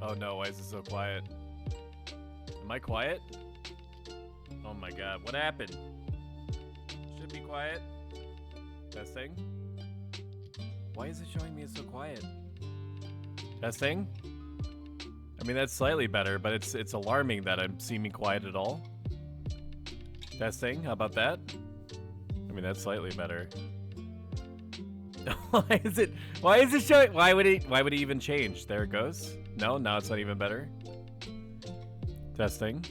Oh no, why is it so quiet? Am I quiet? Oh my god, what happened? Should be quiet. Testing. Why is it showing me it's so quiet? Testing. I mean, that's slightly better, but it's alarming that I'm seeming quiet at all. Testing, how about that? I mean, that's slightly better. Why is it showing? Why would it even change? There it goes. No, now it's not even better. Testing.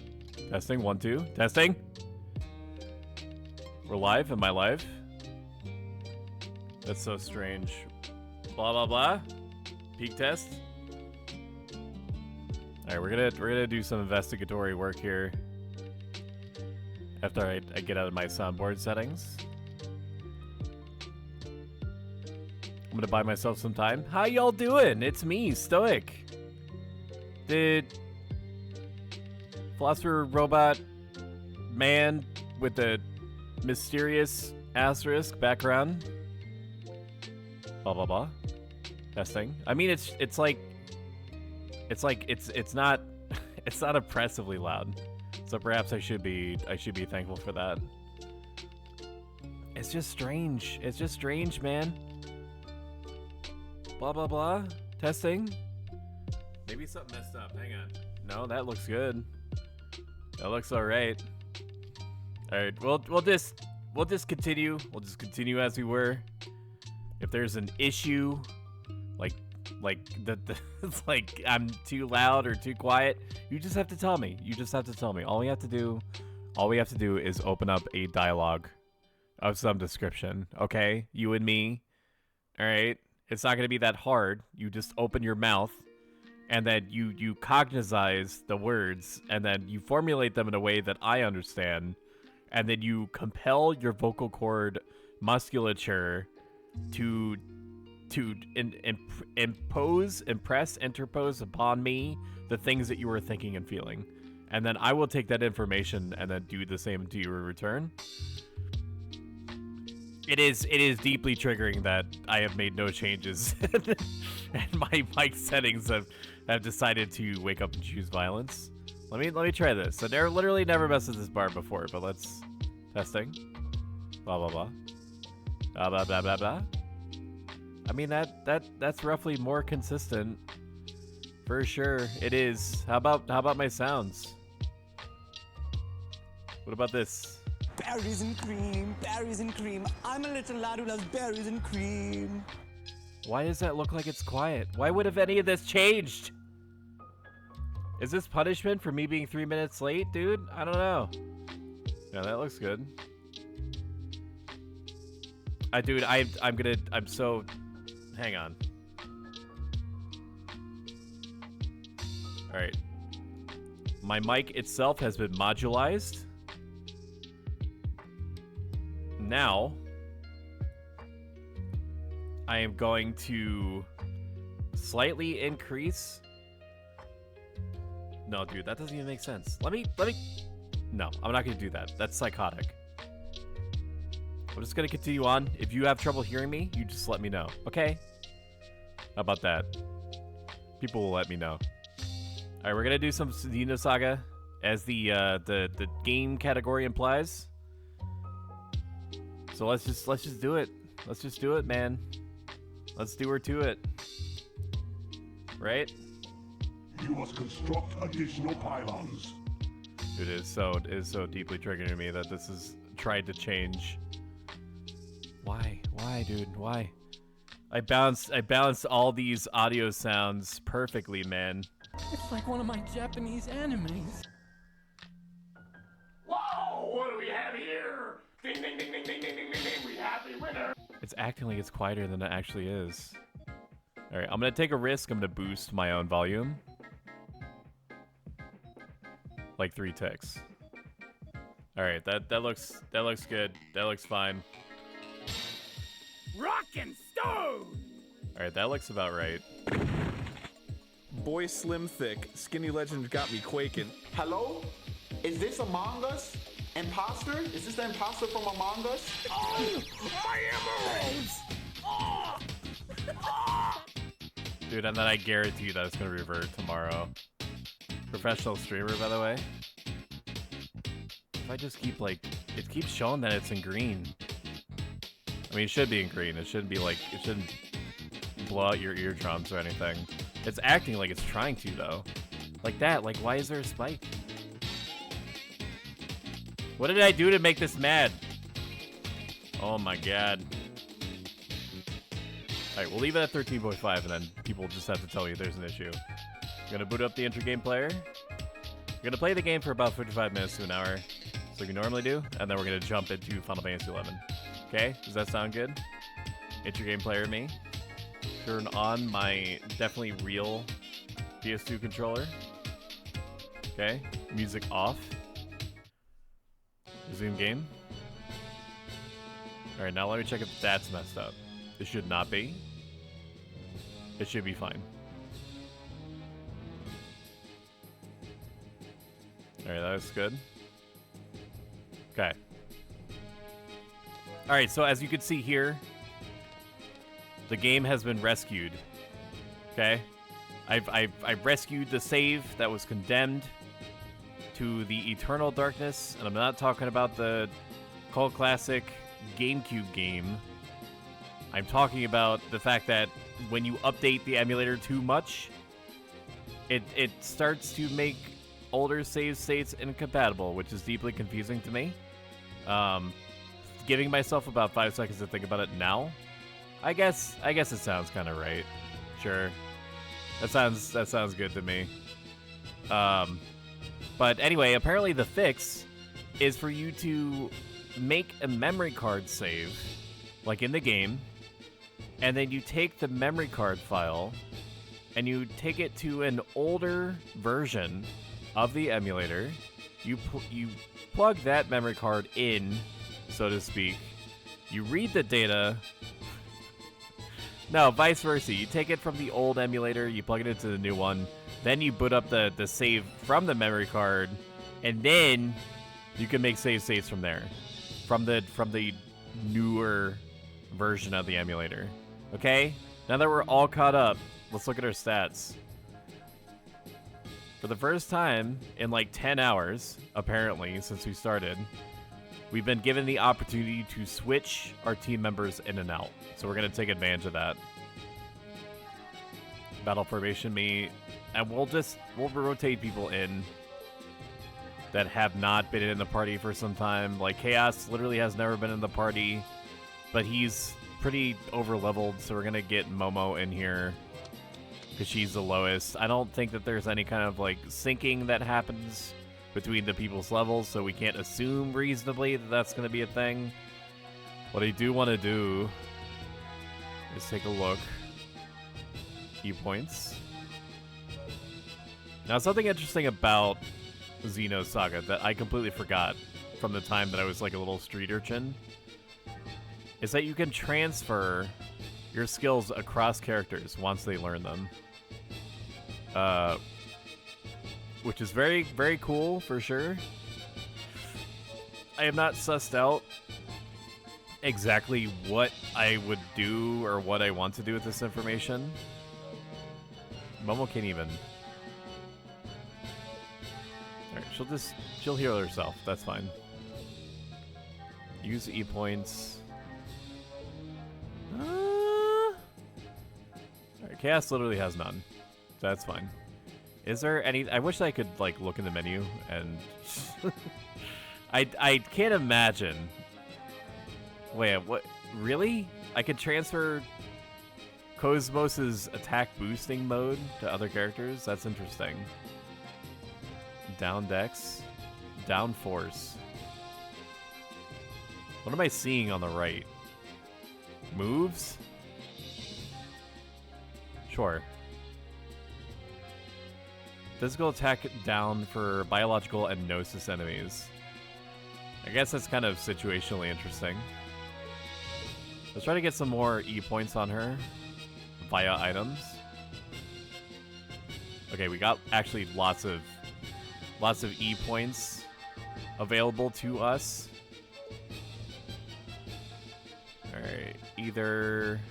Testing, 1, 2. Testing. We're live. Am I live? That's so strange. Blah blah blah. Peak test. All right, we're gonna do some investigatory work here. After I get out of my soundboard settings. I'm gonna buy myself some time. How y'all doing? It's me, Stoic. Did philosopher robot man with the mysterious asterisk background? Blah blah blah. Testing. I mean, it's not oppressively loud. So perhaps I should be thankful for that. It's just strange. It's just strange, man. Blah blah blah. Testing. Maybe something messed up. Hang on. No, that looks good. That looks all right. All right. We'll just continue. We'll just continue as we were. If there's an issue, like it's like I'm too loud or too quiet, you just have to tell me. You just have to tell me. All we have to do is open up a dialogue of some description. Okay, you and me. All right. It's not going to be that hard. You just open your mouth, and then you cognize the words, and then you formulate them in a way that I understand, and then you compel your vocal cord musculature to interpose upon me the things that you were thinking and feeling. And then I will take that information and then do the same to you in return. It is deeply triggering that I have made no changes and my mic settings have decided to wake up and choose violence. Let me try this. So there literally never messed with this bar before, but let's testing. Blah blah blah. Blah blah blah blah blah. I mean that's roughly more consistent. For sure it is. How about my sounds? What about this? Berries and cream, berries and cream. I'm a little lad who loves berries and cream. Why does that look like it's quiet? Why would have any of this changed? Is this punishment for me being 3 minutes late, dude? I don't know. Yeah, that looks good. I'm so... Hang on. Alright. My mic itself has been modularized. Now, I am going to slightly increase. No, dude, that doesn't even make sense. Let me. No, I'm not going to do that. That's psychotic. I'm just going to continue on. If you have trouble hearing me, you just let me know. Okay? How about that? People will let me know. All right, we're going to do some Xenosaga as the game category implies. So let's just do it. Let's just do it, man. Let's do her to it. Right? You must construct additional pylons. It is so deeply triggering me that this is tried to change. Why? Why, dude? Why? I balanced all these audio sounds perfectly, man. It's like one of my Japanese animes. Whoa! What do we have here? Ding ding ding ding ding ding ding ding ding. We have a winner. It's acting like it's quieter than it actually is. All right, I'm gonna take a risk. I'm gonna boost my own volume, like 3 ticks. All right, that looks good. That looks fine. Rockin' stone! All right, that looks about right. Boy Slim Thick, Skinny Legend got me quaking. Hello? Is this Among Us? Imposter? Is this the imposter from Among Us? Oh, my emeralds! Oh! Oh! Dude, and then I guarantee you that it's gonna revert tomorrow. Professional streamer, by the way. If I just keep, like, it keeps showing that it's in green. I mean, it should be in green. It shouldn't be, like, it shouldn't blow out your eardrums or anything. It's acting like it's trying to, though. Like that. Like, why is there a spike? What did I do to make this mad? Oh my god. Alright, we'll leave it at 13.5 and then people just have to tell you there's an issue. I'm gonna boot up the inter-game player. We're gonna play the game for about 55 minutes to an hour, so we normally do, and then we're gonna jump into Final Fantasy 11. Okay? Does that sound good? Inter-game player me. Turn on my definitely real PS2 controller. Okay? Music off. Resume game. Alright, now let me check if that's messed up. It should not be. It should be fine. Alright, that's good. Okay. Alright, so as you can see here, the game has been rescued. Okay? I've rescued the save that was condemned to the eternal darkness, and I'm not talking about the cult classic GameCube game. I'm talking about the fact that when you update the emulator too much, it starts to make older save states incompatible, which is deeply confusing to me. Giving myself about 5 seconds to think about it now, I guess it sounds kind of right. Sure, that sounds good to me. But anyway, apparently the fix is for you to make a memory card save, like in the game, and then you take the memory card file and you take it to an older version of the emulator. You plug that memory card in, so to speak. You read the data. No, vice versa. You take it from the old emulator, you plug it into the new one, then you boot up the save from the memory card, and then you can make save states from there, from the newer version of the emulator. Okay? Now that we're all caught up, let's look at our stats. For the first time in like 10 hours, apparently, since we started, we've been given the opportunity to switch our team members in and out. So we're going to take advantage of that. Battle formation me, and we'll rotate people in that have not been in the party for some time. Like Chaos literally has never been in the party, but he's pretty over-leveled, so we're going to get Momo in here because she's the lowest. I don't think that there's any kind of like syncing that happens between the people's levels, so we can't assume reasonably that that's going to be a thing. What I do want to do is take a look. Key points. Now, something interesting about Xenosaga that I completely forgot from the time that I was like a little street urchin is that you can transfer your skills across characters once they learn them. Which is very, very cool for sure. I have not sussed out exactly what I would do or what I want to do with this information. Momo can't even. Alright, she'll heal herself. That's fine. Use E points. Alright, Chaos literally has none. So that's fine. Is there any... I wish I could, like, look in the menu and... I can't imagine... Wait, what? Really? I could transfer Cosmos's attack boosting mode to other characters? That's interesting. Down Dex. Down Force. What am I seeing on the right? Moves? Sure. Physical attack down for biological and Gnosis enemies. I guess that's kind of situationally interesting. Let's try to get some more E points on her via items. Okay, we got actually lots of E points available to us. Alright, either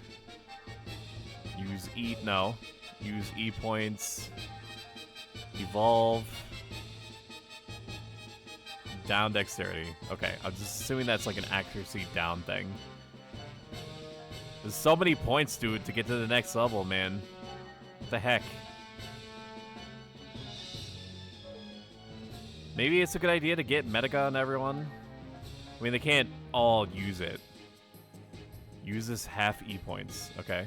use E... No. Use E points. Evolve. Down dexterity. Okay, I'm just assuming that's like an accuracy down thing. There's so many points, dude, to get to the next level, man. What the heck? Maybe it's a good idea to get Medica on everyone. I mean, they can't all use it. Use this half E points. Okay.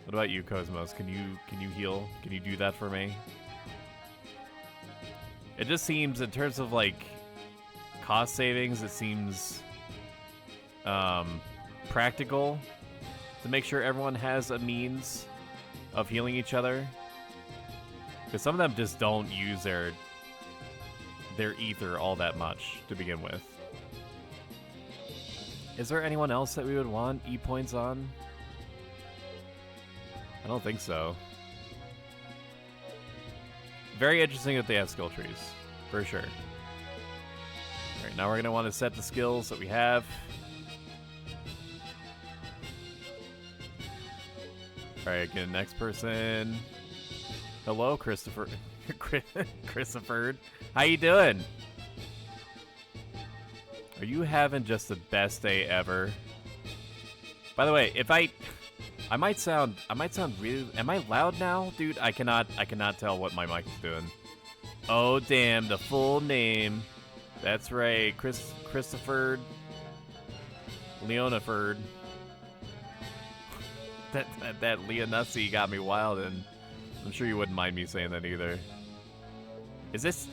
What about you, Cosmos? Can you heal? Can you do that for me? It just seems, in terms of like cost savings, it seems practical to make sure everyone has a means of healing each other. Because some of them just don't use their ether all that much to begin with. Is there anyone else that we would want E points on? I don't think so. Very interesting that they have skill trees, for sure. Alright, now we're going to want to set the skills that we have. Alright, get the next person. Hello, Christopher. Christopher. How you doing? Are you having just the best day ever? By the way, if I might sound really, am I loud now? Dude, I cannot tell what my mic is doing. Oh damn, the full name. That's right, Christopher Leoniford. That Leonussi got me wild, and I'm sure you wouldn't mind me saying that either.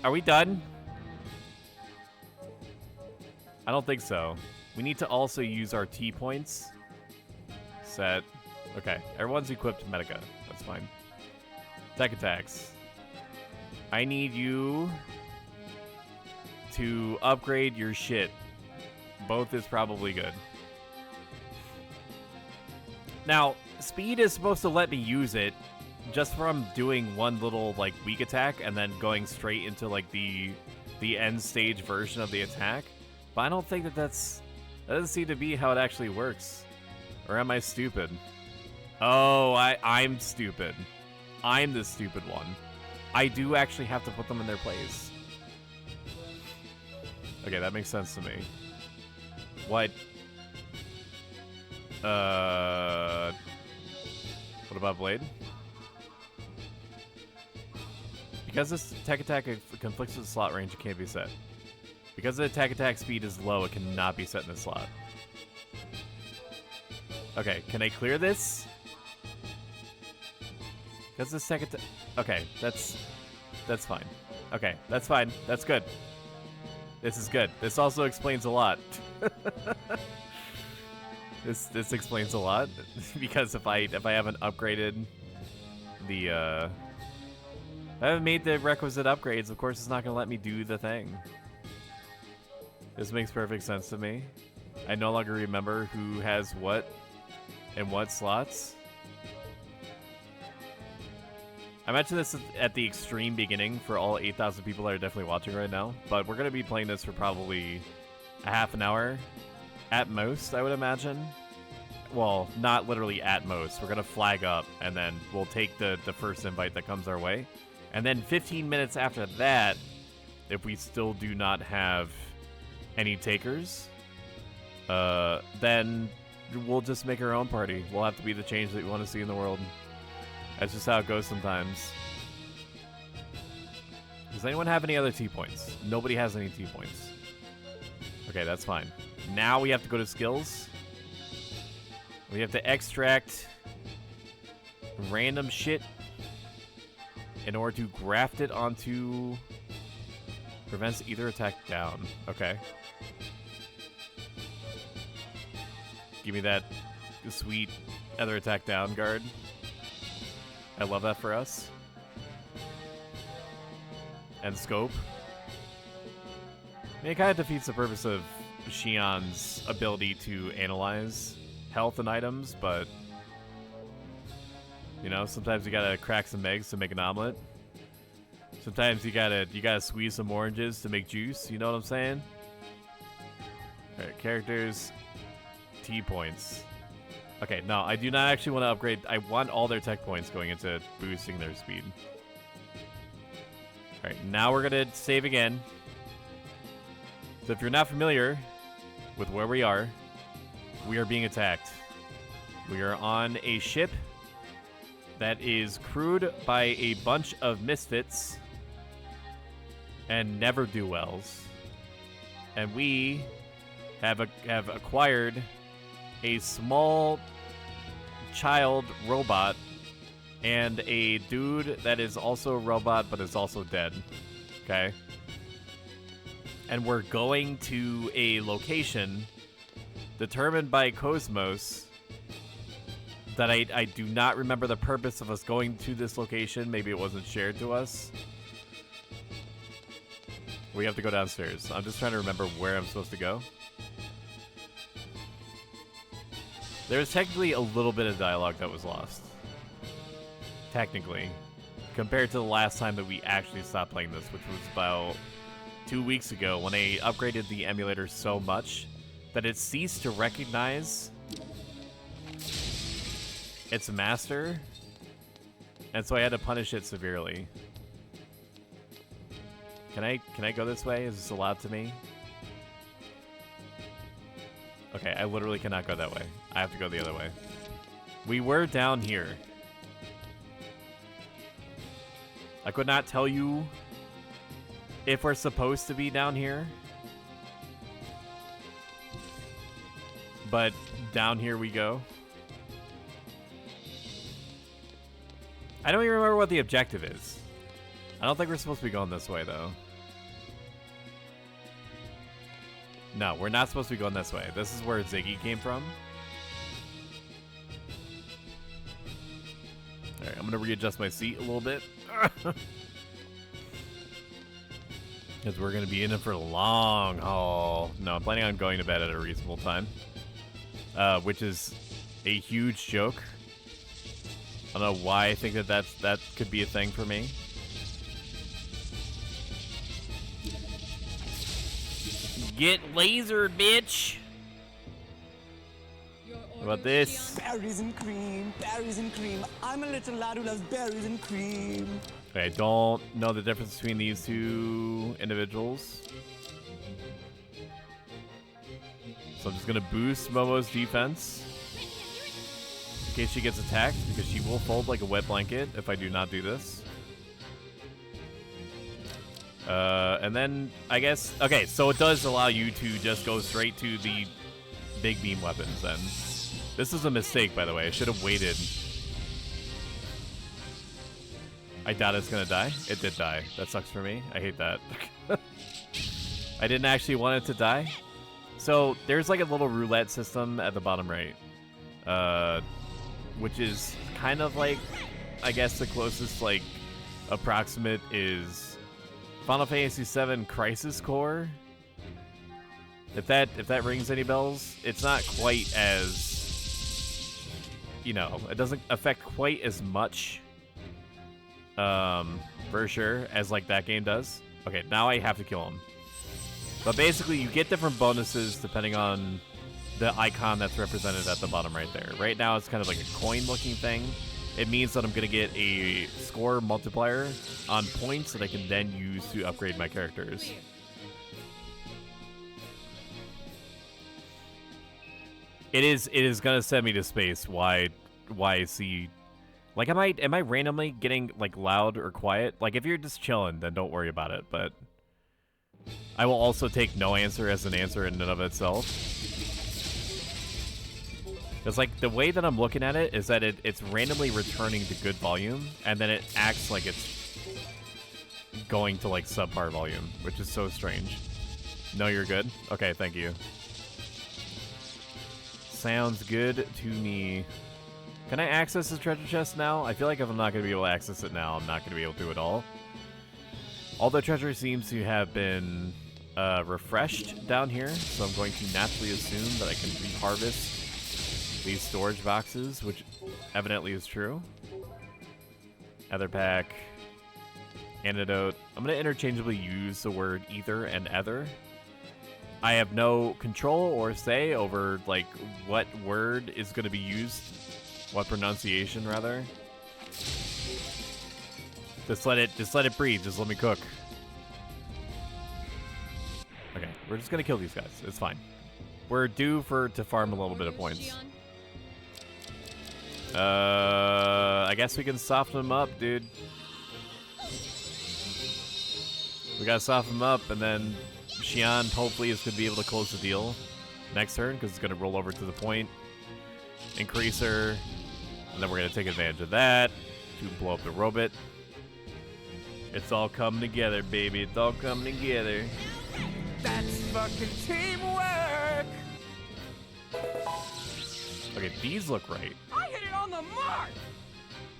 Are we done? I don't think so. We need to also use our T points. Set. Okay, everyone's equipped Medica. That's fine. Tech attacks. I need you to upgrade your shit. Both is probably good. Now, speed is supposed to let me use it just from doing one little like weak attack and then going straight into like the end stage version of the attack. But I don't think that that doesn't seem to be how it actually works. Or am I stupid? Oh, I'm stupid. I'm the stupid one. I do actually have to put them in their place. Okay, that makes sense to me. What? What about Blade? Because this tech attack conflicts with the slot range, it can't be set. Because the attack speed is low, it cannot be set in the slot. Okay, can I clear this? Because the second... Okay, that's fine. Okay, that's fine. That's good. This is good. This also explains a lot. This explains a lot. Because if I haven't upgraded the... if I haven't made the requisite upgrades, of course it's not going to let me do the thing. This makes perfect sense to me. I no longer remember who has what and what slots. I mentioned this at the extreme beginning for all 8,000 people that are definitely watching right now, but we're going to be playing this for probably a half an hour at most, I would imagine. Well, not literally at most. We're going to flag up, and then we'll take the first invite that comes our way. And then 15 minutes after that, if we still do not have any takers, then we'll just make our own party. We'll have to be the change that we want to see in the world. That's just how it goes sometimes. Does anyone have any other T points? Nobody has any T points. Okay, that's fine. Now we have to go to skills. We have to extract random shit in order to graft it onto... Prevents either attack down. Okay. Give me that sweet other attack down guard. I love that for us. And scope. I mean, it kind of defeats the purpose of Shion's ability to analyze health and items, but you know, sometimes you gotta crack some eggs to make an omelet. Sometimes you gotta squeeze some oranges to make juice. You know what I'm saying? All right, characters, T points. Okay, no, I do not actually want to upgrade. I want all their tech points going into boosting their speed. All right, now we're going to save again. So if you're not familiar with where we are being attacked. We are on a ship that is crewed by a bunch of misfits and never-do-wells. And we have acquired a small child robot and a dude that is also a robot but is also dead. Okay? And we're going to a location determined by Cosmos that I do not remember the purpose of us going to this location. Maybe it wasn't shared to us. We have to go downstairs. I'm just trying to remember where I'm supposed to go. There's technically a little bit of dialogue that was lost. Technically. Compared to the last time that we actually stopped playing this, which was about 2 weeks ago when I upgraded the emulator so much that it ceased to recognize its master. And so I had to punish it severely. Can I go this way? Is this allowed to me? Okay, I literally cannot go that way. I have to go the other way. We were down here. I could not tell you if we're supposed to be down here. But down here we go. I don't even remember what the objective is. I don't think we're supposed to be going this way, though. No, we're not supposed to be going this way. This is where Ziggy came from. Alright, I'm gonna readjust my seat a little bit. Because we're gonna be in it for a long haul. No, I'm planning on going to bed at a reasonable time. Which is a huge joke. I don't know why I think that could be a thing for me. Get lasered, bitch! What about this? Berries and cream, berries and cream. I'm a little lad who loves berries and cream. Okay, I don't know the difference between these two individuals. So I'm just gonna boost Momo's defense in case she gets attacked, because she will fold like a wet blanket if I do not do this. And then, I guess... Okay, so it does allow you to just go straight to the big beam weapons, then. This is a mistake, by the way. I should have waited. I doubt it's gonna die. It did die. That sucks for me. I hate that. I didn't actually want it to die. So, there's like a little roulette system at the bottom right. Which is kind of like... I guess the closest, like, approximate is... Final Fantasy VII Crisis Core. If that rings any bells, it's not quite as, you know, it doesn't affect quite as much, for sure, as like that game does. Okay, now I have to kill him. But basically, you get different bonuses depending on the icon that's represented at the bottom right there. Right now, it's kind of like a coin-looking thing. It means that I'm going to get a score multiplier on points that I can then use to upgrade my characters. It is going to send me to space. Why I see... Like, am I randomly getting, like, loud or quiet? Like, if you're just chilling, then don't worry about it, but... I will also take no answer as an answer in and of itself. Because, like, the way that I'm looking at it is that it's randomly returning to good volume, and then it acts like it's going to, like, subpar volume, which is so strange. No, you're good? Okay, thank you. Sounds good to me. Can I access the treasure chest now? I feel like if I'm not going to be able to access it now, I'm not going to be able to do it all. All the treasure seems to have been refreshed down here, so I'm going to naturally assume that I can re-harvest these storage boxes, which evidently is true. Ether pack, antidote. I'm going to interchangeably use the word ether and ether. I have no control or say over like what word is going to be used, what pronunciation rather. Just let it breathe. Just let me cook. Okay, we're just gonna kill these guys. It's fine. We're due to farm a little bit of points. I guess we can soften them up, dude. We gotta soften them up, and then Xian hopefully is gonna be able to close the deal next turn because it's gonna roll over to the point, increase her, and then we're gonna take advantage of that to blow up the robot. It's all coming together, baby. It's all coming together. That's fucking teamwork. Okay, these look right. I hit it on the mark.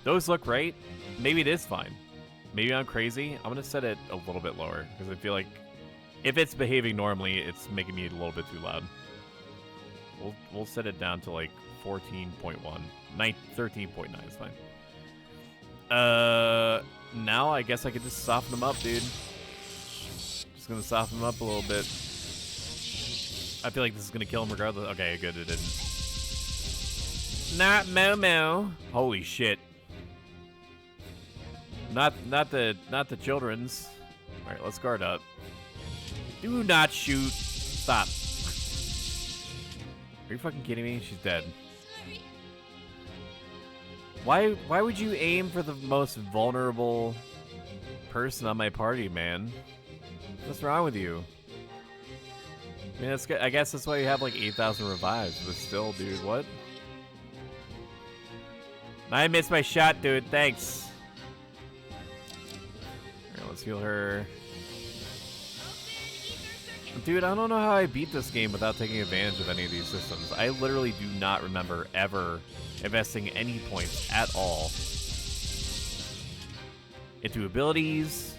Those look right. Maybe it is fine. Maybe I'm crazy. I'm gonna set it a little bit lower because I feel like if it's behaving normally, it's making me a little bit too loud. We'll set it down to like 14.1. 13.9 is fine. Now I guess I could just soften them up, dude. Just gonna soften them up a little bit. I feel like this is gonna kill him regardless. Okay, good, it didn't. Not Momo. Holy shit. Not the children's. All right, let's guard up. Do not shoot. Stop. Are you fucking kidding me? She's dead. Why would you aim for the most vulnerable person on my party, man? What's wrong with you? I mean, that's good. I guess that's why you have like 8,000 revives, but still, dude, what? I missed my shot, dude. Thanks. Here, let's heal her. Dude, I don't know how I beat this game without taking advantage of any of these systems. I literally do not remember ever investing any points at all into abilities.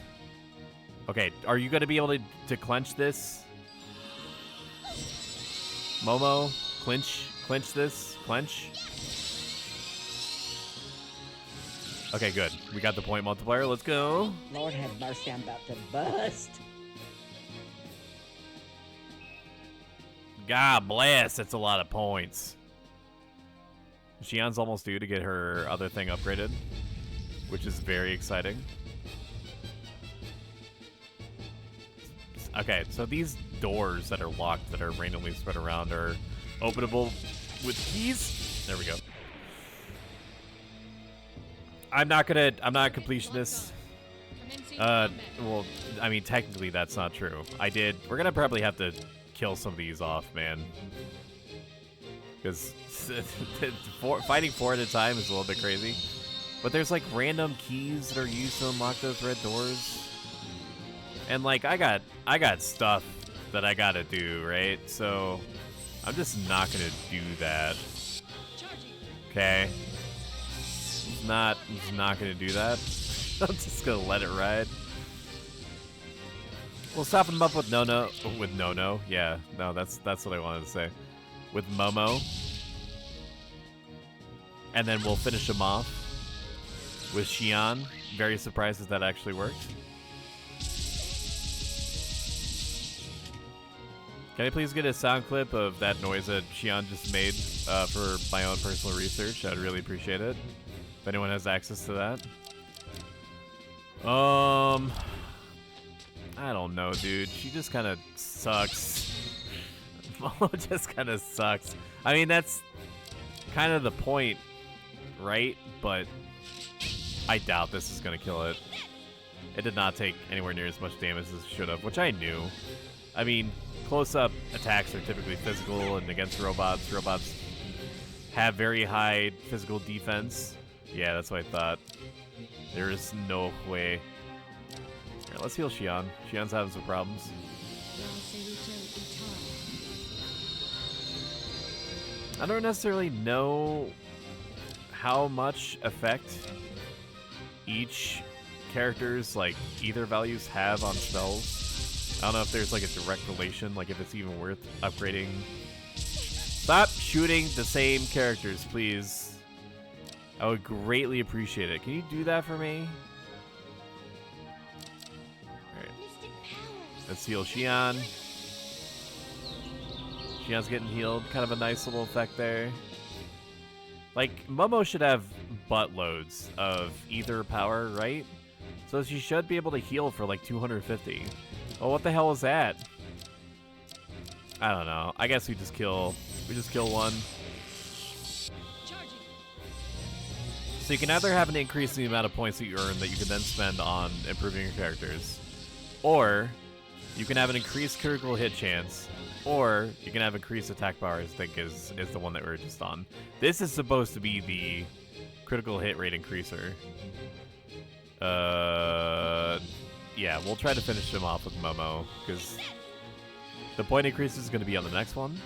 Okay, are you going to be able to clench this? Momo, clinch this, clench. Okay, good. We got the point multiplier. Let's go. Lord have mercy, I'm about to bust. God bless, that's a lot of points. Xian's almost due to get her other thing upgraded, which is very exciting. Okay, so these doors that are locked that are randomly spread around are openable with keys. There we go. I'm not a completionist. Well, I mean, technically that's not true. We're gonna probably have to kill some of these off, man. Because fighting 4 at a time is a little bit crazy. But there's like random keys that are used to unlock those red doors. And like I got stuff that I gotta do, right? So I'm just not gonna do that. Okay. I'm just not gonna do that. I'm just gonna let it ride. We'll soften them up with Nono. Yeah, no, that's what I wanted to say. With Momo. And then we'll finish them off with Xian. Very surprised that actually worked. Can I please get a sound clip of that noise that Xian just made for my own personal research? I'd really appreciate it. If anyone has access to that. I don't know, dude. She just kind of sucks. Momo just kind of sucks. I mean, that's kind of the point, right? But I doubt this is going to kill it. It did not take anywhere near as much damage as it should have, which I knew. I mean, close-up attacks are typically physical, and against robots have very high physical defense. Yeah, that's what I thought. There is no way. Here, let's heal Xian. Xian's having some problems. I don't necessarily know how much effect each character's like ether values have on spells. I don't know if there's like a direct relation, like if it's even worth upgrading. Stop shooting the same characters, please. I would greatly appreciate it. Can you do that for me? Alright. Let's heal Xian. Shion's getting healed. Kind of a nice little effect there. Like, Momo should have buttloads of ether power, right? So she should be able to heal for like 250. Oh, what the hell is that? I don't know. I guess we just kill one. So you can either have an increase in the amount of points that you earn that you can then spend on improving your characters, or you can have an increased critical hit chance, or you can have increased attack power, I think is the one that we were just on. This is supposed to be the critical hit rate increaser. Yeah, we'll try to finish him off with Momo, because the point increase is going to be on the next one.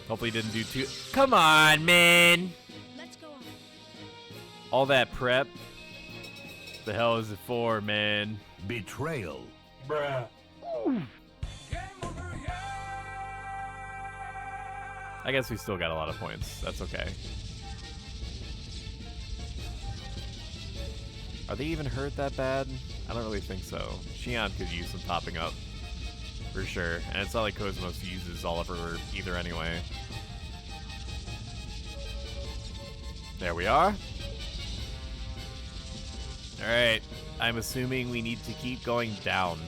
Hopefully he didn't do too... Come on, man! Let's go on. All that prep? The hell is it for, man? Betrayal. Bruh. I guess we still got a lot of points. That's okay. Are they even hurt that bad? I don't really think so. Xion could use some topping up. For sure. And it's not like Cosmos uses all of her either anyway. There we are. Alright. I'm assuming we need to keep going down.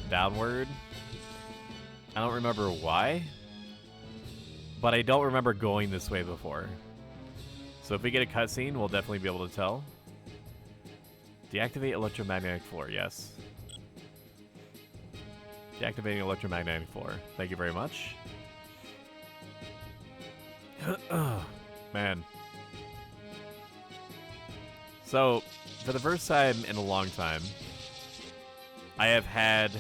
Downward. I don't remember why. But I don't remember going this way before. So if we get a cutscene, we'll definitely be able to tell. Deactivate electromagnetic floor, yes. Deactivating electromagnetic floor. Thank you very much. Man. So, for the first time in a long time, I have had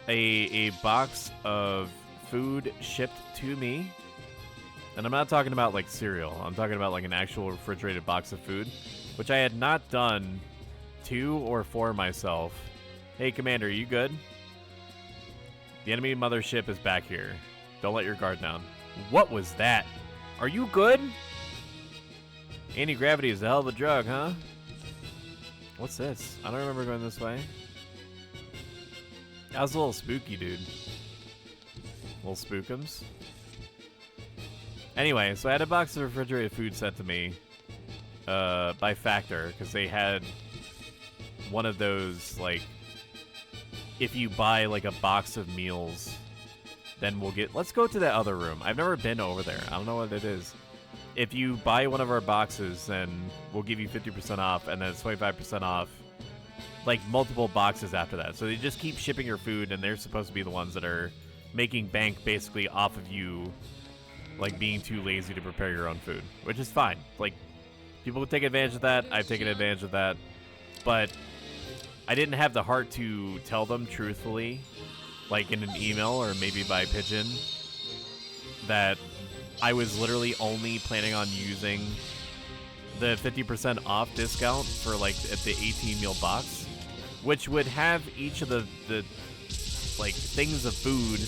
a box of food shipped to me. And I'm not talking about like cereal. I'm talking about like an actual refrigerated box of food, which I had not done to or for myself. Hey, Commander, you good? The enemy mothership is back here. Don't let your guard down. What was that? Are you good? Anti-gravity is a hell of a drug, huh? What's this? I don't remember going this way. That was a little spooky, dude. Little spookums. Anyway, so I had a box of refrigerated food sent to me by Factor, because they had one of those, like, if you buy like a box of meals, then we'll get... Let's go to that other room. I've never been over there. I don't know what it is. If you buy one of our boxes, then we'll give you 50% off, and then it's 25% off, like, multiple boxes after that. So they just keep shipping your food, and they're supposed to be the ones that are making bank basically off of you, like, being too lazy to prepare your own food, which is fine. Like, people would take advantage of that. I've taken advantage of that. But I didn't have the heart to tell them truthfully, like in an email or maybe by pigeon, that I was literally only planning on using the 50% off discount for like the 18 meal box, which would have each of the like things of food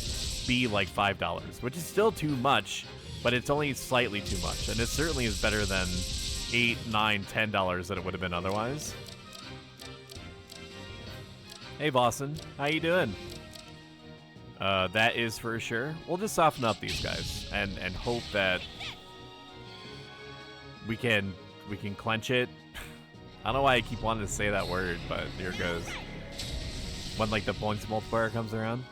be like $5, which is still too much, but it's only slightly too much, and it certainly is better than $8, $9, $10 that it would have been otherwise. Hey, Boston, how you doing? That is for sure. We'll just soften up these guys and hope that we can clench it. I don't know why I keep wanting to say that word, but here it goes. When like the points multiplier comes around.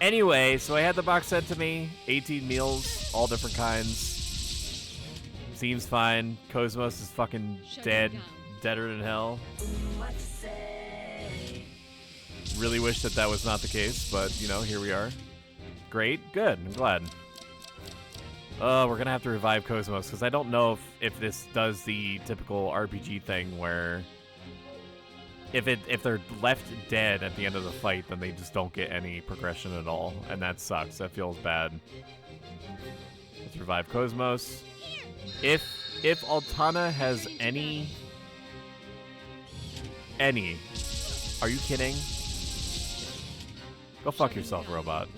Anyway, so I had the box sent to me. 18 meals, all different kinds. Seems fine. Cosmos is fucking dead. Deader than hell. Really wish that that was not the case, but, you know, here we are. Great. Good. I'm glad. We're going to have to revive Cosmos, because I don't know if this does the typical RPG thing where if they're left dead at the end of the fight, then they just don't get any progression at all, and that sucks. That feels bad. Let's revive Cosmos. If Altana has any... Are you kidding? Go fuck yourself, robot.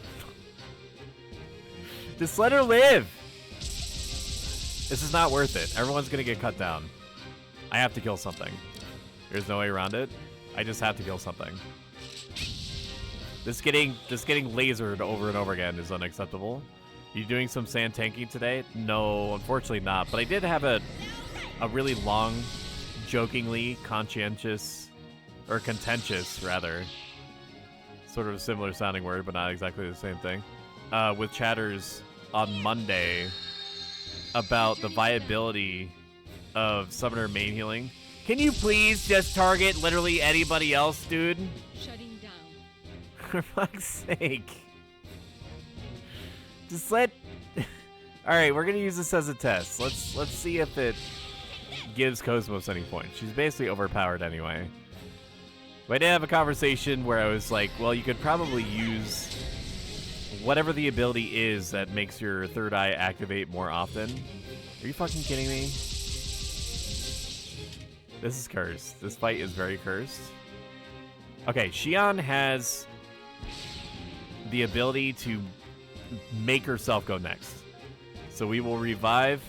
Just let her live! This is not worth it. Everyone's gonna get cut down. I have to kill something. There's no way around it. I just have to kill something. This getting lasered over and over again is unacceptable. You doing some sand tanking today? No, unfortunately not. But I did have a really long, jokingly conscientious, or contentious rather, sort of a similar sounding word, but not exactly the same thing, with chatters on Monday about the viability of summoner main healing. Can you please just target literally anybody else, dude? Shutting down. For fuck's sake. Just let... Alright, we're gonna use this as a test. Let's see if it gives Cosmos any points. She's basically overpowered anyway. But I did have a conversation where I was like, well, you could probably use whatever the ability is that makes your third eye activate more often. Are you fucking kidding me? This is cursed. This fight is very cursed. Okay, Xion has the ability to make herself go next. So we will revive...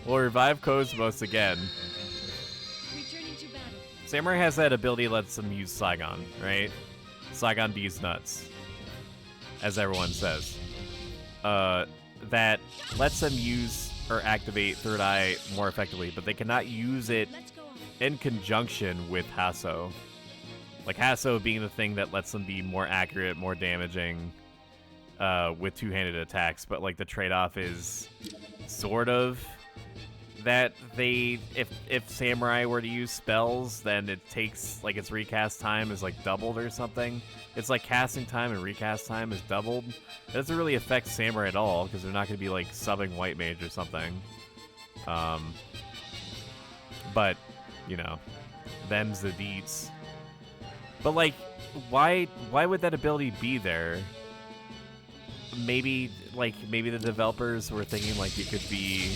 We'll revive Cosmos again. Returning to battle. Samurai has that ability that lets him use Saigon, right? Saigon D's nuts. As everyone says. That lets them use or activate Third Eye more effectively, but they cannot use it Let's go on. in conjunction with Hasso. Like Hasso being the thing that lets them be more accurate, more damaging with two-handed attacks, but like the trade-off is sort of that if Samurai were to use spells, then it takes like its recast time is like doubled or something. It's like casting time and recast time is doubled. It doesn't really affect Samurai at all because they're not going to be like subbing White Mage or something. But you know, them's the deets. But like, why would that ability be there? Maybe the developers were thinking like it could be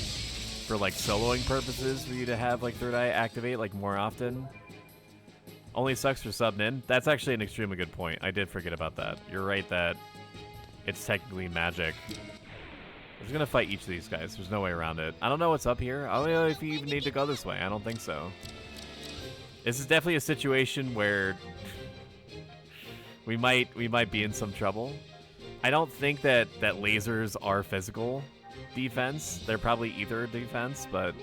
for like soloing purposes for you to have like Third Eye activate like more often. Only sucks for subbing in. That's actually an extremely good point. I did forget about that. You're right that it's technically magic. I'm just gonna fight each of these guys. There's no way around it. I don't know what's up here. I don't know if you even need to go this way. I don't think so. This is definitely a situation where we might be in some trouble. I don't think that lasers are physical defense. They're probably either defense, but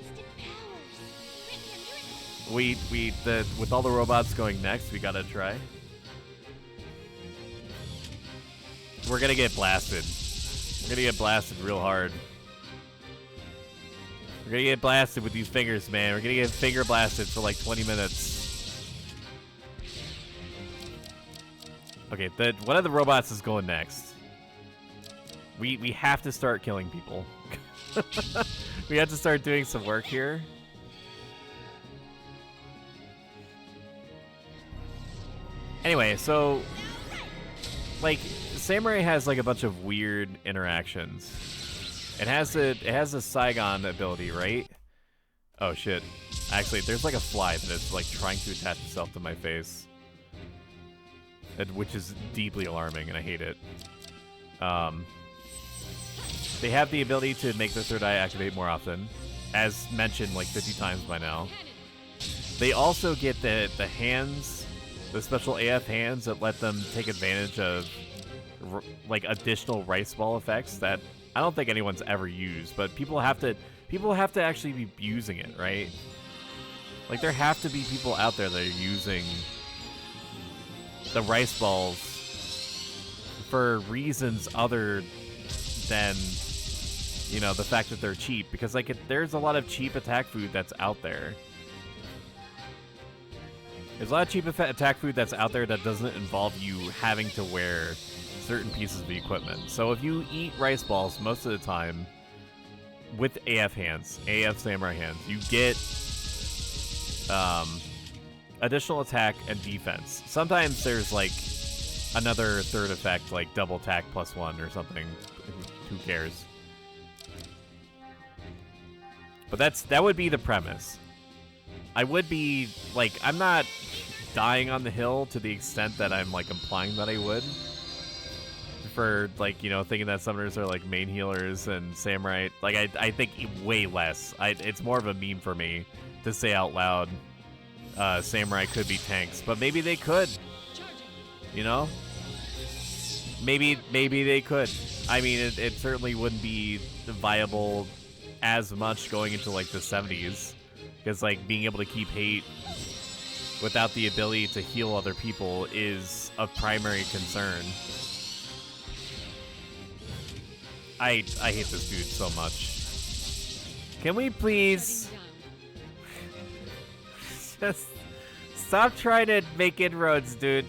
with all the robots going next, we gotta try. We're gonna get blasted. We're gonna get blasted real hard. We're gonna get blasted with these fingers, man. We're gonna get finger blasted for like 20 minutes. Okay, one of the robots is going next. We have to start killing people. We have to start doing some work here. Anyway, so like Samurai has like a bunch of weird interactions. It has a Saigon ability, right? Oh shit. Actually, there's like a fly that is like trying to attach itself to my face. Which is deeply alarming and I hate it. They have the ability to make the third eye activate more often, as mentioned like 50 times by now. They also get the hands, the special AF hands that let them take advantage of like additional rice ball effects that I don't think anyone's ever used, but people have to actually be using it, right? Like there have to be people out there that are using the rice balls for reasons other than, you know, the fact that they're cheap, because like there's a lot of cheap attack food that's out there. There's a lot of cheap attack food that's out there that doesn't involve you having to wear certain pieces of equipment. So if you eat rice balls most of the time with AF hands, AF samurai hands, you get additional attack and defense. Sometimes there's like another third effect, like double attack +1 or something. Who cares? But that would be the premise. I would be like, I'm not dying on the hill to the extent that I'm like implying that I would. for like, you know, thinking that summoners are like main healers and samurai. Like I think way less. It's more of a meme for me to say out loud samurai could be tanks, but maybe they could. You know? Maybe they could. I mean, it certainly wouldn't be viable as much going into like the 70s, because like being able to keep hate without the ability to heal other people is a primary concern. I hate this dude so much. Can we please just stop trying to make inroads, dude?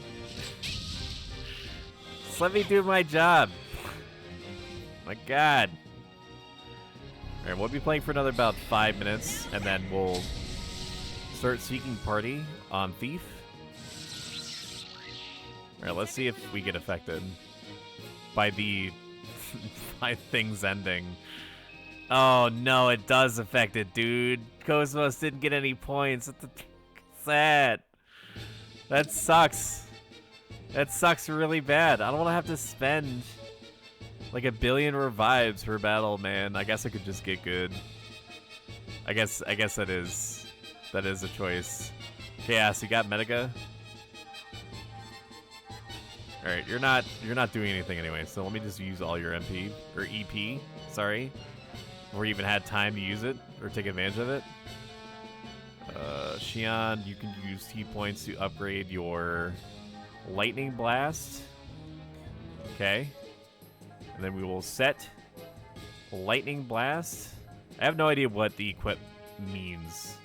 Just let me do my job. My God. Alright, we'll be playing for another about 5 minutes, and then we'll start seeking party on Thief. Alright, let's see if we get affected by the by things ending. Oh no, it does affect it, dude. Cosmos didn't get any points. That's sad. That sucks. That sucks really bad. I don't want to have to spend like 1 billion revives per battle, man. I guess I could just get good. I guess that is a choice. Chaos, you got Medica? Alright, you're not doing anything anyway, so let me just use all your MP or EP, sorry. Before you even had time to use it or take advantage of it. Xion, you can use T points to upgrade your Lightning Blast. Okay. And then we will set Lightning Blast. I have no idea what the equip means.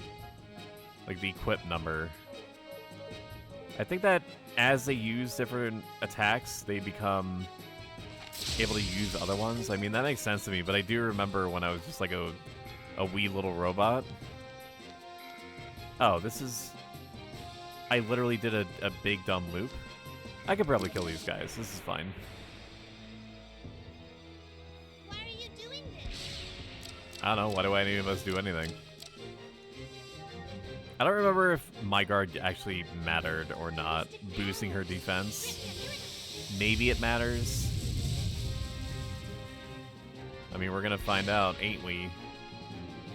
Like the equip number. I think that as they use different attacks, they become able to use other ones. I mean, that makes sense to me, but I do remember when I was just like a wee little robot. Oh, this is... I literally did a big dumb loop. I could probably kill these guys. This is fine. Why are you doing this? I don't know. Why do any of us do anything? I don't remember if my guard actually mattered or not. Boosting her defense. Maybe it matters. I mean, we're gonna find out, ain't we?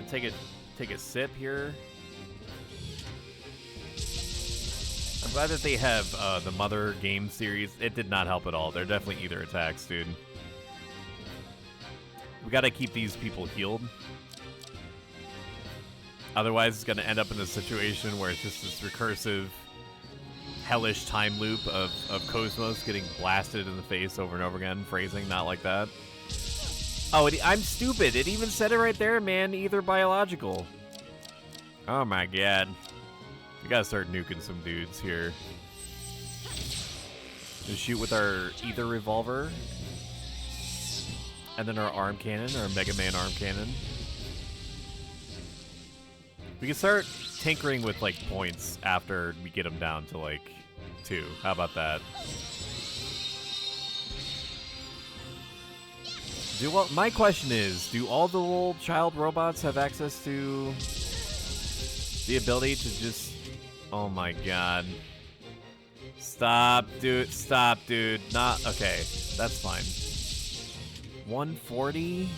Take a sip here. I'm glad that they have the Mother game series. It did not help at all. They're definitely either attacks, dude. We gotta keep these people healed. Otherwise, it's gonna end up in a situation where it's just this recursive, hellish time loop of Cosmos getting blasted in the face over and over again. Phrasing, not like that. Oh, I'm stupid. It even said it right there, man. Either biological. Oh my God. We gotta start nuking some dudes here. Just shoot with our ether revolver. And then our arm cannon, our Mega Man arm cannon. We can start tinkering with like points after we get them down to like 2. How about that? My question is, do all the little child robots have access to the ability to just... Oh my God. Stop, dude. Stop, dude. Not... Okay, that's fine. 140?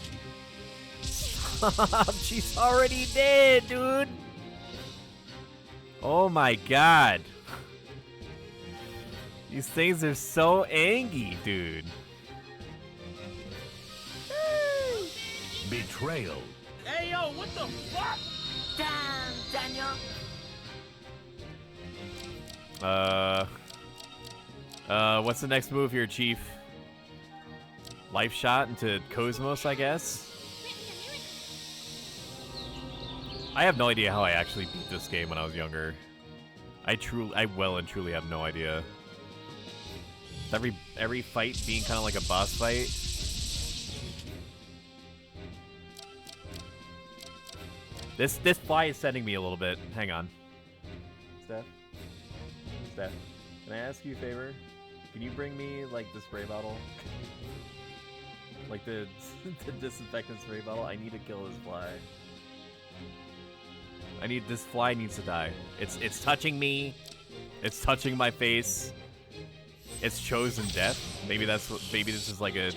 Stop. She's already dead, dude. Oh my God. These things are so angry, dude. Betrayal. Hey, yo, what the fuck? Damn, Daniel. What's the next move here, Chief? Life shot into Cosmos, I guess? I have no idea how I actually beat this game when I was younger. I well and truly have no idea. Every fight being kind of like a boss fight. This fly is sending me a little bit. Hang on. Steph, can I ask you a favor? Can you bring me like the spray bottle? Like the disinfectant spray bottle? I need to kill this fly. This fly needs to die. It's touching me. It's touching my face. It's chosen death. Maybe that's what. Maybe this is like it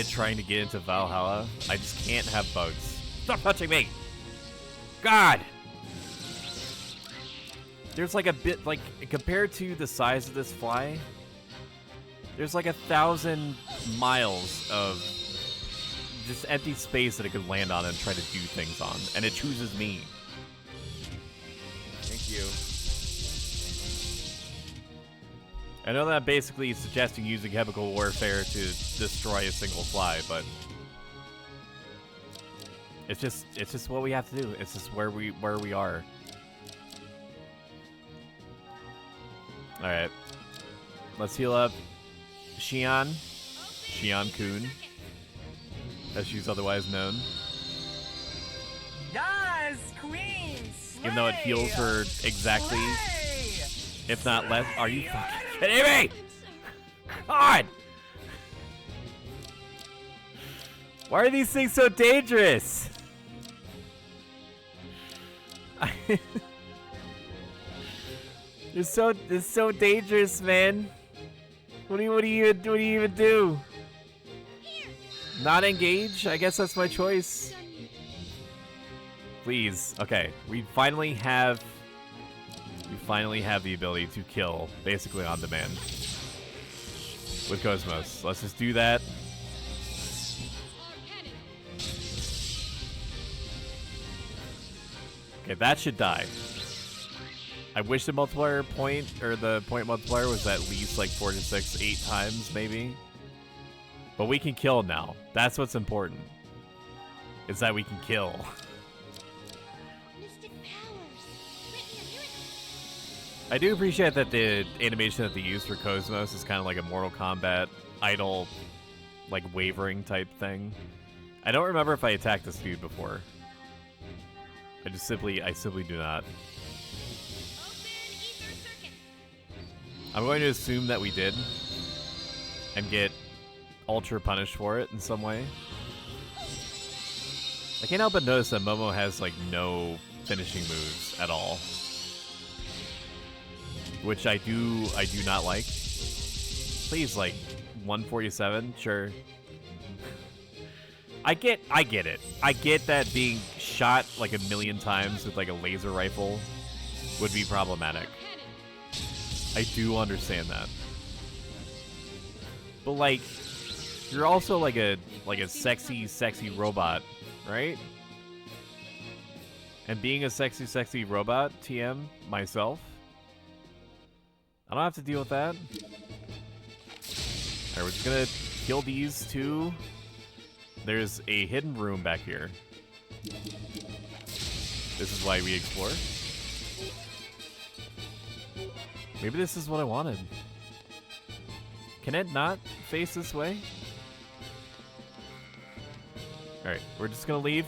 trying to get into Valhalla. I just can't have bugs. Stop touching me! God! There's like a bit, like, compared to the size of this fly, there's like 1,000 miles of just empty space that it could land on and try to do things on. And it chooses me. Thank you. I know that I'm basically suggesting using chemical warfare to destroy a single fly, but it's just what we have to do. It's just where we are. All right, let's heal up Xian-Kun, as she's otherwise known. Yes, queen. Slay. Even though it heals her exactly, Slay. if not less. Are you fucking kidding me? God! Why are these things so dangerous? It's so dangerous, man. What do you even do? Not engage? I guess that's my choice. Please. Okay, we finally have the ability to kill basically on demand with Cosmos. Let's just do that. Okay, that should die. I wish the multiplier point, or the point multiplier was at least like 4 to 6, 8 times maybe. But we can kill now. That's what's important. Is that we can kill. Mystic powers. Grant me a miracle. I do appreciate that the animation that they use for Cosmos is kind of like a Mortal Kombat idle, like wavering type thing. I don't remember if I attacked this dude before. I simply do not. I'm going to assume that we did, and get ultra punished for it in some way. I can't help but notice that Momo has like no finishing moves at all, which I do not like. Please, like 147, sure. I get it. I get that being shot like 1,000,000 times with like a laser rifle would be problematic. I do understand that. But like, you're also like a sexy robot, right? And being a sexy robot, TM, myself, I don't have to deal with that. Alright, we're just gonna kill these two. There's a hidden room back here. This is why we explore. Maybe this is what I wanted. Can it not face this way? Alright, we're just gonna leave.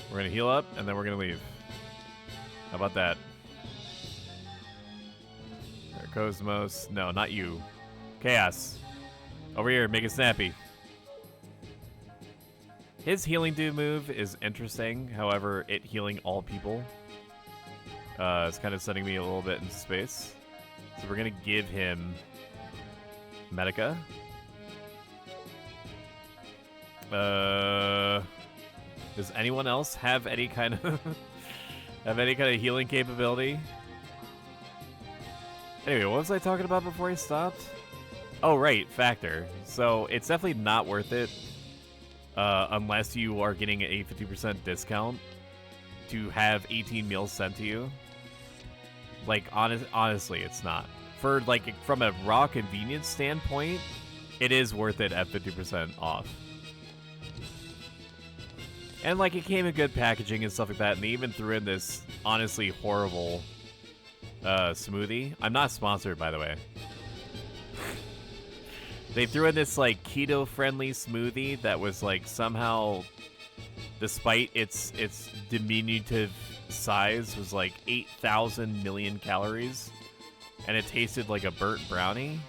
We're gonna heal up, and then we're gonna leave. How about that? There, Cosmos. No, not you. Chaos. Over here, make it snappy. His healing dude move is interesting. However, it healing all people it's kind of setting me a little bit into space. So we're gonna give him Medica. Does anyone else have any kind of healing capability? Anyway, what was I talking about before I stopped? Oh, right, factor. So it's definitely not worth it unless you are getting a 50% discount to have 18 meals sent to you. Like, honestly, it's not. For, like, from a raw convenience standpoint, it is worth it at 50% off. And, like, it came in good packaging and stuff like that, and they even threw in this, honestly, horrible smoothie. I'm not sponsored, by the way. They threw in this, like, keto-friendly smoothie that was, like, somehow, despite its diminutive size, was like 8,000 million calories, and it tasted like a burnt brownie.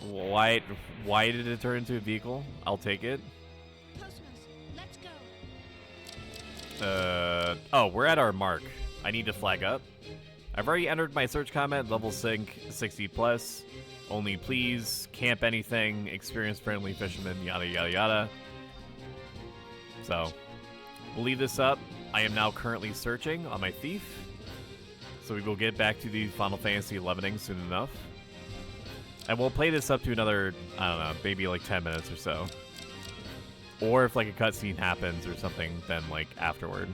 Why did it turn into a vehicle? I'll take it. Cosmos, let's go. Oh, we're at our mark. I need to flag up. I've already entered my search comment, level sync 60 plus. Only please, camp anything, experience friendly fishermen, yada yada yada. So, we'll leave this up. I am now currently searching on my thief. So we will get back to the Final Fantasy 11ing soon enough. And we'll play this up to another, I don't know, maybe like 10 minutes or so. Or if like a cutscene happens or something, then like afterward.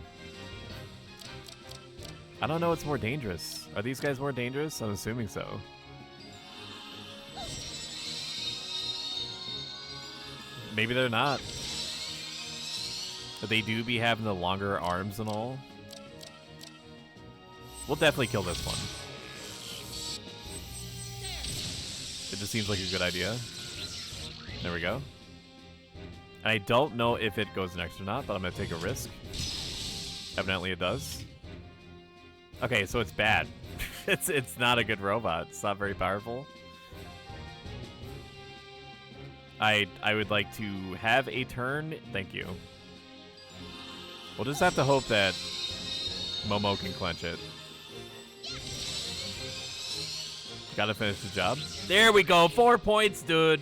I don't know what's more dangerous. Are these guys more dangerous? I'm assuming so. Maybe they're not. But they do be having the longer arms and all. We'll definitely kill this one. It just seems like a good idea. There we go. And I don't know if it goes next or not, but I'm going to take a risk. Evidently it does. Okay, so it's bad. It's not a good robot. It's not very powerful. I would like to have a turn. Thank you. We'll just have to hope that Momo can clench it. Gotta finish the job. There we go. 4 points, dude.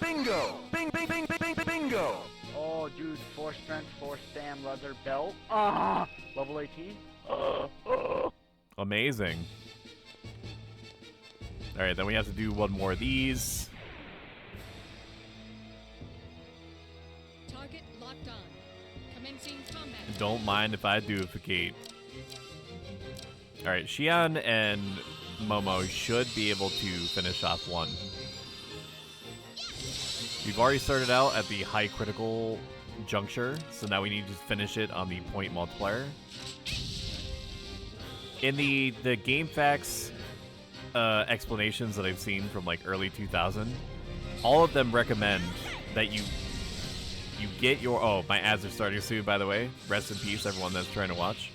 Bingo! Bing, bing, bing, bing, bing, bingo! Oh, dude, 4 strength, 4 stam, leather belt. Level 18. Amazing. Alright, then we have to do one more of these. Target locked on. Commencing combat. Don't mind if I duplicate. Alright, Xian and Momo should be able to finish off one. We've already started out at the high critical juncture, so now we need to finish it on the point multiplier. In the game facts explanations that I've seen from like early 2000, all of them recommend that you get your... Oh, my ads are starting soon, by the way. Rest in peace, everyone that's trying to watch.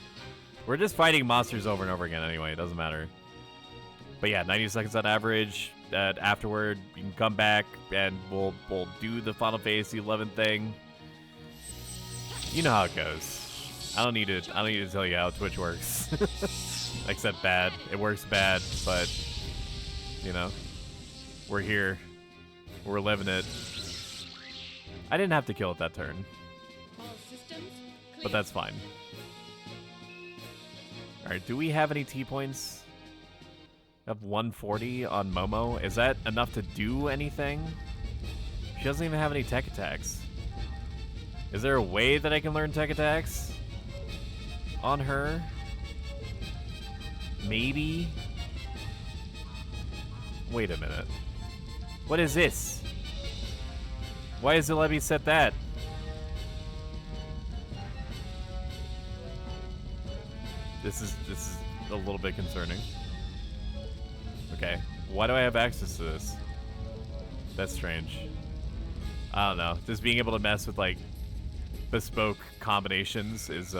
We're just fighting monsters over and over again anyway. It doesn't matter. But yeah, 90 seconds on average. Afterward, you can come back and we'll do the Final Fantasy 11 thing. You know how it goes. I don't need to tell you how Twitch works. Except bad. It works bad, but you know, we're here. We're living it. I didn't have to kill it that turn. All systems clear. But that's fine. Alright, do we have any T points? I have 140 on Momo. Is that enough to do anything? She doesn't even have any tech attacks. Is there a way that I can learn tech attacks on her? Maybe? Wait a minute. What is this? Why does it let me set that? This is a little bit concerning. Okay, why do I have access to this? That's strange. I don't know. Just being able to mess with like bespoke combinations is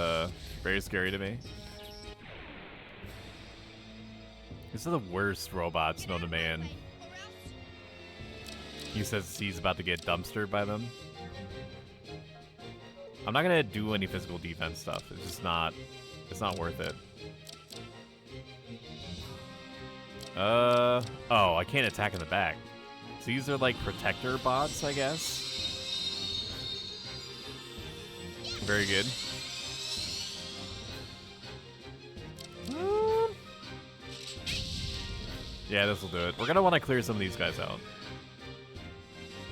very scary to me. These are the worst robots known to man. He says he's about to get dumpstered by them. I'm not gonna do any physical defense stuff. It's just not. It's not worth it. Oh, I can't attack in the back. So these are like protector bots, I guess. Very good. Yeah, this will do it. We're gonna want to clear some of these guys out.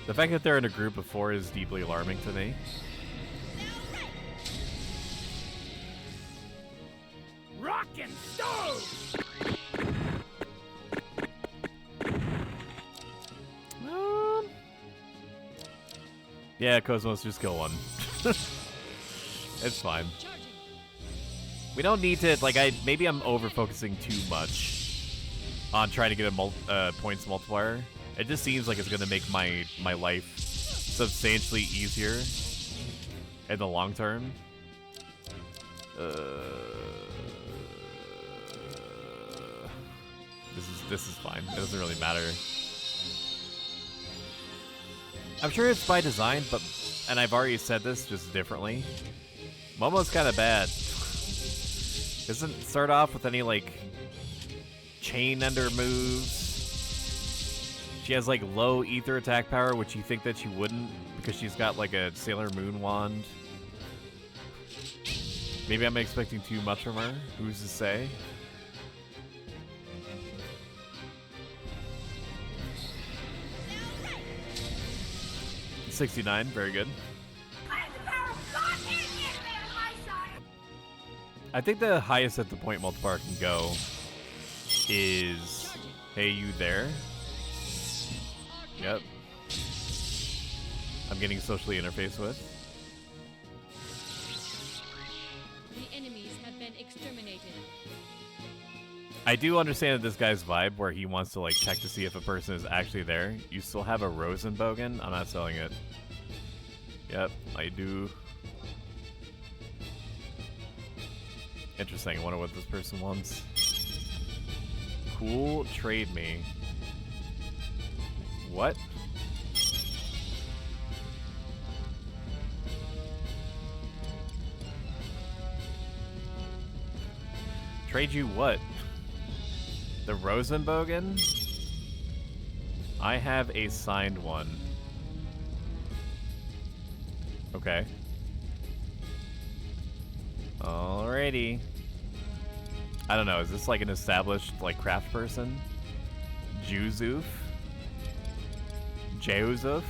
The fact that they're in a group of 4 is deeply alarming to me. Rockin' stove! Yeah, Cosmos, just kill one. It's fine. We don't need to, like, maybe I'm over-focusing too much on trying to get a points multiplier. It just seems like it's going to make my life substantially easier in the long term. This is fine. It doesn't really matter. I'm sure it's by design, but, and I've already said this just differently, Momo's kind of bad. Doesn't start off with any like chain ender moves. She has like low ether attack power, which you think that she wouldn't because she's got like a Sailor Moon wand. Maybe I'm expecting too much from her. Who's to say? $69, very good. I think the highest that the point multiplier can go is, hey, you there? Yep. I'm getting socially interfaced with. The enemies have been exterminated. I do understand this guy's vibe where he wants to like check to see if a person is actually there. You still have a Rosenbogen? I'm not selling it. Yep, I do. Interesting. I wonder what this person wants. Cool. Trade me. What? Trade you what? The Rosenbogen? I have a signed one. Okay. Alrighty. I don't know, is this like an established like craft person? Juzuf? Joseph?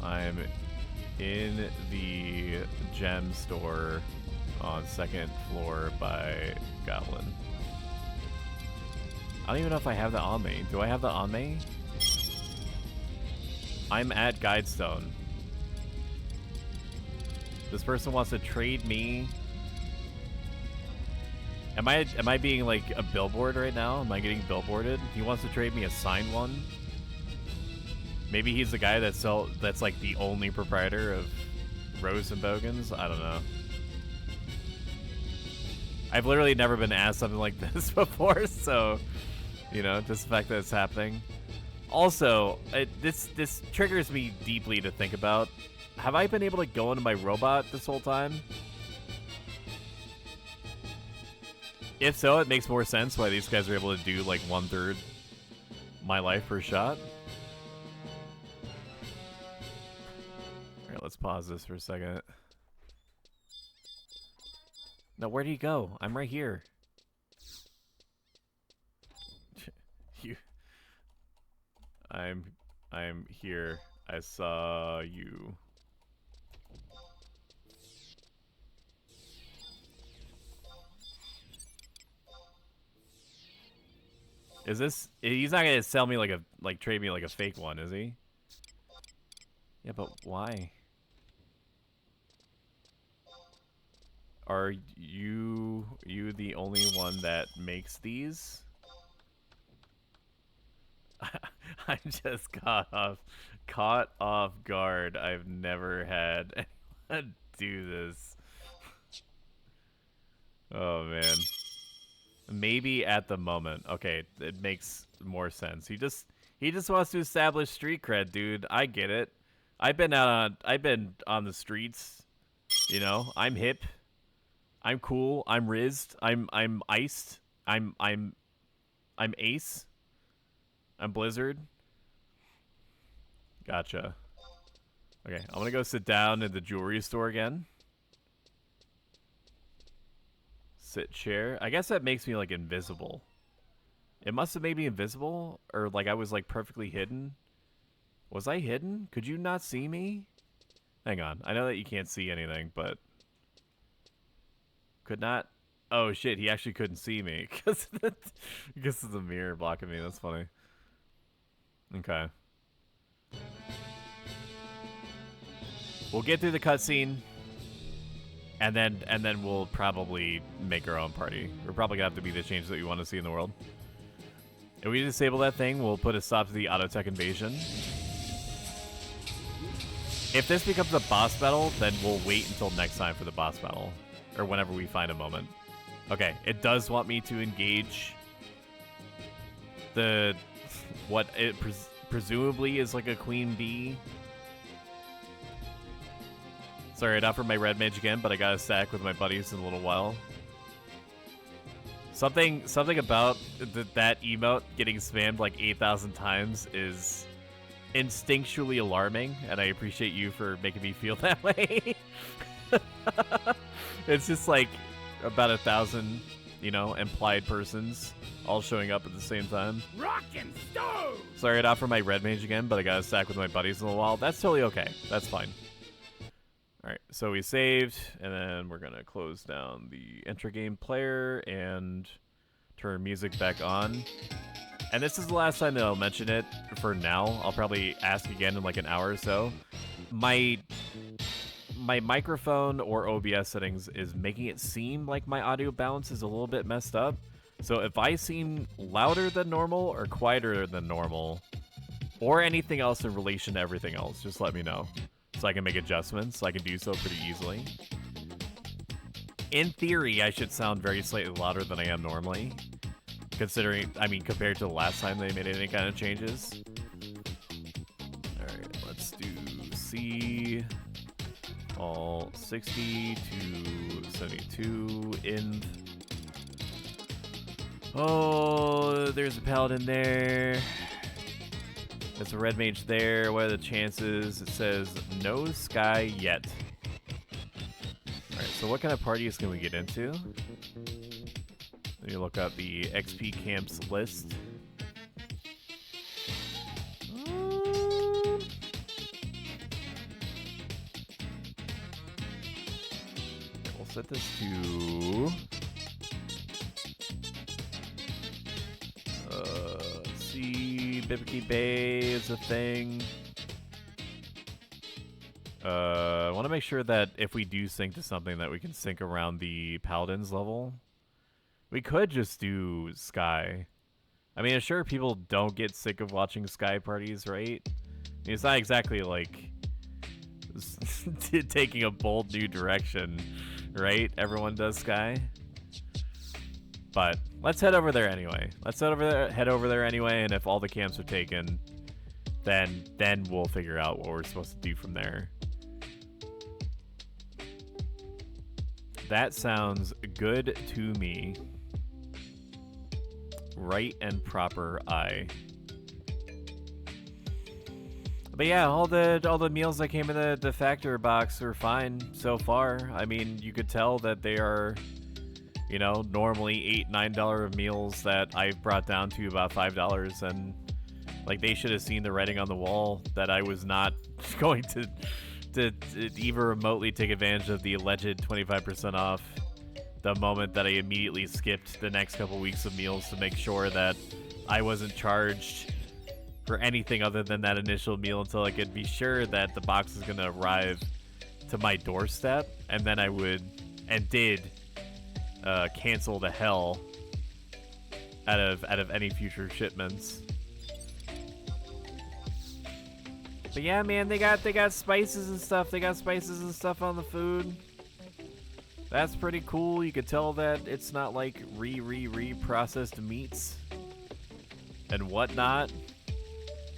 I'm in the gem store on 2nd floor by Goblin. I don't even know if I have that on me. Do I have that on me? I'm at Guidestone. This person wants to trade me. Am I being like a billboard right now? Am I getting billboarded? He wants to trade me a signed one. Maybe he's the guy that's like the only proprietor of Rosenbogens. I don't know. I've literally never been asked something like this before, so you know, just the fact that it's happening. Also, this triggers me deeply to think about. Have I been able to go into my robot this whole time? If so, it makes more sense why these guys are able to do like 1/3 my life per shot. Alright, let's pause this for a second. No, where do you go? I'm right here. You. I'm here. I saw you. Is this? He's not gonna sell me like trade me like a fake one, is he? Yeah, but why? Are you the only one that makes these? I'm just caught off guard. I've never had anyone do this. Oh man. Maybe at the moment. Okay, it makes more sense. He just wants to establish street cred, dude. I get it. I've been on the streets. You know, I'm hip. I'm cool. I'm rizzed. I'm iced. I'm ace. I'm Blizzard. Gotcha. Okay, I'm gonna go sit down in the jewelry store again. Sit chair. I guess that makes me like invisible. It must have made me invisible, or like I was like perfectly hidden. Was I hidden? Could you not see me? Hang on. I know that you can't see anything, but could not. Oh shit! He actually couldn't see me because it's a mirror blocking me. That's funny. Okay. We'll get through the cutscene. And then we'll probably make our own party. We're probably gonna have to be the change that we want to see in the world. If we disable that thing, we'll put a stop to the auto-tech invasion. If this becomes a boss battle, then we'll wait until next time for the boss battle. Or whenever we find a moment. Okay, it does want me to engage the... what it presumably is like a queen bee. Sorry, not for my red mage again, but I got a stack with my buddies in a little while. Something about that emote getting spammed like 8,000 times is instinctually alarming, and I appreciate you for making me feel that way. It's just like about 1,000, you know, implied persons all showing up at the same time. Rockin' stove! Sorry, not for my red mage again, but I got a stack with my buddies in a while. That's totally okay. That's fine. Alright, so we saved, and then we're gonna close down the intra-game player and turn music back on. And this is the last time that I'll mention it for now. I'll probably ask again in like an hour or so. My microphone or OBS settings is making it seem like my audio balance is a little bit messed up. So if I seem louder than normal or quieter than normal, or anything else in relation to everything else, just let me know. So I can make adjustments. I can do so pretty easily. In theory, I should sound very slightly louder than I am normally. Considering, I mean, compared to the last time they made any kind of changes. Alright, let's do C. All 60 to 72 in. Oh, there's a paladin there. There's a red mage there. What are the chances? It says no sky yet. Alright, so what kind of parties can we get into? Let me look up the XP camps list. We'll set this to... let's see, Bibiki Bay is a thing. I want to make sure that if we do sync to something that we can sync around the Paladins level. We could just do Sky. I mean, sure, people don't get sick of watching Sky parties, right? I mean, it's not exactly like taking a bold new direction, right? Everyone does Sky. But let's head over there anyway. Let's head over there anyway, and if all the camps are taken, then we'll figure out what we're supposed to do from there. That sounds good to me. Right and proper eye. But yeah, all the meals that came in the factor box are fine so far. I mean, you could tell that they are, you know, normally $8-9 meals that I've brought down to about $5, and like they should have seen the writing on the wall that I was not going to even remotely take advantage of the alleged 25% off the moment that I immediately skipped the next couple weeks of meals to make sure that I wasn't charged for anything other than that initial meal until I could be sure that the box is going to arrive to my doorstep, and then I would and did cancel the hell out of any future shipments. But yeah, man, they got spices and stuff. They got spices and stuff on the food. That's pretty cool. You could tell that it's not like processed meats and whatnot.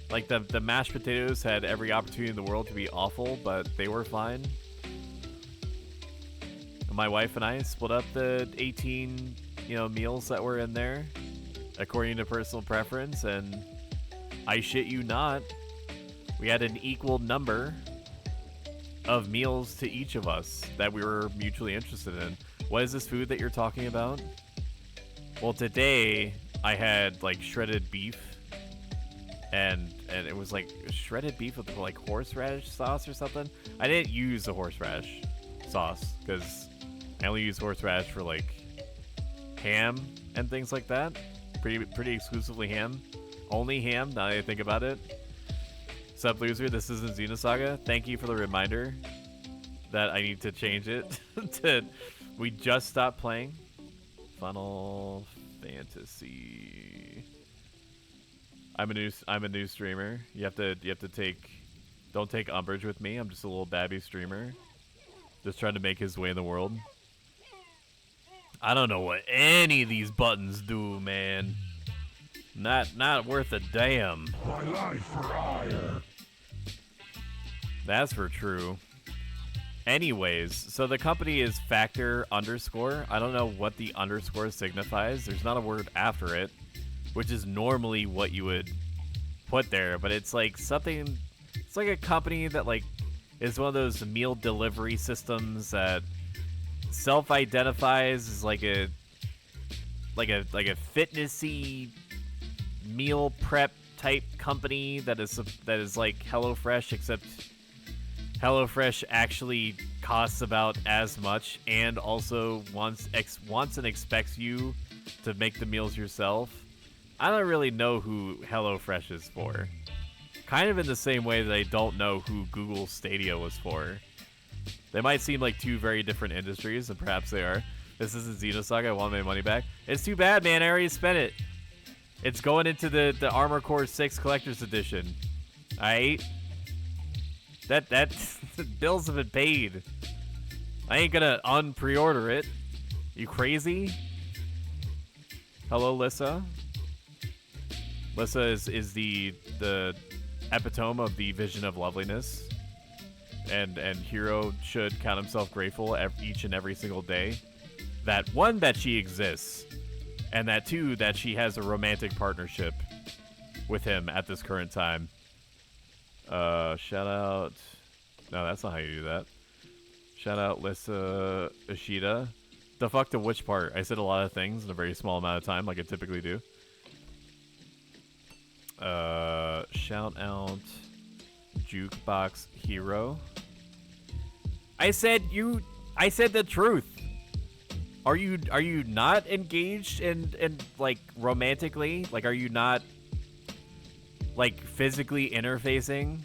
Like the mashed potatoes had every opportunity in the world to be awful, but they were fine. My wife and I split up the 18, meals that were in there according to personal preference, and I shit you not, we had an equal number of meals to each of us that we were mutually interested in. What is this food that you're talking about? Well, today I had like shredded beef, and it was like shredded beef with like horseradish sauce or something. I didn't use the horseradish sauce because I only use horseradish for like ham and things like that. Pretty exclusively ham. Only ham, now that I think about it. Sup, loser? This isn't Xenosaga. Thank you for the reminder that I need to change it to. We just stopped playing Final Fantasy. I'm a new streamer. You have to don't take umbrage with me. I'm just a little babby streamer, just trying to make his way in the world. I don't know what any of these buttons do, man. Not worth a damn. My life for hire. That's for true. Anyways, so the company is Factor underscore. I don't know what the underscore signifies. There's not a word after it, which is normally what you would put there, but it's like something. It's like a company that like is one of those meal delivery systems that self-identifies as like a fitnessy meal prep type company that is like HelloFresh, except HelloFresh actually costs about as much and also wants and expects you to make the meals yourself. I don't really know who HelloFresh is for. Kind of in the same way that I don't know who Google Stadia was for. They might seem like two very different industries, and perhaps they are. This isn't Xenosaga. I want my money back. It's too bad, man. I already spent it. It's going into the Armor Core 6 Collector's Edition. Alright? That bills have been paid. I ain't gonna pre-order it. You crazy? Hello, Lissa. Lissa is the epitome of the vision of loveliness. And Hero should count himself grateful each and every single day. That one, that she exists. And that two, that she has a romantic partnership with him at this current time. Shout out. No, that's not how you do that. Shout out Lissa Ishida. The fuck to which part? I said a lot of things in a very small amount of time, like I typically do. Shout out Jukebox Hero. I said the truth. Are you not engaged in like romantically? Like, are you not like physically interfacing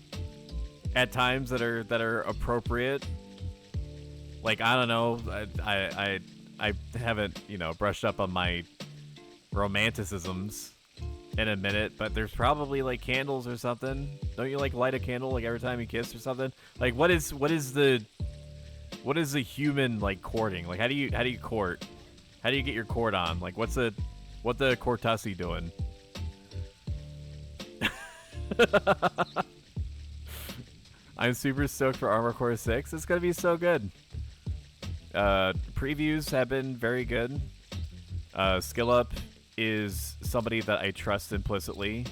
at times that are appropriate? Like, I don't know. I haven't, brushed up on my romanticisms in a minute, but there's probably like candles or something. Don't you like light a candle like every time you kiss or something? Like, what is the human like courting? Like, how do you court? How do you get your court on? Like, what the Cortasi doing? I'm super stoked for Armor Core 6. It's gonna be so good. Previews have been very good. SkillUp is somebody that I trust implicitly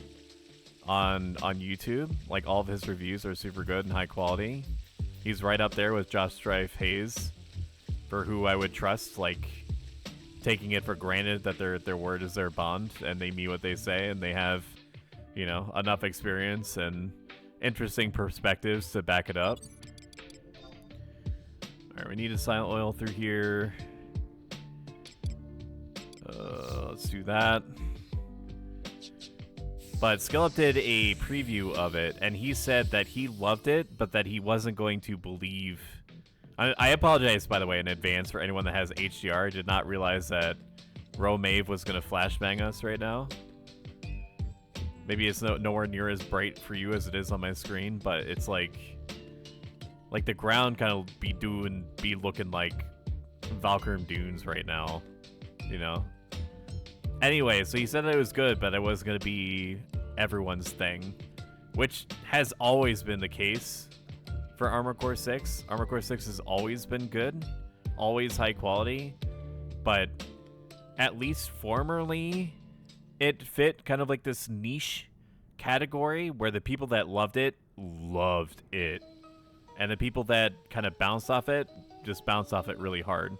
on YouTube. Like, all of his reviews are super good and high quality. He's right up there with Josh Strife Hayes for who I would trust, like taking it for granted that their word is their bond and they mean what they say and they have, enough experience and interesting perspectives to back it up. Alright, we need a silent oil through here. Let's do that. But SkillUp did a preview of it, and he said that he loved it, but that he wasn't going to believe... I apologize, by the way, in advance for anyone that has HDR. I did not realize that Romave was going to flashbang us right now. Maybe it's nowhere near as bright for you as it is on my screen, but it's like the ground kind of be looking like Valkyrie Dunes right now, Anyway, so he said that it was good, but it was going to be everyone's thing, which has always been the case for Armor Core 6. Armor Core 6 has always been good, always high quality, but at least formerly, it fit kind of like this niche category where the people that loved it, and the people that kind of bounced off it, just bounced off it really hard.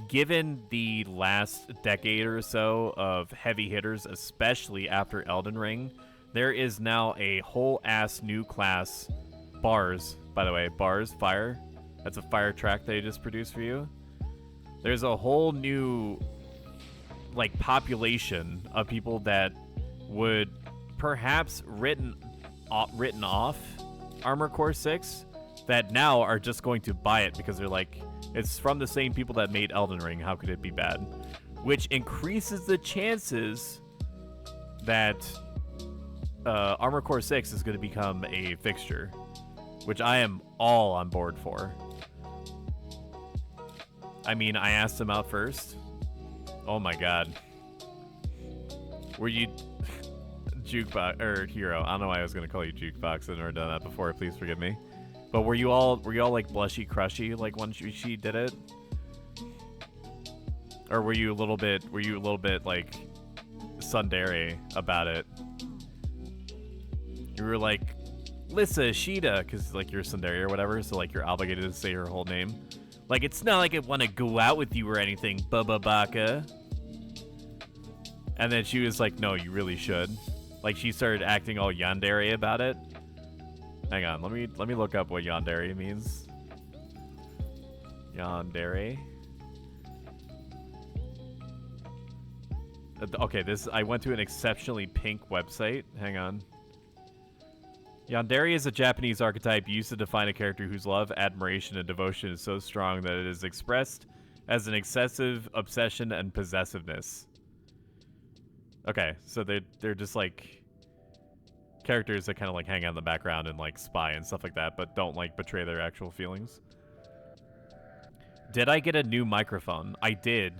Given the last decade or so of heavy hitters, especially after Elden Ring, there is now a whole ass new class. Bars, by the way, Bars, Fire. That's a fire track they just produced for you. There's a whole new like population of people that would perhaps written off Armor Core 6 that now are just going to buy it because they're like, it's from the same people that made Elden Ring. How could it be bad? Which increases the chances that Armor Core 6 is going to become a fixture, which I am all on board for. I mean, I asked him out first. Oh my god. Were you... Jukebox, or Hero. I don't know why I was going to call you Jukebox. I've never done that before. Please forgive me. But were you all like blushy crushy like when she did it? Or were you a little bit like tsundere about it? You were like Lissa Shida, because like you're tsundere or whatever, so like you're obligated to say her whole name. Like, it's not like I want to go out with you or anything, Bubba Baka. And then she was like, no, you really should. Like, she started acting all yandere about it. Hang on, let me look up what yandere means. Yandere. Okay, I went to an exceptionally pink website. Hang on. Yandere is a Japanese archetype used to define a character whose love, admiration, and devotion is so strong that it is expressed as an excessive obsession and possessiveness. Okay, so they're just like characters that kind of like hang out in the background and like spy and stuff like that, but don't like betray their actual feelings. Did I get a new microphone? I did.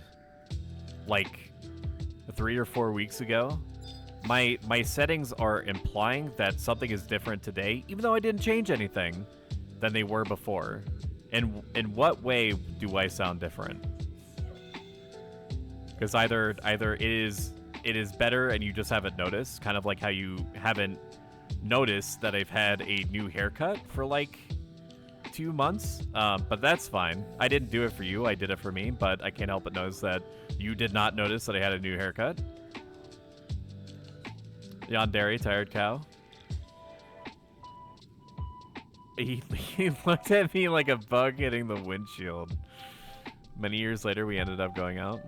Like 3 or 4 weeks ago. My settings are implying that something is different today, even though I didn't change anything than they were before. And in what way do I sound different? Because either it is better and you just haven't noticed, kind of like how you haven't noticed that I've had a new haircut for like 2 months, but that's fine. I didn't do it for you, I did it for me, but I can't help but notice that you did not notice that I had a new haircut. Yandere, tired cow. He looked at me like a bug hitting the windshield. Many years later, we ended up going out.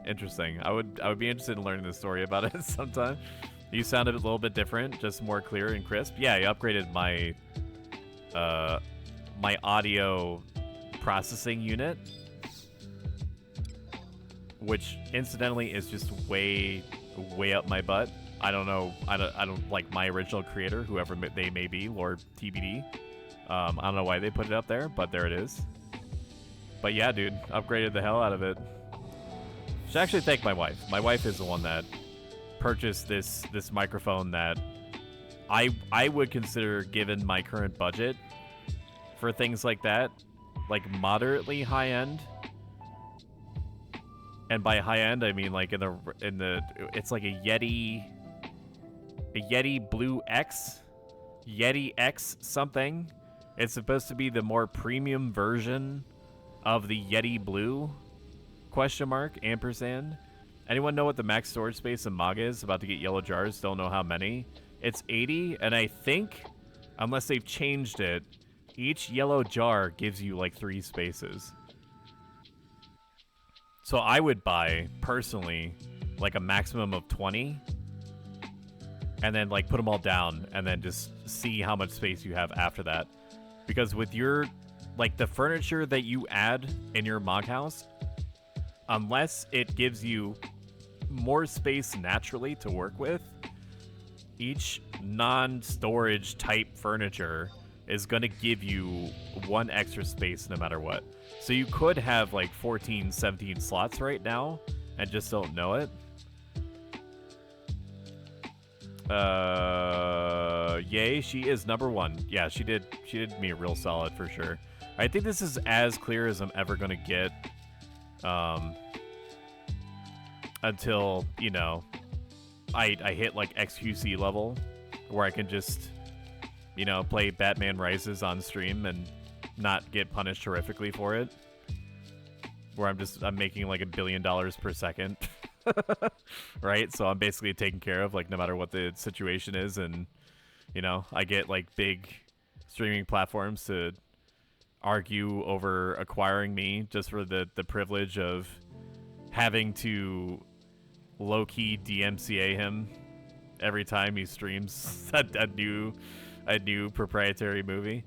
Interesting. I would be interested in learning the story about it sometime. You sounded a little bit different, just more clear and crisp. Yeah, I upgraded my my audio processing unit, which incidentally is just way up my butt. I don't know. I don't like my original creator, whoever they may be, Lord TBD. I don't know why they put it up there, but there it is. But yeah, dude, upgraded the hell out of it. Should actually thank my wife. My wife is the one that purchased this microphone that I would consider, given my current budget, for things like that, like moderately high end. And by high end, I mean like in the it's like a Yeti Blue X, Yeti X something. It's supposed to be the more premium version of the Yeti Blue ? Ampersand. Anyone know what the max storage space in Maga is? About to get yellow jars. Don't know how many. It's 80, and I think, unless they've changed it, each yellow jar gives you like 3 spaces. So I would buy, personally, like a maximum of 20, and then like put them all down, and then just see how much space you have after that. Because with your, like the furniture that you add in your Mog house, unless it gives you more space naturally to work with, each non-storage type furniture is going to give you 1 extra space no matter what. So you could have like 14, 17 slots right now and just don't know it. Yay, she is #1. Yeah, she did me a real solid for sure. I think this is as clear as I'm ever going to get. Until, you know, I hit like XQC level where I can just, you know, play Batman Rises on stream and not get punished horrifically for it. Where I'm making like $1 billion per second. Right? So I'm basically taken care of, like, no matter what the situation is, and, you know, I get like big streaming platforms to argue over acquiring me just for the privilege of having to low-key DMCA him every time he streams a new proprietary movie.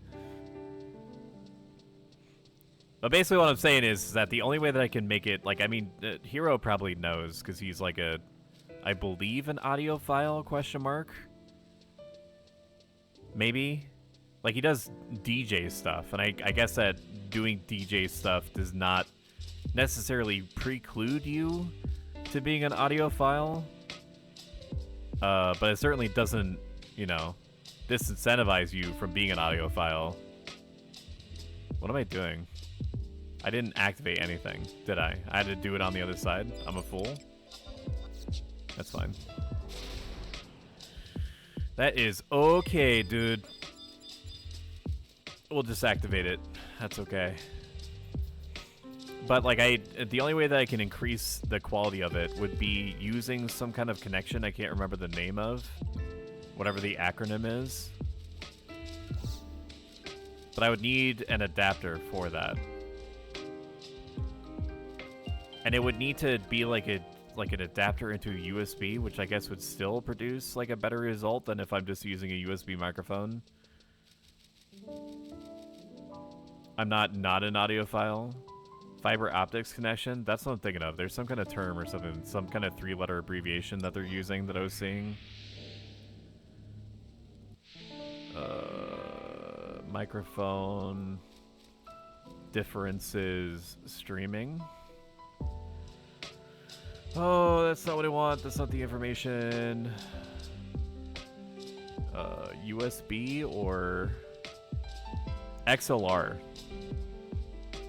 But basically what I'm saying is that the only way that I can make it, like, I mean, Hero probably knows, because he's like I believe an audiophile, ? Maybe? Like, he does DJ stuff, and I guess that doing DJ stuff does not necessarily preclude you to being an audiophile. But it certainly doesn't, you know, disincentivize you from being an audiophile. What am I doing? I didn't activate anything, did I? I had to do it on the other side. I'm a fool. That's fine. That is okay, dude. We'll just activate it. That's okay. But like the only way that I can increase the quality of it would be using some kind of connection I can't remember the name of. Whatever the acronym is. But I would need an adapter for that. And it would need to be like an adapter into a USB, which I guess would still produce like a better result than if I'm just using a USB microphone. I'm not an audiophile. Fiber optics connection, that's what I'm thinking of. There's some kind of term or something, some kind of 3-letter abbreviation that they're using that I was seeing. Microphone differences streaming. Oh, that's not what I want. That's not the information. USB or XLR.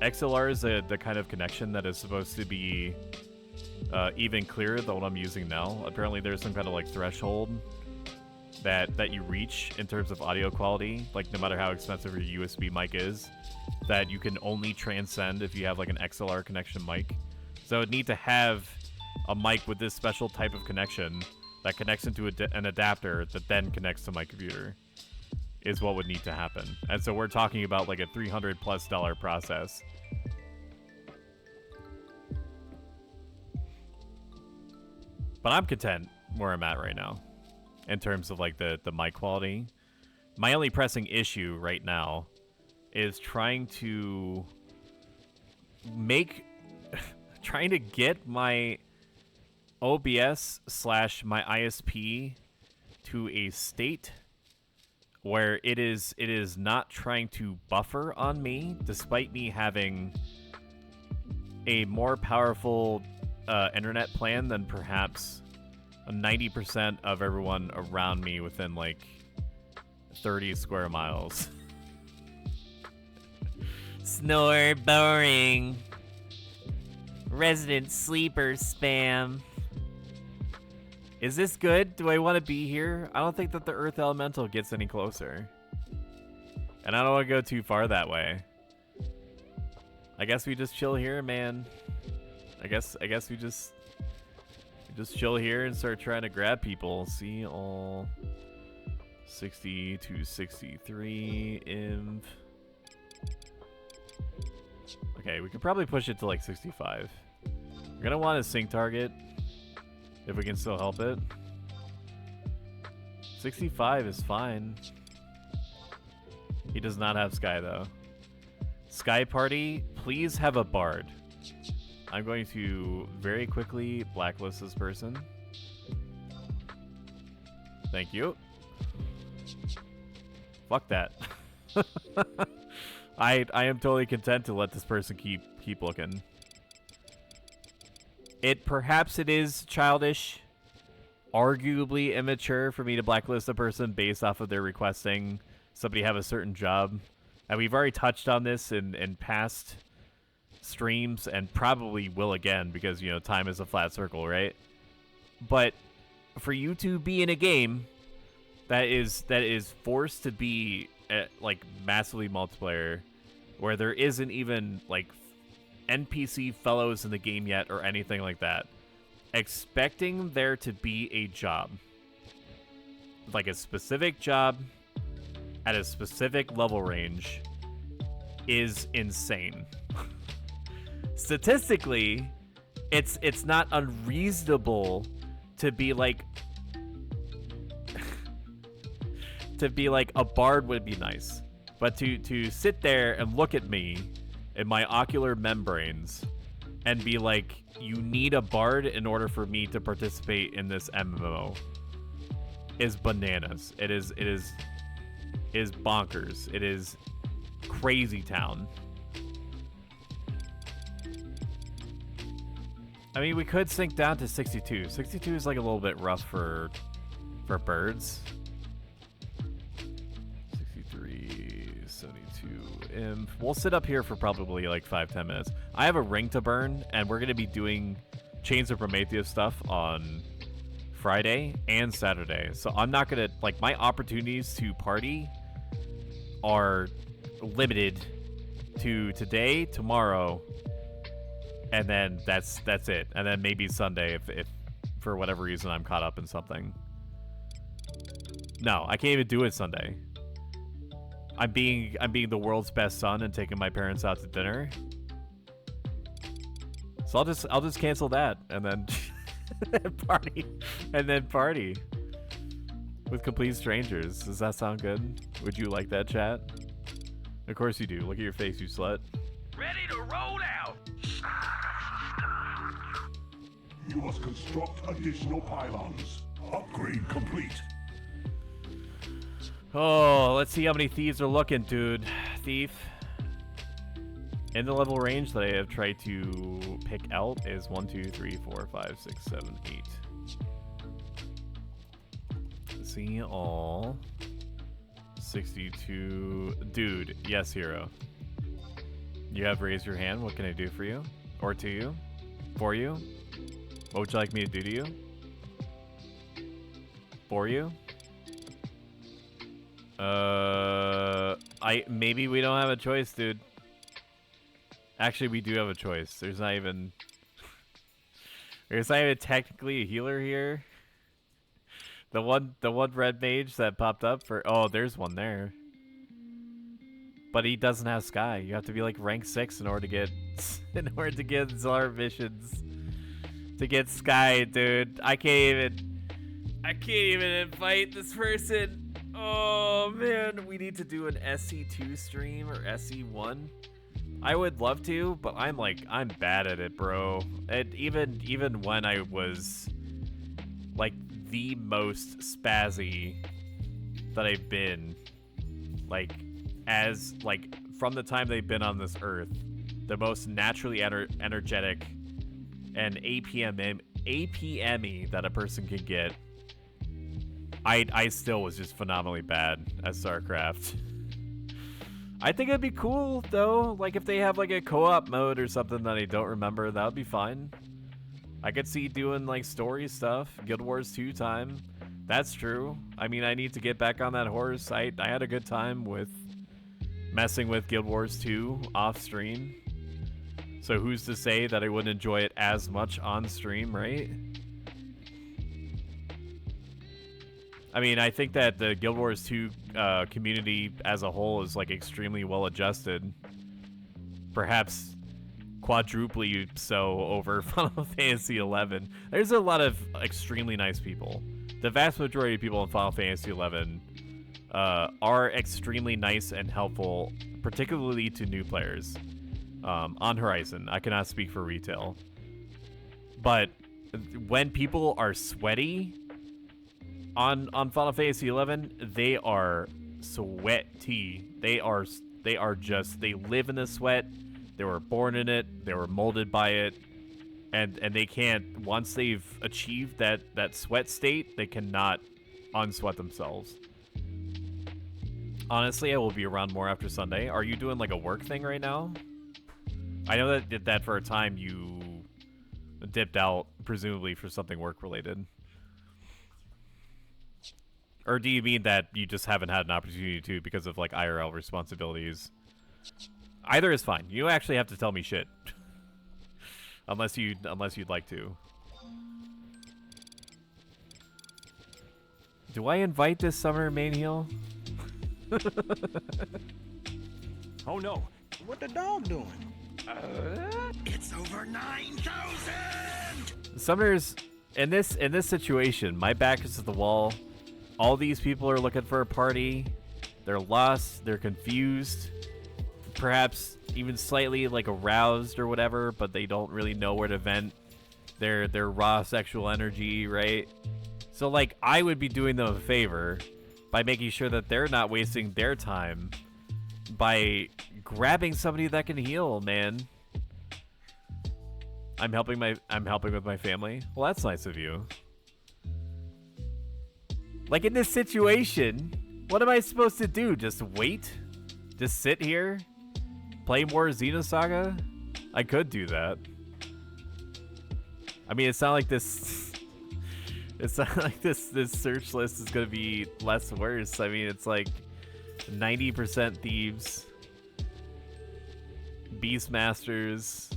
XLR is the kind of connection that is supposed to be even clearer than what I'm using now. Apparently there's some kind of like threshold that you reach in terms of audio quality, like no matter how expensive your USB mic is, that you can only transcend if you have like an XLR connection mic. So I'd need to have a mic with this special type of connection that connects into an adapter that then connects to my computer, is what would need to happen. And so we're talking about like a $300+ process. But I'm content where I'm at right now in terms of like the mic quality. My only pressing issue right now is trying to get my OBS / my ISP to a state where it is not trying to buffer on me, despite me having a more powerful internet plan than perhaps 90% of everyone around me within like 30 square miles. Snore, boring. Resident sleeper spam. Is this good? Do I want to be here? I don't think that the Earth Elemental gets any closer. And I don't want to go too far that way. I guess we just chill here, man. I guess we just chill here and start trying to grab people. See all 60 to 63 inv. Okay, we could probably push it to like 65. We're gonna want a sync target if we can still help it. 65 is fine. He does not have Sky though. Sky Party, please have a bard. I'm going to very quickly blacklist this person. Thank you. Fuck that. I am totally content to let this person keep looking. Perhaps it is childish, arguably immature for me to blacklist a person based off of their requesting somebody have a certain job. And we've already touched on this in past streams and probably will again because, you know, time is a flat circle, right? But for you to be in a game that is forced to be like massively multiplayer, where there isn't even like NPC fellows in the game yet or anything like that, expecting there to be a job, like a specific job at a specific level range, is insane. Statistically, it's not unreasonable to be like a bard would be nice, but to sit there and look at me in my ocular membranes and be like, you need a bard in order for me to participate in this MMO is bananas. It is bonkers. It is crazy town. I mean, we could sink down to 62. 62 is like a little bit rough for birds. 63, 72. We'll sit up here for probably like 5-10 minutes. I have a ring to burn, and we're gonna be doing Chains of Prometheus stuff on Friday and Saturday. So I'm not gonna like my opportunities to party are limited to today, tomorrow, and then that's it. And then maybe Sunday if for whatever reason I'm caught up in something. No, I can't even do it Sunday. I'm being the world's best son and taking my parents out to dinner. So I'll just cancel that and then party with complete strangers. Does that sound good? Would you like that, chat? Of course you do. Look at your face, you slut. Ready to roll out! You must construct additional pylons. Upgrade complete. Oh, let's see how many thieves are looking, dude. Thief. In the level range that I have tried to pick out is 1, 2, 3, 4, 5, 6, 7, 8. See all. 62. Dude, yes, hero. You have raised your hand. What can I do for you? Or to you? For you? What would you like me to do to you? For you? Maybe we don't have a choice, dude. Actually, we do have a choice. There's not even technically a healer here. The one red mage that popped up for there's one there. But he doesn't have Sky. You have to be like rank 6 in order to get Czar missions. To get Sky, dude. I can't even invite this person. Oh man, we need to do an SC2 stream or SC1. I would love to, but I'm bad at it, bro. Even when I was like the most spazzy that I've been, from the time they've been on this earth, the most naturally energetic and APM-y that a person can get. I still was just phenomenally bad at StarCraft. I think it'd be cool though, like if they have like a co-op mode or something that I don't remember, that would be fine. I could see doing like story stuff, Guild Wars 2 time. That's true. I mean, I need to get back on that horse. I had a good time with messing with Guild Wars 2 off stream. So who's to say that I wouldn't enjoy it as much on stream, right? I mean, I think that the Guild Wars 2 community as a whole is like extremely well adjusted. Perhaps quadruply so over Final Fantasy 11. There's a lot of extremely nice people. The vast majority of people in Final Fantasy 11 are extremely nice and helpful, particularly to new players. On Horizon, I cannot speak for retail. But when people are sweaty on Final Fantasy 11, they are sweaty. They live in the sweat. They were born in it. They were molded by it. And they can't, once they've achieved that sweat state, they cannot unsweat themselves. Honestly, I will be around more after Sunday. Are you doing like a work thing right now? I know that for a time you dipped out, presumably for something work related. Or do you mean that you just haven't had an opportunity to because of like IRL responsibilities? Either is fine. You actually have to tell me shit. unless you'd like to. Do I invite this summer main heal? Oh no, what the dog doing? It's over 9,000! Summer's in this situation, my back is to the wall. All these people are looking for a party. They're lost, they're confused, perhaps even slightly like aroused or whatever, but they don't really know where to vent their raw sexual energy, right? So like I would be doing them a favor by making sure that they're not wasting their time by grabbing somebody that can heal, man. I'm helping with my family. Well, that's nice of you. Like in this situation, what am I supposed to do? Just wait? Just sit here? Play more Xenosaga? I could do that. I mean, it's not like this... It's not like this search list is gonna be less worse. I mean, it's like 90% thieves, beastmasters,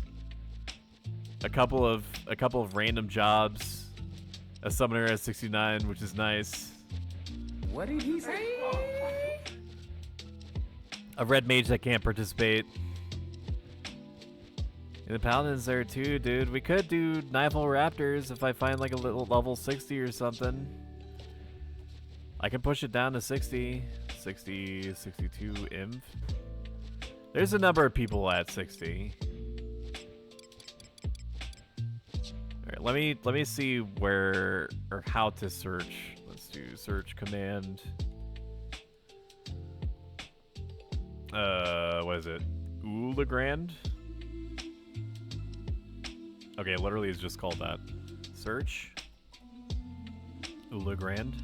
a couple of random jobs, a summoner at 69, which is nice. What did he say? A red mage that can't participate. And the paladin's there too, dude. We could do Nival Raptors if I find like a little level 60 or something. I can push it down to 60, 60, 62 imp. There's a number of people at 60. Alright, let me see where or how to search. Let's do search command. What is it? Ulagrand? Okay, literally it's just called that. Search. Ulagrand.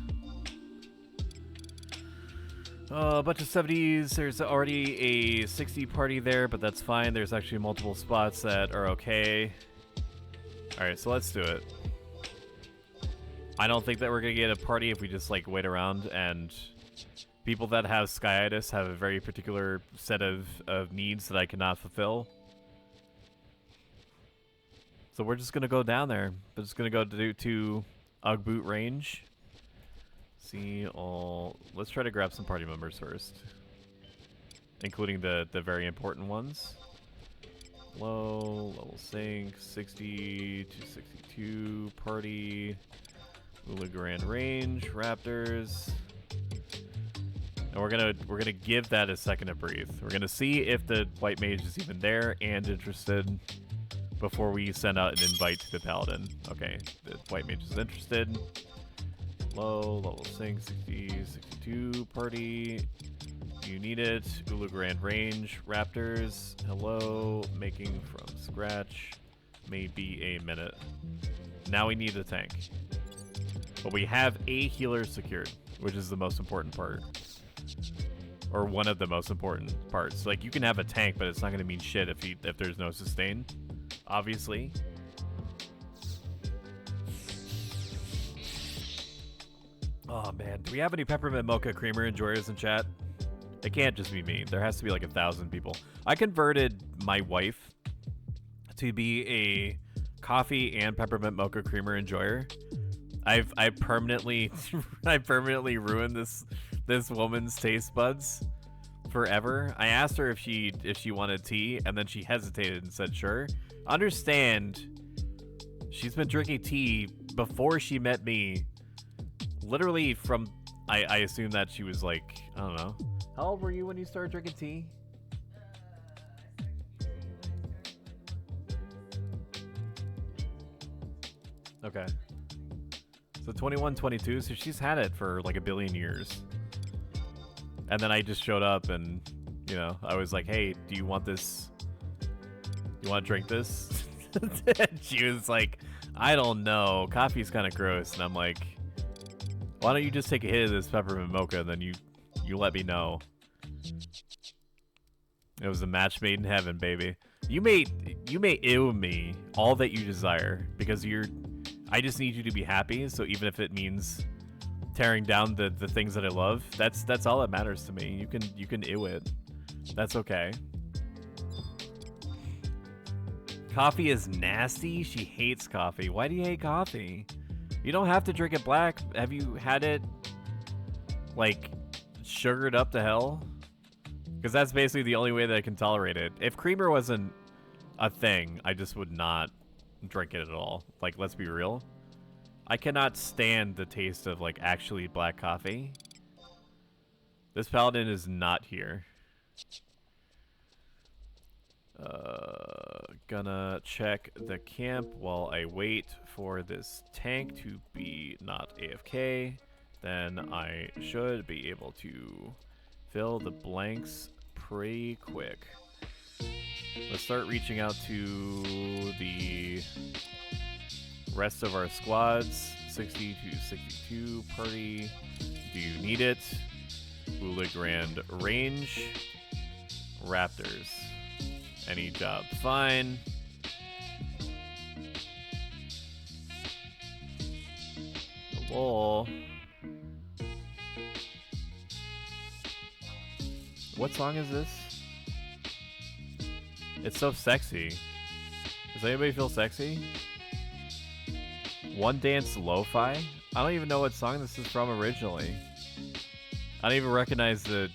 A bunch of 70s. There's already a 60 party there, but that's fine. There's actually multiple spots that are okay. Alright, so let's do it. I don't think that we're gonna get a party if we just like wait around, and people that have skyitis have a very particular set of needs that I cannot fulfill. So we're just gonna go down there. We're just gonna go to Ugboot range. See all. Let's try to grab some party members first, including the very important ones. Low level sync 60 to 62 party. Ulagrand range Raptors. And we're gonna give that a second to breathe. We're gonna see if the white mage is even there and interested before we send out an invite to the paladin. Okay, the white mage is interested. Low level sync 60, 62 party. You need it. Ulagrand range Raptors. Hello, making from scratch. Maybe a minute. Now we need a tank. But we have a healer secured, which is the most important part. Or one of the most important parts. Like, you can have a tank, but it's not going to mean shit if there's no sustain. Obviously. Oh, man. Do we have any peppermint mocha creamer enjoyers in chat? It can't just be me. There has to be like 1,000 people. I converted my wife to be a coffee and peppermint mocha creamer enjoyer. I permanently ruined this woman's taste buds forever. I asked her if she wanted tea, and then she hesitated and said sure. Understand, she's been drinking tea before she met me. Literally from I assume that she was like, I don't know. How old were you when you started drinking tea? Okay. So 21, 22, so she's had it for like 1 billion years. And then I just showed up and, you know, I was like, hey, do you want this? You want to drink this? And she was like, I don't know. Coffee's kind of gross. And I'm like, why don't you just take a hit of this peppermint mocha and then you let me know. It was a match made in heaven, baby. You may ew me all that you desire because I just need you to be happy. So even if it means tearing down the things that I love, that's all that matters to me. You can ew it. That's okay. Coffee is nasty. She hates coffee. Why do you hate coffee? You don't have to drink it black. Have you had it like sugared up to hell? Because that's basically the only way that I can tolerate it. If creamer wasn't a thing, I just would not drink it at all. Like, let's be real. I cannot stand the taste of like actually black coffee. This paladin is not here. Gonna check the camp while I wait for this tank to be not AFK. Then I should be able to fill the blanks pretty quick. Let's start reaching out to the rest of our squads. 60 to 62 party. Do you need it? Ulagrand range. Raptors. Any job. Fine. Lol. What song is this? It's so sexy. Does anybody feel sexy? One Dance Lo-Fi? I don't even know what song this is from originally. I don't even recognize the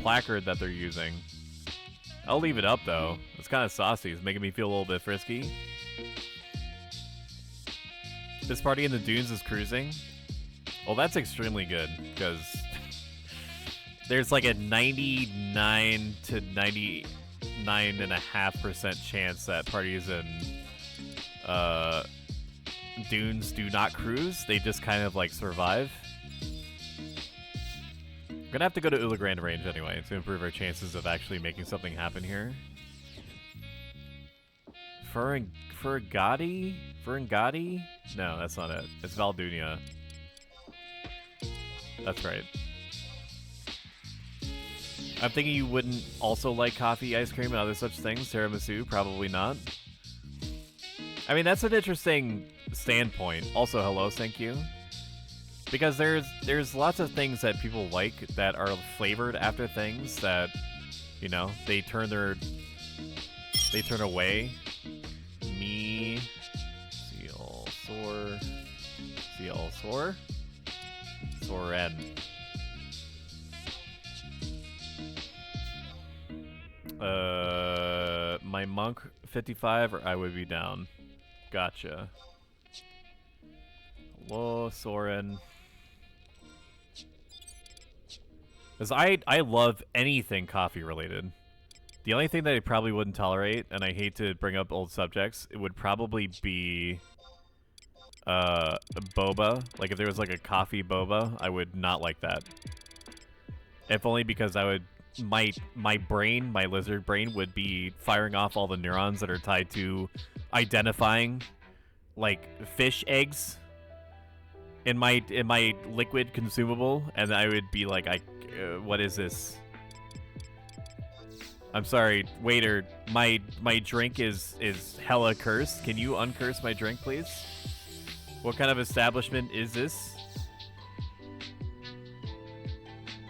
placard that they're using. I'll leave it up though. It's kind of saucy. It's making me feel a little bit frisky. This party in the dunes is cruising. Well, that's extremely good because there's like a 99 to 99.5% chance that parties in dunes do not cruise. They just kind of like survive. We're gonna have to go to Ula Grande Range anyway to improve our chances of actually making something happen here. Ferengati? No, that's not it. It's Valdunia. That's right. I'm thinking you wouldn't also like coffee, ice cream, and other such things. Tiramisu, probably not. I mean, that's an interesting standpoint. Also, hello, thank you. Because there's lots of things that people like that are flavored after things that, you know, they turn away. Me, Soren. My monk 55 or I would be down. Gotcha. Hello, Soren. Because I love anything coffee related. The only thing that I probably wouldn't tolerate, and I hate to bring up old subjects, it would probably be boba. Like if there was like a coffee boba, I would not like that. If only because I would my brain, my lizard brain, would be firing off all the neurons that are tied to identifying like fish eggs in my liquid consumable, and I would be like, what is this? I'm sorry, waiter. My drink is hella cursed. Can you uncurse my drink, please? What kind of establishment is this?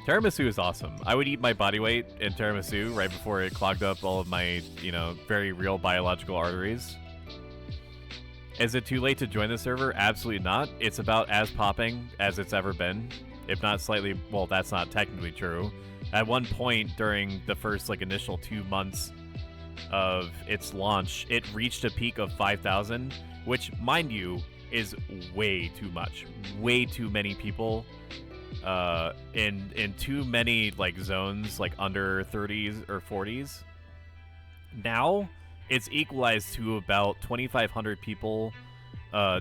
Tiramisu is awesome. I would eat my body weight in tiramisu right before it clogged up all of my, you know, very real biological arteries. Is it too late to join the server? Absolutely not. It's about as popping as it's ever been. If not slightly, well, that's not technically true. At one point during the first like initial 2 months of its launch, it reached a peak of 5,000, which, mind you, is way too much. Way too many people in too many like zones, like under 30s or 40s. Now it's equalized to about 2,500 people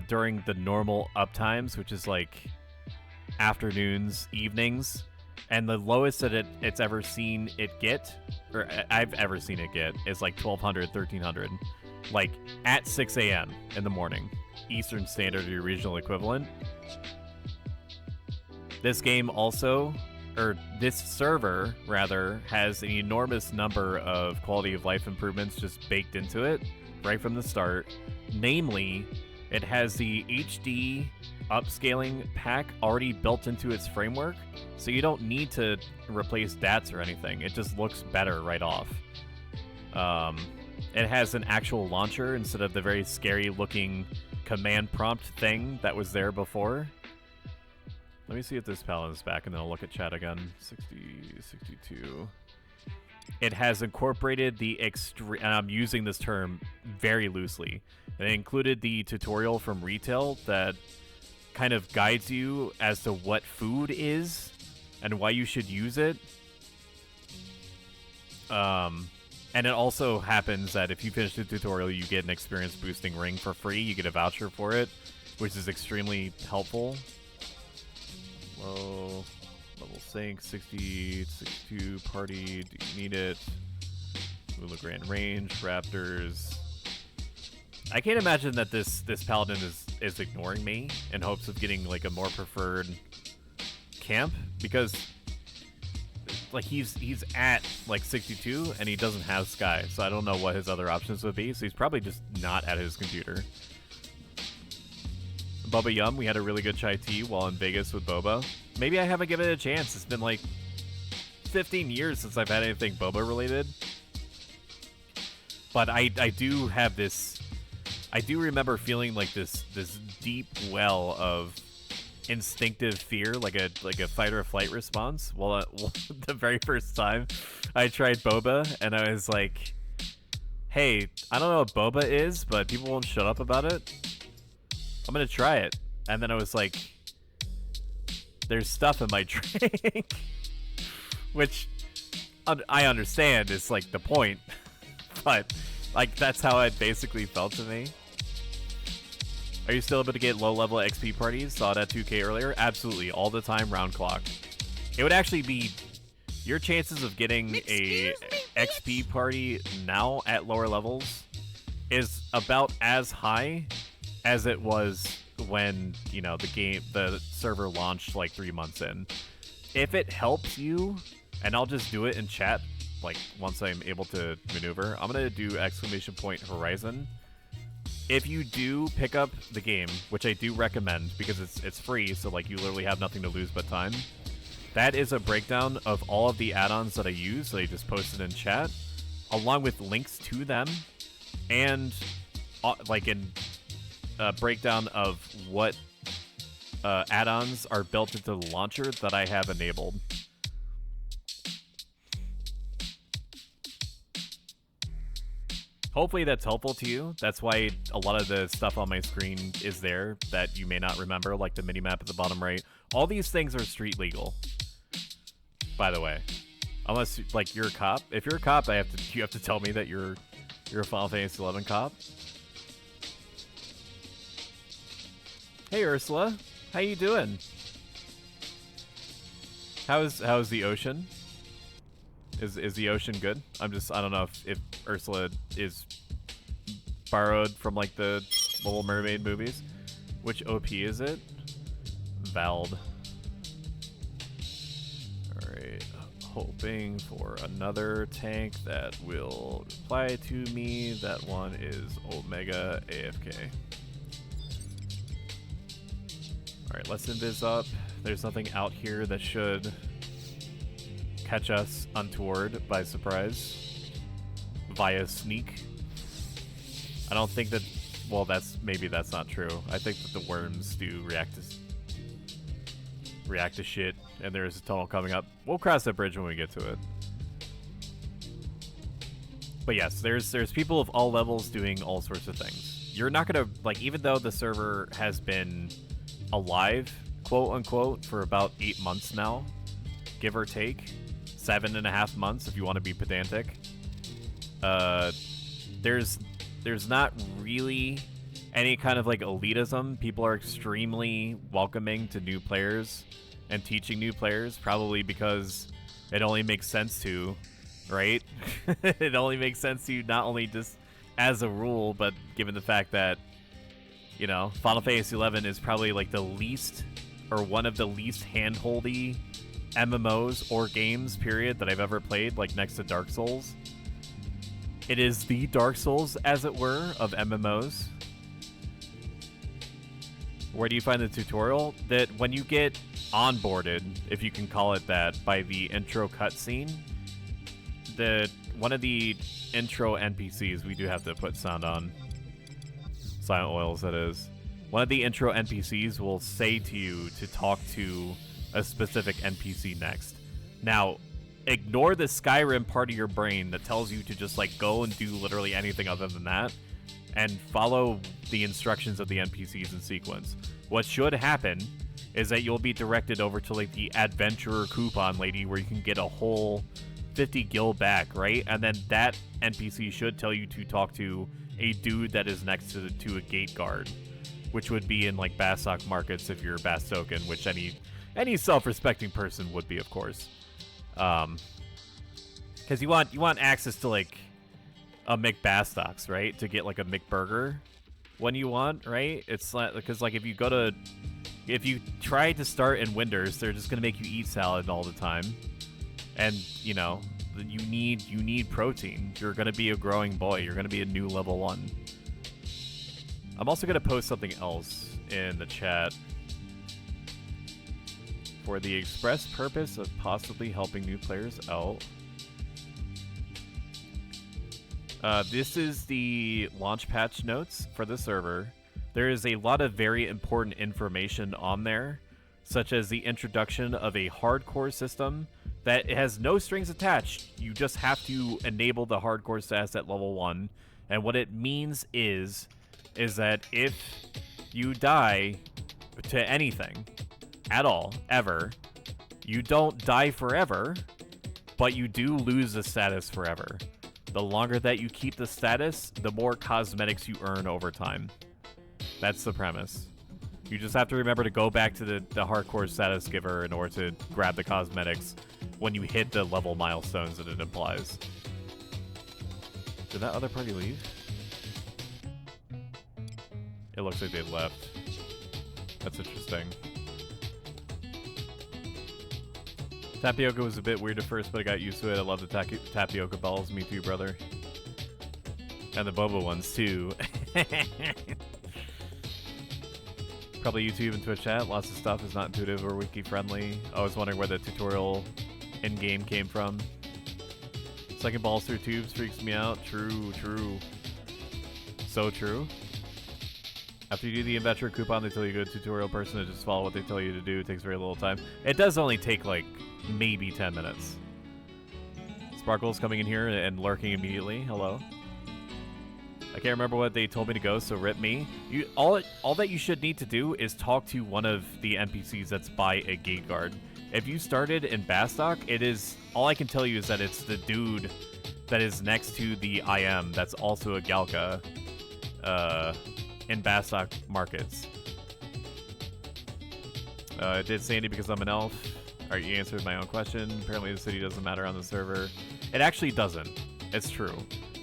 during the normal uptimes, which is like afternoons, evenings. And the lowest that it's ever seen it get, or I've ever seen it get, is like 1,200, 1,300. Like at 6 a.m. in the morning. Eastern Standard, your regional equivalent. This game also, or this server, rather, has an enormous number of quality of life improvements just baked into it right from the start. Namely, it has the HD upscaling pack already built into its framework, so you don't need to replace DATs or anything. It just looks better right off. It has an actual launcher instead of the very scary looking command prompt thing that was there before. Let me see if this paladin is back, and then I'll look at chat again. 60, 62. It has incorporated the extreme, and I'm using this term very loosely. It included the tutorial from retail that kind of guides you as to what food is and why you should use it. And it also happens that if you finish the tutorial, you get an experience boosting ring for free. You get a voucher for it, which is extremely helpful. Low level sync, 60, 62 party. Do you need it? Ula Grande Range, Raptors. I can't imagine that this paladin is ignoring me in hopes of getting like a more preferred camp, because like he's at like 62 and he doesn't have Sky, so I don't know what his other options would be. So he's probably just not at his computer. Boba Yum, we had a really good chai tea while in Vegas with Boba. Maybe I haven't given it a chance. It's been like 15 years since I've had anything Boba related. But I do have this. I do remember feeling like this deep well of instinctive fear, like a fight or flight response. Well, the very first time I tried boba, and I was like, "Hey, I don't know what boba is, but people won't shut up about it. I'm gonna try it." And then I was like, "There's stuff in my drink," which I understand is like the point, but like that's how it basically felt to me. Are you still able to get low-level XP parties? Saw it at 2K earlier. Absolutely, all the time, round clock. It would actually be your chances of getting a XP party now at lower levels is about as high as it was when, you know, the server launched like 3 months in. If it helps you, and I'll just do it in chat, like once I'm able to maneuver, I'm gonna do !Horizon. If you do pick up the game, which I do recommend because it's free, so like you literally have nothing to lose but time. That is a breakdown of all of the add-ons that I use that I just posted in chat, along with links to them, and like a breakdown of what add-ons are built into the launcher that I have enabled. Hopefully that's helpful to you. That's why a lot of the stuff on my screen is there that you may not remember, like the minimap at the bottom right. All these things are street legal, by the way. Unless, like, you're a cop. If you're a cop, you have to tell me that you're a Final Fantasy XI cop. Hey, Ursula. How you doing? How's the ocean? Is the ocean good? I don't know if Ursula is borrowed from like the Little Mermaid movies. Which OP is it? Vald. Alright, hoping for another tank that will reply to me. That one is Omega AFK. Alright, let's invis up. There's nothing out here that should catch us untoward by surprise via sneak. I don't think that, well, maybe that's not true. I think that the worms do react to shit, and there's a tunnel coming up. We'll cross that bridge when we get to it. But yes, there's people of all levels doing all sorts of things. You're not gonna, like, even though the server has been alive, quote unquote, for about 8 months now, give or take, 7.5 months if you want to be pedantic. There's not really any kind of like elitism. People are extremely welcoming to new players and teaching new players, probably because it only makes sense to, right? It only makes sense to, not only just as a rule, but given the fact that, you know, Final Fantasy XI is probably like the least, or one of the least hand-holdy MMOs or games, period, that I've ever played, like next to Dark Souls. It is the Dark Souls, as it were, of MMOs. Where do you find the tutorial? That when you get onboarded, if you can call it that, by the intro cutscene, one of the intro NPCs, we do have to put sound on. Silent Oils, that is. One of the intro NPCs will say to you to talk to a specific NPC next. Now, ignore the Skyrim part of your brain that tells you to just like go and do literally anything other than that, and follow the instructions of the NPCs in sequence. What should happen is that you'll be directed over to like the adventurer coupon lady, where you can get a whole 50 gil back, right? And then that NPC should tell you to talk to a dude that is next to a gate guard, which would be in like Basok markets if you're Bastoken, which any self-respecting person would be, of course. Because you want access to like a McBastox, right? To get like a McBurger when you want, right? It's like, because like if you try to start in Winders, they're just gonna make you eat salad all the time. And, you know, you need protein. You're going to be a growing boy. You're going to be a new level 1. I'm also going to post something else in the chat. For the express purpose of possibly helping new players out. This is the launch patch notes for the server. There is a lot of very important information on there, such as the introduction of a hardcore system that has no strings attached. You just have to enable the hardcore status at level 1. And what it means is that if you die to anything at all, ever, you don't die forever, but you do lose the status forever. The longer that you keep the status, the more cosmetics you earn over time. That's the premise. You just have to remember to go back to the hardcore status giver in order to grab the cosmetics when you hit the level milestones that it implies. Did that other party leave? It looks like they left. That's interesting. Tapioca was a bit weird at first, but I got used to it. I love the tapioca balls. Me too, brother. And the boba ones, too. Probably YouTube and Twitch chat. Lots of stuff is not intuitive or wiki-friendly. I was wondering where the tutorial in-game came from. Sucking balls through tubes freaks me out. True, true. So true. After you do the Adventure coupon, they tell you to go to tutorial person to just follow what they tell you to do. It takes very little time. It does only take, like, maybe 10 minutes. Sparkle's coming in here and lurking immediately. Hello. I can't remember what they told me to go, so rip me. All that you should need to do is talk to one of the NPCs that's by a gate guard. If you started in Bastock, it is... All I can tell you is that it's the dude that is next to the IM that's also a Galka in Bastock markets. I did Sandy because I'm an elf. Alright, you answered my own question. Apparently the city doesn't matter on the server. It actually doesn't. It's true.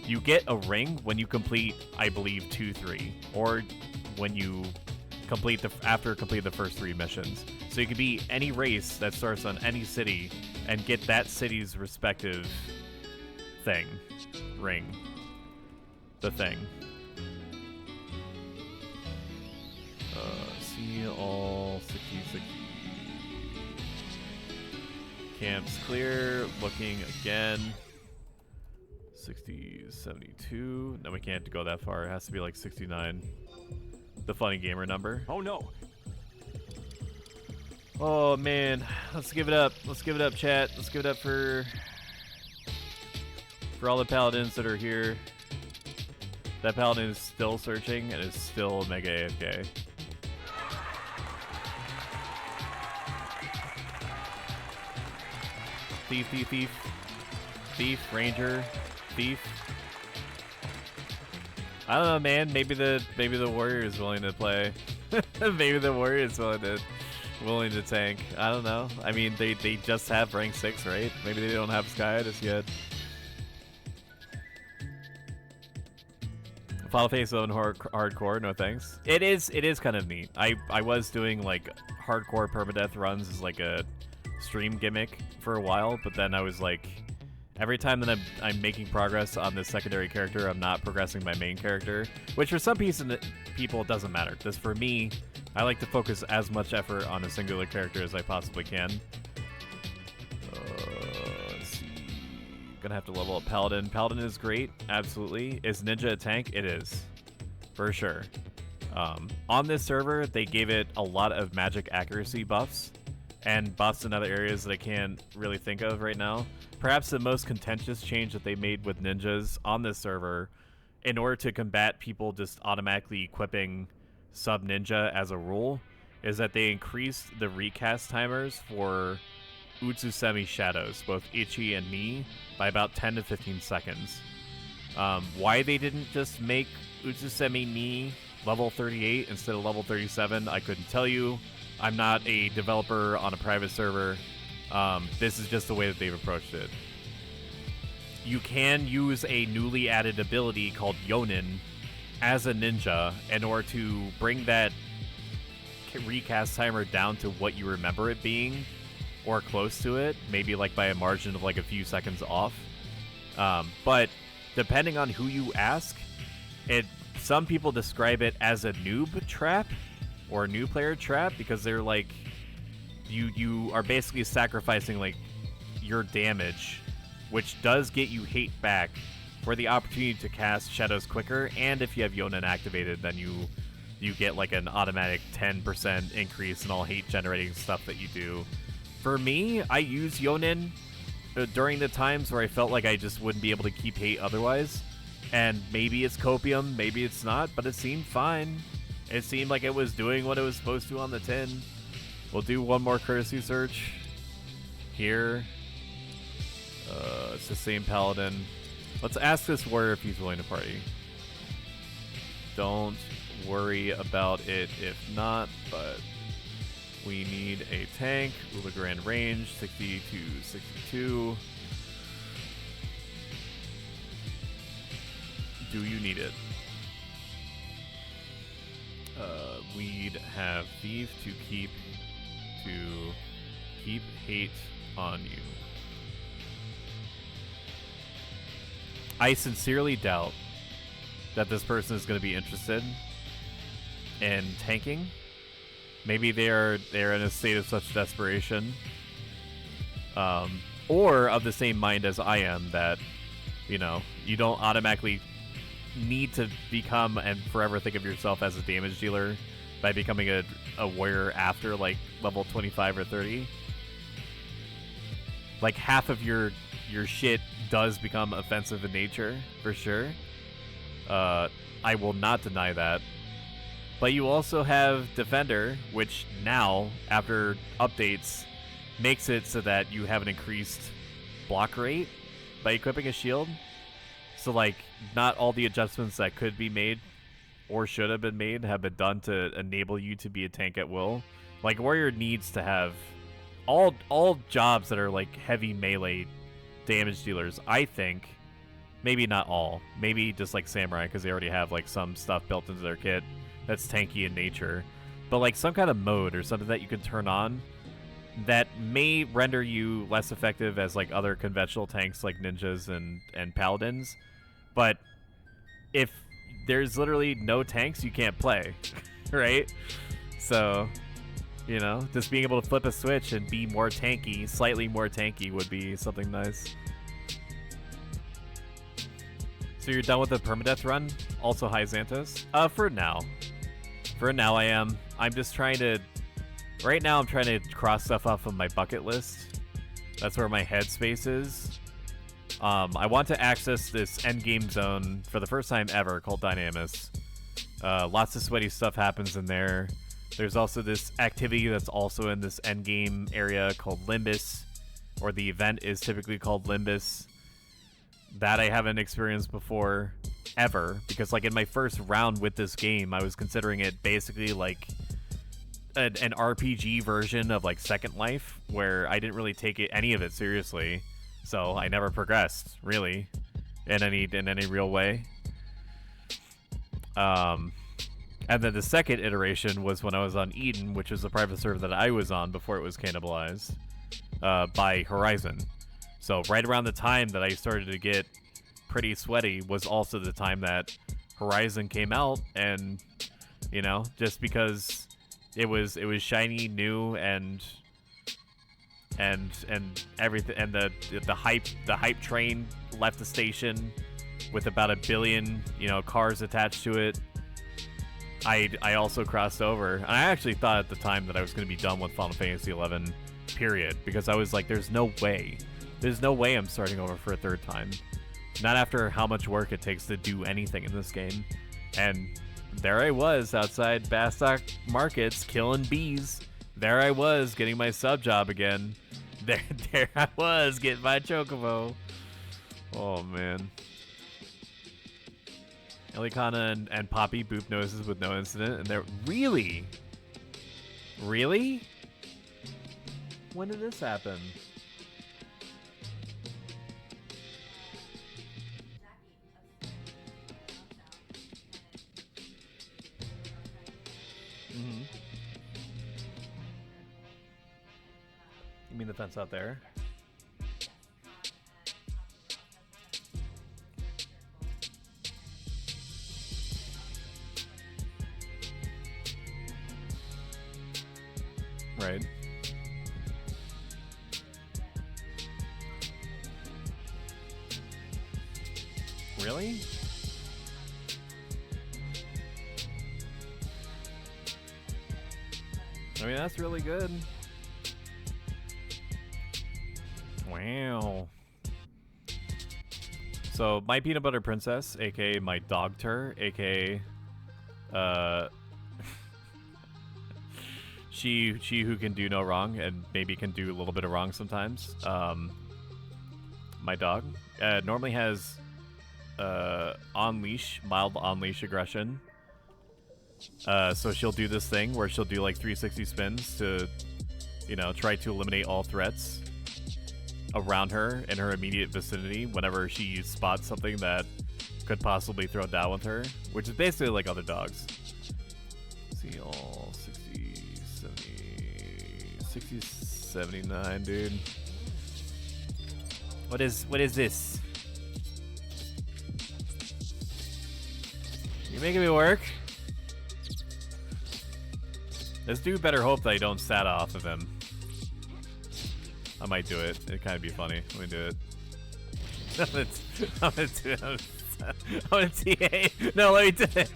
You get a ring when you complete, I believe, 2-3, or when you complete after complete the first 3 missions. So you can be any race that starts on any city and get that city's respective thing, ring, the thing. See all 60. Camps clear. Looking again. 60, 72. No, we can't go that far. It has to be like 69. The funny gamer number. Oh no. Oh man. Let's give it up. Let's give it up, chat. Let's give it up for all the paladins that are here. That paladin is still searching and is still mega AFK. Thief, thief, thief. Thief, ranger, thief. I don't know, man. Maybe the warrior is willing to play. Maybe the warrior is willing to tank. I don't know. I mean, they just have rank 6, right? Maybe they don't have Skyitis yet. Final Phase 11 hardcore, no thanks. It is kind of neat. I was doing like hardcore permadeath runs as like a stream gimmick for a while, but then I was like, every time that I'm making progress on this secondary character, I'm not progressing my main character, which for some people it doesn't matter. Just for me, I like to focus as much effort on a singular character as I possibly can. Let's see. Gonna have to level up Paladin. Paladin is great, absolutely. Is Ninja a tank? It is, for sure. On this server, they gave it a lot of magic accuracy buffs, and buffs in other areas that I can't really think of right now. Perhaps the most contentious change that they made with ninjas on this server, in order to combat people just automatically equipping sub-ninja as a rule, is that they increased the recast timers for Utsusemi shadows, both Ichi and Ni, by about 10 to 15 seconds. Why they didn't just make Utsusemi Ni level 38 instead of level 37, I couldn't tell you. I'm not a developer on a private server. This is just the way that they've approached it. You can use a newly added ability called Yonin as a ninja in order to bring that recast timer down to what you remember it being, or close to it, maybe like by a margin of like a few seconds off. But depending on who you ask, some people describe it as a noob trap or a new player trap because they're like, you are basically sacrificing like your damage, which does get you hate back, for the opportunity to cast shadows quicker. And if you have Yonin activated, then you get like an automatic 10% increase in all hate generating stuff that you do. For me, I use Yonin during the times where I felt like I just wouldn't be able to keep hate otherwise. And maybe it's copium, maybe it's not, but it seemed fine. It seemed like it was doing what it was supposed to on the tin. We'll do one more courtesy search here. It's the same paladin. Let's ask this warrior if he's willing to party. Don't worry about it if not, but we need a tank. Ula Grand range, 60 to 62. Do you need it? We'd have thief to keep hate on you. I sincerely doubt that this person is going to be interested in tanking. Maybe they're in a state of such desperation, or of the same mind as I am, that you don't automatically need to become and forever think of yourself as a damage dealer by becoming a warrior after like level 25 or 30. Like half of your shit does become offensive in nature, for sure. I will not deny that. But you also have Defender, which now, after updates, makes it so that you have an increased block rate by equipping a shield. So, like, not all the adjustments that could be made or should have been made have been done to enable you to be a tank at will. Like, Warrior needs to have all jobs that are, like, heavy melee damage dealers, I think. Maybe not all. Maybe just, like, Samurai, because they already have, like, some stuff built into their kit that's tanky in nature. But, like, some kind of mode or something that you can turn on that may render you less effective as, like, other conventional tanks like ninjas and paladins. But if there's literally no tanks, you can't play, right? So, just being able to flip a switch and be more tanky, slightly more tanky, would be something nice. So you're done with the permadeath run? Also hi, Xantos? For now. For now I am. I'm just trying to... Right now I'm trying to cross stuff off of my bucket list. That's where my headspace is. I want to access this endgame zone for the first time ever called Dynamis. Lots of sweaty stuff happens in there. There's also this activity that's also in this endgame area called Limbus, or the event is typically called Limbus. That I haven't experienced before, ever, because like in my first round with this game, I was considering it basically like an RPG version of like Second Life, where I didn't really take any of it seriously. So I never progressed, really, in any real way. And then the second iteration was when I was on Eden, which was the private server that I was on before it was cannibalized by Horizon. So right around the time that I started to get pretty sweaty was also the time that Horizon came out, and just because it was shiny, new, and everything, and the hype train left the station with about 1 billion cars attached to it. I also crossed over, and I actually thought at the time that I was going to be done with Final Fantasy XI, period, because I was like, there's no way I'm starting over for a third time, not after how much work it takes to do anything in this game. And there I was outside Bastock Markets killing bees. There I was getting my sub job again. There I was getting my chocobo. Oh man. Elikana and Poppy boop noses with no incident, and they're really? When did this happen? You mean the fence out there? Right. Really? I mean, that's really good. Wow. So, my peanut butter princess, aka my dog tur, aka she who can do no wrong and maybe can do a little bit of wrong sometimes. My dog normally has mild on leash aggression. So she'll do this thing where she'll do like 360 spins to, you know, try to eliminate all threats around her in her immediate vicinity whenever she spots something that could possibly throw down with her, which is basically like other dogs. See all 60, 70, 60, 79, dude. What is this? You're making me work. This dude better hope that I don't sat off of him. I might do it. It'd kind of be funny. Let me do it. I'm gonna do it. I'm gonna TA. No, let me do it.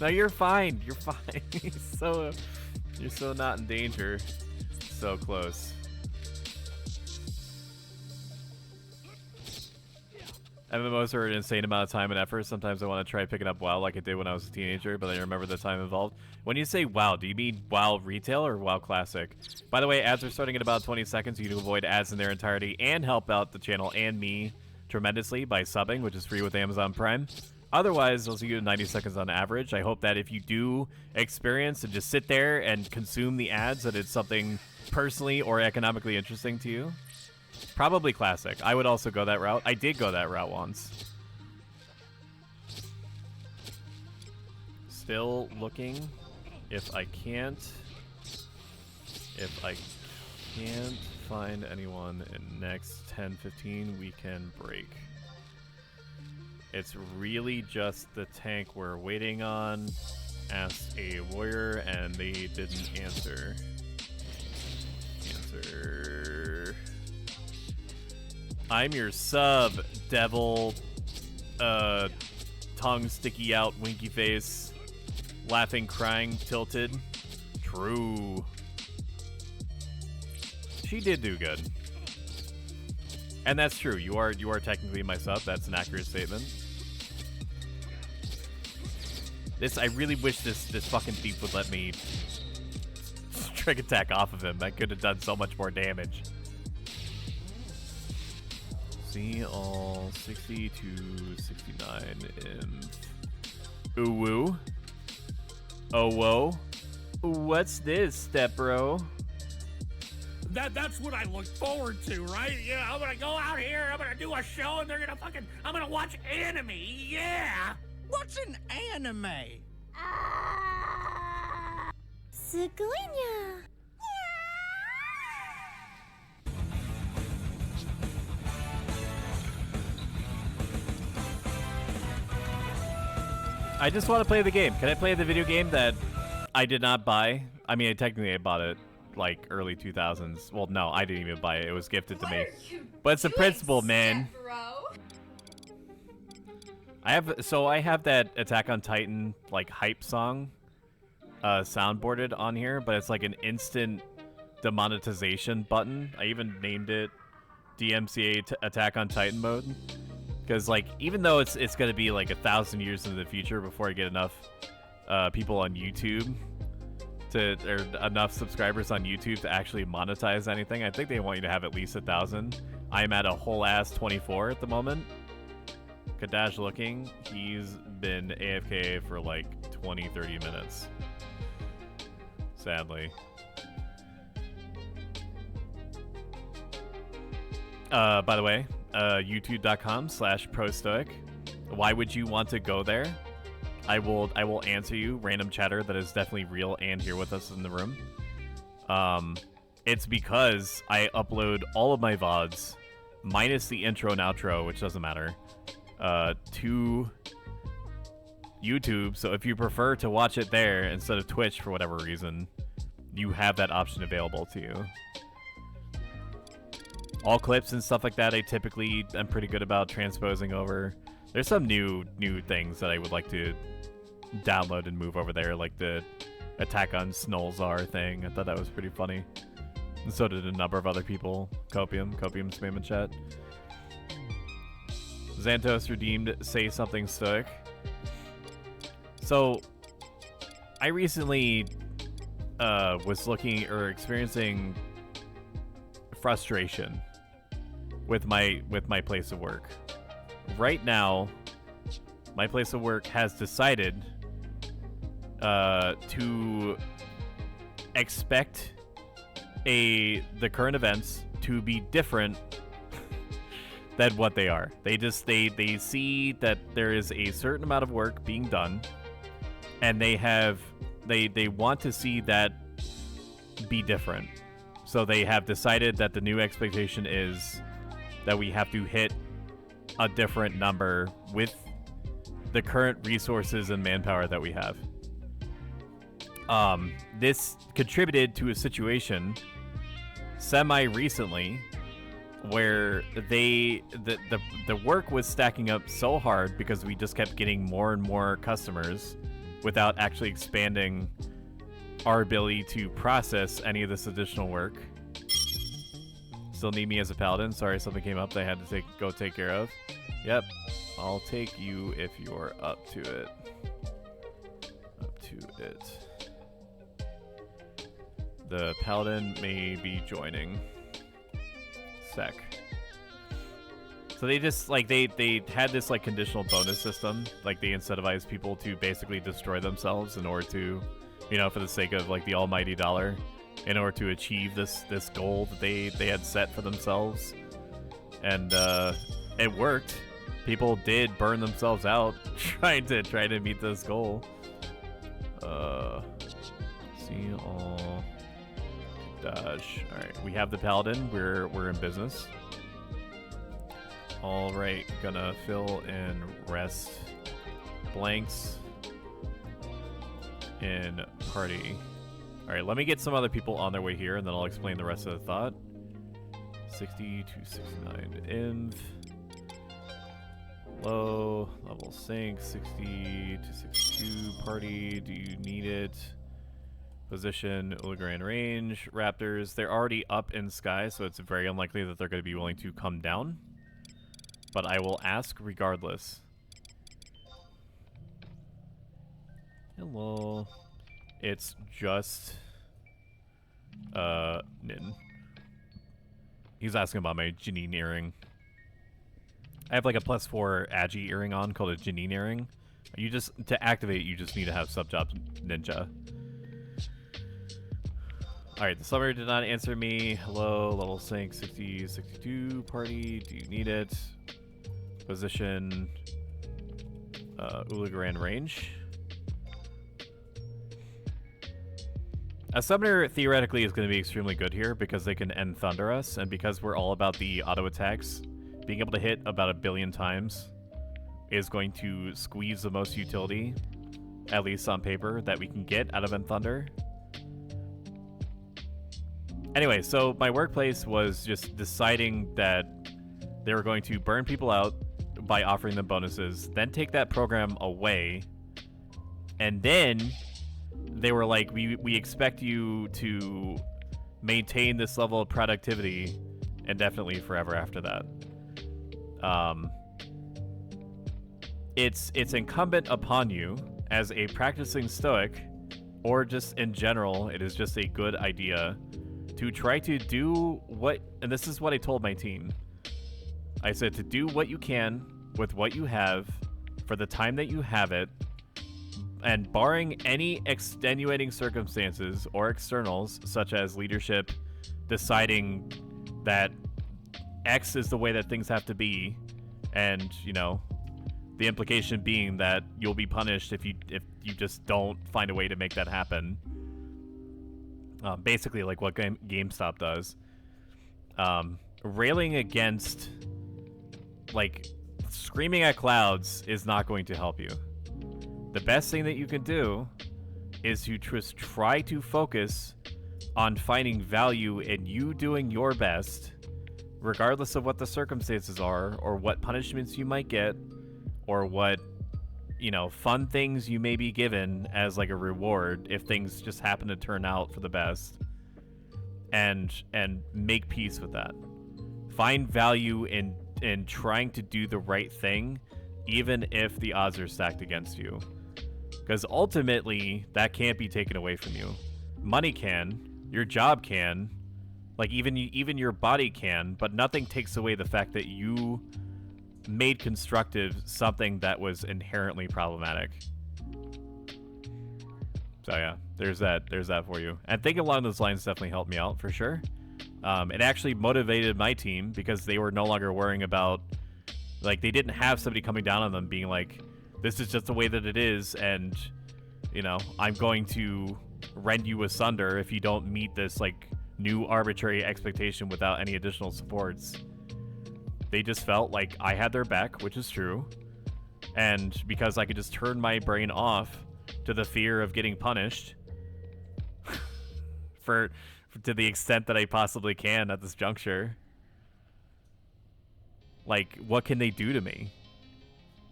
No, you're fine. You're fine. You're so not in danger. So close. MMOs are an insane amount of time and effort. Sometimes I want to try picking up WoW like I did when I was a teenager, but I remember the time involved. When you say WoW, do you mean WoW Retail or WoW Classic? By the way, ads are starting in about 20 seconds. You can avoid ads in their entirety and help out the channel and me tremendously by subbing, which is free with Amazon Prime. Otherwise, I'll see you in 90 seconds on average. I hope that if you do experience and just sit there and consume the ads, that it's something personally or economically interesting to you. Probably Classic. I would also go that route. I did go that route once. Still looking. If I can't find anyone in next 10-15, we can break. It's really just the tank we're waiting on. Asked a warrior and they didn't answer. I'm your sub, devil, tongue sticky out, winky face, laughing, crying, tilted. True. She did do good. And that's true. You are technically my sub. That's an accurate statement. I really wish this fucking thief would let me trick attack off of him. I could have done so much more damage. See all 60 to 69 in Ooh. Oh whoa. What's this, step bro? That's what I look forward to, right? Yeah, I'm gonna go out here, I'm gonna do a show, and I'm gonna watch anime, yeah! What's an anime? すごいにゃ。I just want to play the game. Can I play the video game that I did not buy? I mean, technically I bought it like early 2000s. Well, no, I didn't even buy it. It was gifted to me. But it's a principle, man. I have that Attack on Titan like hype song soundboarded on here, but it's like an instant demonetization button. I even named it DMCA Attack on Titan mode. Because, like, even though it's going to be, like, 1,000 years into the future before I get enough people on YouTube or enough subscribers on YouTube to actually monetize anything, I think they want you to have at least 1,000. I'm at a whole ass 24 at the moment. Kadash looking, he's been AFK for, like, 20, 30 minutes. Sadly. By the way, youtube.com/prostoic. Why would you want to go there? I will answer you, random chatter that is definitely real and here with us in the room. it's because I upload all of my VODs, minus the intro and outro, which doesn't matter, to YouTube. So if you prefer to watch it there instead of Twitch for whatever reason, you have that option available to you. All clips and stuff like that, I typically am pretty good about transposing over. There's some new things that I would like to download and move over there, like the Attack on Snolzar thing. I thought that was pretty funny. And so did a number of other people. Copium spam in chat. Xantos redeemed Say Something Stoic. So, I recently was looking or experiencing frustration with my place of work. Right now, my place of work has decided to expect the current events to be different than what they are. They see that there is a certain amount of work being done, and they want to see that be different. So they have decided that the new expectation is that we have to hit a different number with the current resources and manpower that we have. This contributed to a situation semi-recently where the work was stacking up so hard because we just kept getting more and more customers without actually expanding our ability to process any of this additional work. Still need me as a paladin. Sorry, something came up that I had to go take care of. Yep, I'll take you if you're up to it. Up to it. The paladin may be joining. Sec. So they just, like, they had this, like, conditional bonus system. Like, they incentivized people to basically destroy themselves in order to, you know, for the sake of, like, the almighty dollar, in order to achieve this goal that they had set for themselves. And it worked. People did burn themselves out trying to meet this goal. See all dodge. All right, we have the paladin. We're in business. All right, gonna fill in rest blanks in party. All right, let me get some other people on their way here, and then I'll explain the rest of the thought. 60 to 69 inv. Low level sync. 60 to 62 party. Do you need it? Position, Uligran range. Raptors, they're already up in sky, so it's very unlikely that they're going to be willing to come down. But I will ask regardless. Hello. It's just Nin. He's asking about my Janine earring. I have like a +4 Agi earring on called a Janine earring. You just, to activate, you just need to have Subjob Ninja. Alright, the summer did not answer me. Hello, level sync 60, 62 party. Do you need it? Position, Uligran range. A summoner theoretically is going to be extremely good here because they can end Thunder us, and because we're all about the auto attacks, being able to hit about 1 billion times is going to squeeze the most utility, at least on paper, that we can get out of End Thunder. Anyway, so my workplace was just deciding that they were going to burn people out by offering them bonuses, then take that program away, and then they were like, we expect you to maintain this level of productivity indefinitely forever after that. It's incumbent upon you as a practicing Stoic, or just in general, it is just a good idea to try to do what, and this is what I told my team. I said to do what you can with what you have for the time that you have it, and barring any extenuating circumstances or externals, such as leadership deciding that X is the way that things have to be, and, you know, the implication being that you'll be punished if you just don't find a way to make that happen. Basically, like what GameStop does. Railing against, like, screaming at clouds is not going to help you. The best thing that you can do is to just try to focus on finding value in you doing your best, regardless of what the circumstances are, or what punishments you might get, or what, you know, fun things you may be given as like a reward if things just happen to turn out for the best, and make peace with that. Find value in trying to do the right thing, even if the odds are stacked against you. Because ultimately, that can't be taken away from you. Money can, your job can, like even your body can, but nothing takes away the fact that you made constructive something that was inherently problematic. So yeah, there's that for you. And thinking along those lines definitely helped me out for sure. It actually motivated my team because they were no longer worrying about, like, they didn't have somebody coming down on them being like, this is just the way that it is, and, you know, I'm going to rend you asunder if you don't meet this, like, new arbitrary expectation without any additional supports. They just felt like I had their back, which is true, and because I could just turn my brain off to the fear of getting punished to the extent that I possibly can at this juncture. Like, what can they do to me?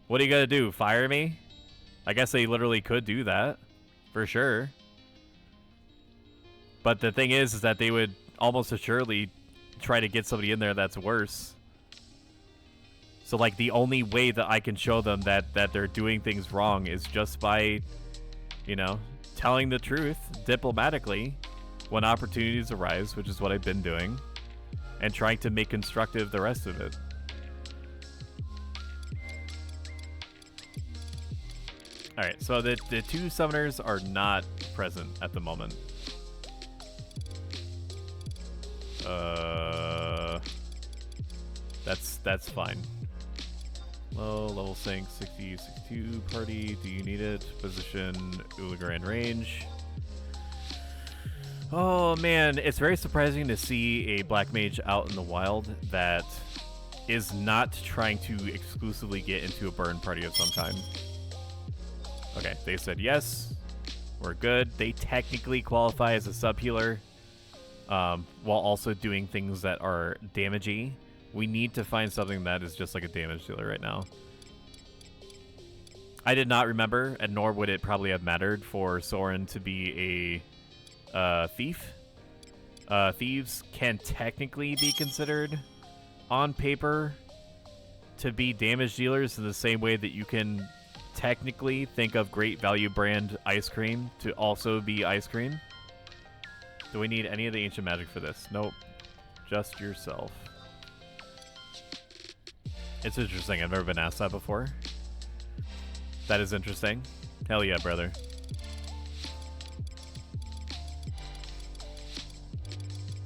What are you gonna do? Fire me? I guess they literally could do that, for sure. But the thing is that they would almost assuredly try to get somebody in there that's worse. So, like, the only way that I can show them that they're doing things wrong is just by, you know, telling the truth diplomatically when opportunities arise, which is what I've been doing, and trying to make constructive the rest of it. Alright, so the two summoners are not present at the moment. That's fine. Low, level sync, 60, 62, party, do you need it? Position, Ulagrand range. Oh man, it's very surprising to see a black mage out in the wild that is not trying to exclusively get into a burn party of some kind. Okay, they said yes. We're good. They technically qualify as a sub-healer, while also doing things that are damagey. We need to find something that is just like a damage dealer right now. I did not remember, and nor would it probably have mattered for Soren to be a thief. Thieves can technically be considered, on paper, to be damage dealers in the same way that you can technically think of Great Value brand ice cream to also be ice cream. Do we need any of the ancient magic for this? Nope. Just yourself. It's interesting. I've never been asked that before. That is interesting. Hell yeah, brother.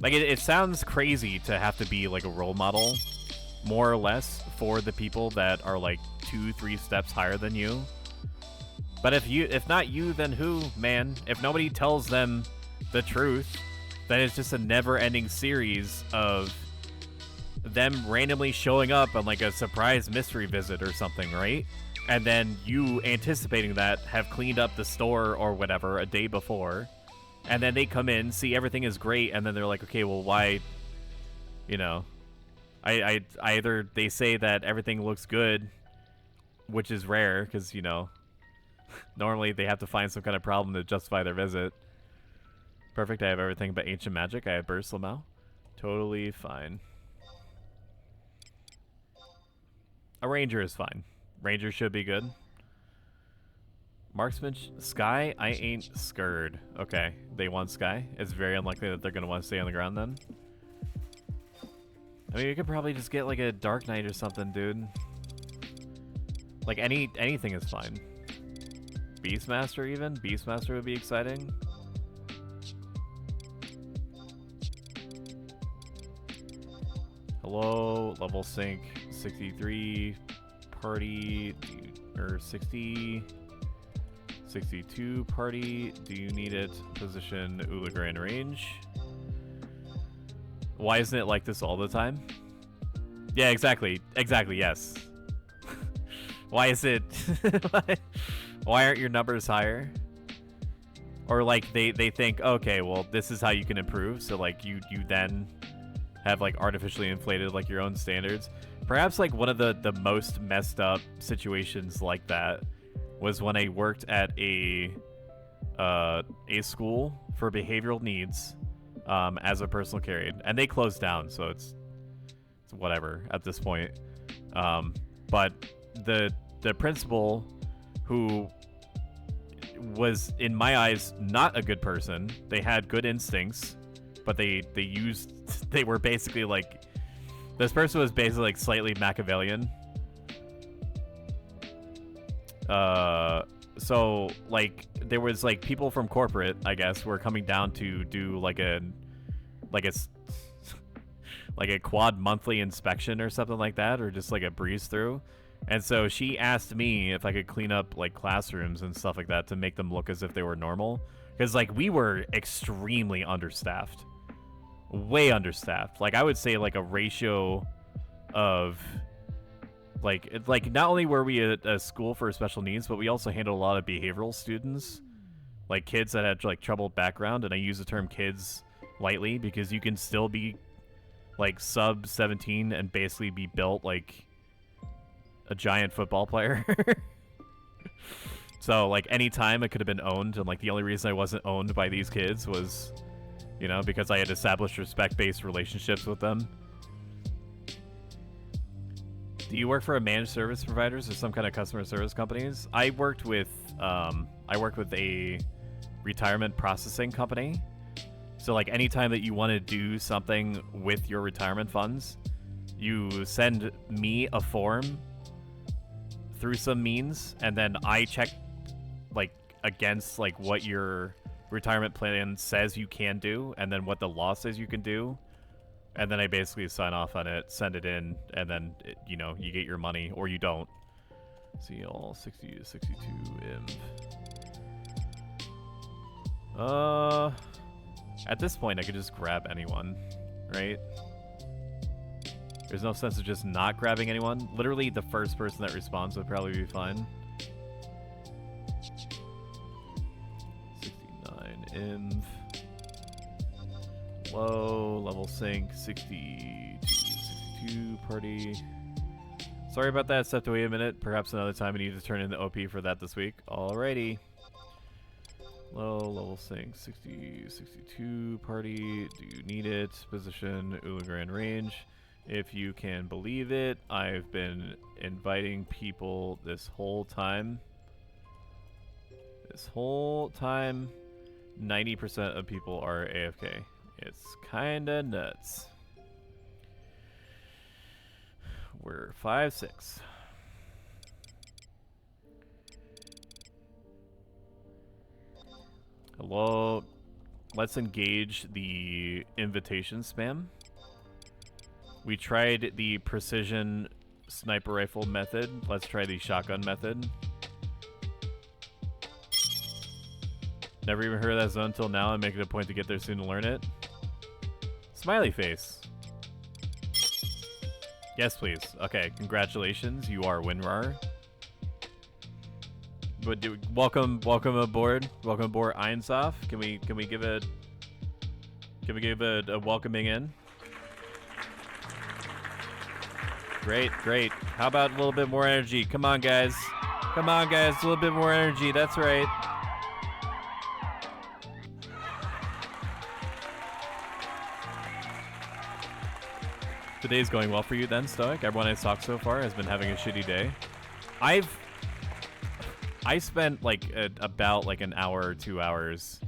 Like, it sounds crazy to have to be like a role model, more or less, for the people that are like 2-3 steps higher than you. But if not you, then who, man? If nobody tells them the truth, then it's just a never-ending series of them randomly showing up on like a surprise mystery visit or something, right? And then you, anticipating that, have cleaned up the store or whatever a day before, and then they come in, see everything is great, and then they're like, okay, well, why, you know, I either they say that everything looks good, which is rare, because, you know, normally they have to find some kind of problem to justify their visit. Perfect, I have everything but ancient magic. I have burst Lamau. Totally fine. A ranger is fine. Ranger should be good. Marksman, Sky, I ain't scared. Okay, they want Sky. It's very unlikely that they're going to want to stay on the ground then. I mean, you could probably just get like a Dark Knight or something, dude. Like anything is fine. Beastmaster even? Beastmaster would be exciting. Hello, level sync 63, party, or 60, 62 party. Do you need it? Position Ulagra in range. Why isn't it like this all the time? Yeah, exactly. Exactly, yes. Why is it... Why aren't your numbers higher? Or like they think, okay, well, this is how you can improve. So like you then have like artificially inflated like your own standards. Perhaps like one of the most messed up situations like that was when I worked at a school for behavioral needs as a personal care, and they closed down, so it's whatever at this point. But the principal, who was in my eyes not a good person, they had good instincts, but they were basically like, this person was basically like slightly Machiavellian. So like there was like people from corporate, I guess, were coming down to do like a quad monthly inspection or something like that, or just like a breeze through. And so she asked me if I could clean up like classrooms and stuff like that to make them look as if they were normal, because like we were extremely understaffed, way understaffed. Like I would say like a ratio of like not only were we a school for special needs, but we also handled a lot of behavioral students, like kids that had like troubled background. And I use the term kids lightly because you can still be like sub 17 and basically be built like a giant football player. So like anytime it could have been owned, and like the only reason I wasn't owned by these kids was, you know, because I had established respect-based relationships with them. Do you work for a managed service providers or some kind of customer service companies? I worked with a retirement processing company. So like anytime that you want to do something with your retirement funds, you send me a form through some means, and then I check like against like what your retirement plan says you can do, and then what the law says you can do, and then I basically sign off on it, send it in, and then you know, you get your money or you don't. See all 60 to 62 imp. At this point I could just grab anyone, right? There's no sense of just not grabbing anyone. Literally, the first person that responds would probably be fine. 69 inv. Low, level sync, 62 party. Sorry about that, just have to wait a minute. Perhaps another time I need to turn in the OP for that this week. Alrighty. Low, level sync, 62 party. Do you need it? Position, Ulagra range. If you can believe it, I've been inviting people this whole time. 90% of people are AFK. It's kinda nuts. We're 5-6. Hello. Let's engage the invitation spam. We tried the precision sniper rifle method. Let's try the shotgun method. Never even heard of that zone until now. I'm making it a point to get there soon to learn it. Smiley face. Yes, please. Okay, congratulations. You are WinRAR. But welcome aboard. Welcome aboard, Einsof. Can we give a welcoming in? Great. How about a little bit more energy? Come on, guys. A little bit more energy. That's right. Today's going well for you then, Stoic? Everyone I've talked so far has been having a shitty day. I spent like about like an hour or 2 hours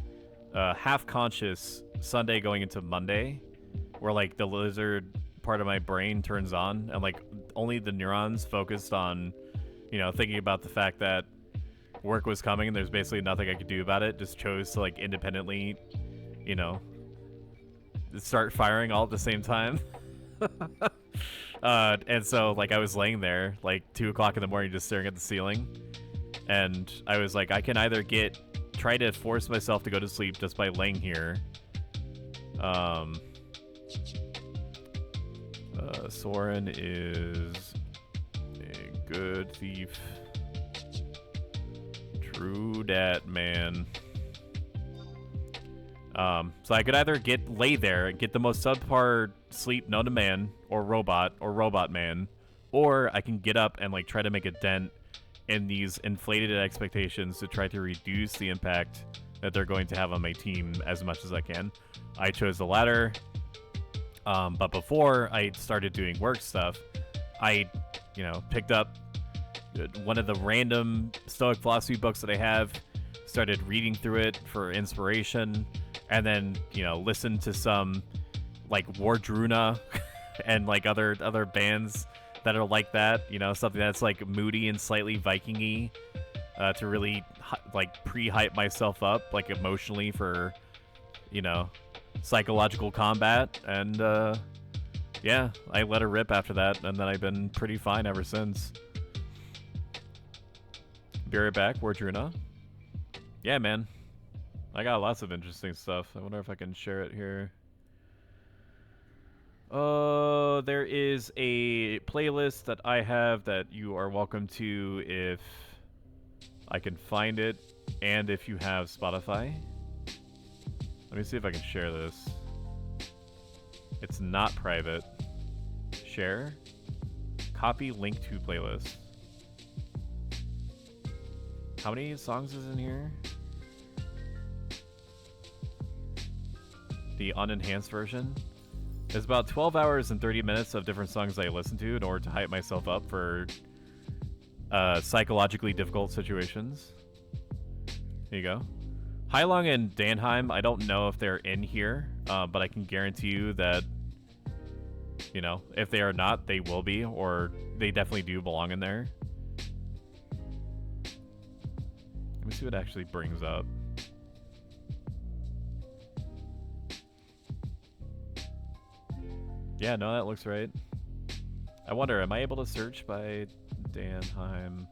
half conscious Sunday going into Monday, where like the lizard part of my brain turns on, and like only the neurons focused on, you know, thinking about the fact that work was coming and there's basically nothing I could do about it. Just chose to like independently, you know, start firing all at the same time. And so like I was laying there like 2 o'clock in the morning just staring at the ceiling, And I was like, I can either try to force myself to go to sleep just by laying here. Soren is a good thief. True dat, man. So I could either lay there and get the most subpar sleep known to man, or robot man, or I can get up and like try to make a dent in these inflated expectations to try to reduce the impact that they're going to have on my team as much as I can. I chose the latter. But before I started doing work stuff, I, picked up one of the random Stoic philosophy books that I have, started reading through it for inspiration, and then, listened to some, like, Wardruna and, like, other bands that are like that, something that's, like, moody and slightly Viking-y, to really, like, pre-hype myself up, like, emotionally for, psychological combat, and yeah, I let her rip after that, and then I've been pretty fine ever since. Be right back, Wardruna. Yeah, man, I got lots of interesting stuff. I wonder if I can share it here. There is a playlist that I have that you are welcome to if I can find it, and if you have Spotify. Let me see if I can share this. It's not private. Share. Copy link to playlist. How many songs is in here? The unenhanced version. There's about 12 hours and 30 minutes of different songs I listen to in order to hype myself up for psychologically difficult situations. Here you go. Heilung and Danheim, I don't know if they're in here, but I can guarantee you that, if they are not, they will be, or they definitely do belong in there. Let me see what it actually brings up. Yeah, no, that looks right. I wonder, am I able to search by Danheim?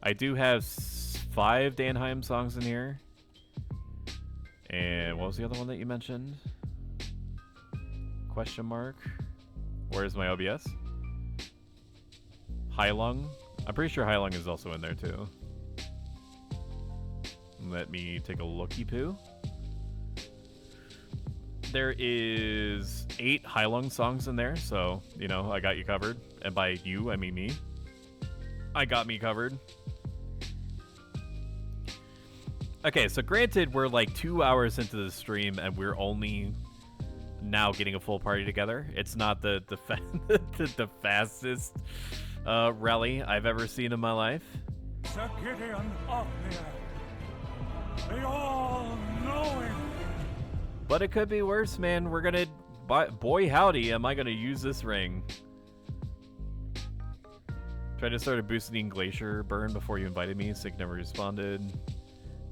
I do have 5 Danheim songs in here. And what was the other one that you mentioned? Question mark. Where's my OBS? Heilung. I'm pretty sure Heilung is also in there too. Let me take a looky poo. There is 8 Heilung songs in there, so, I got you covered. And by you, I mean me. I got me covered. Okay, so granted, we're like 2 hours into the stream, and we're only now getting a full party together. It's not the the fastest rally I've ever seen in my life. Sir Gideon Othniel, the all-knowing. But it could be worse, man. We're gonna... Boy howdy, am I gonna use this ring. Tried to start a boosting glacier burn before you invited me. Sick never responded.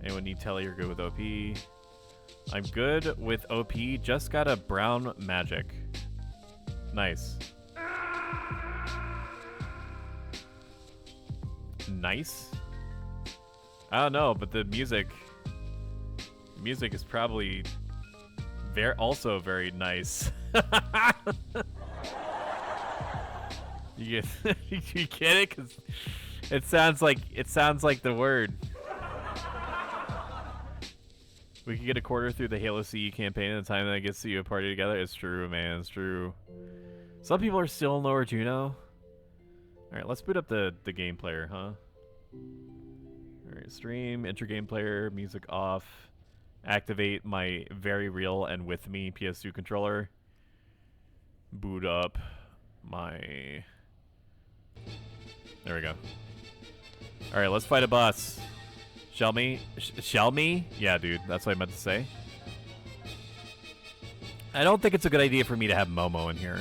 Anyone need telly or good with OP? I'm good with OP. Just got a brown magic. Nice. Nice? I don't know, but the music is probably also very nice. You get it? 'Cause it sounds like the word. We could get a quarter through the Halo CE campaign in the time that it gets to you a party together. It's true, man. It's true. Some people are still in Lower Juno. Alright, let's boot up the game player, huh? Alright, stream, enter game player, music off. Activate my very real and with me PS2 controller. Boot up my... There we go. Alright, let's fight a boss. Shall me? Shall me? Yeah, dude, that's what I meant to say. I don't think it's a good idea for me to have Momo in here.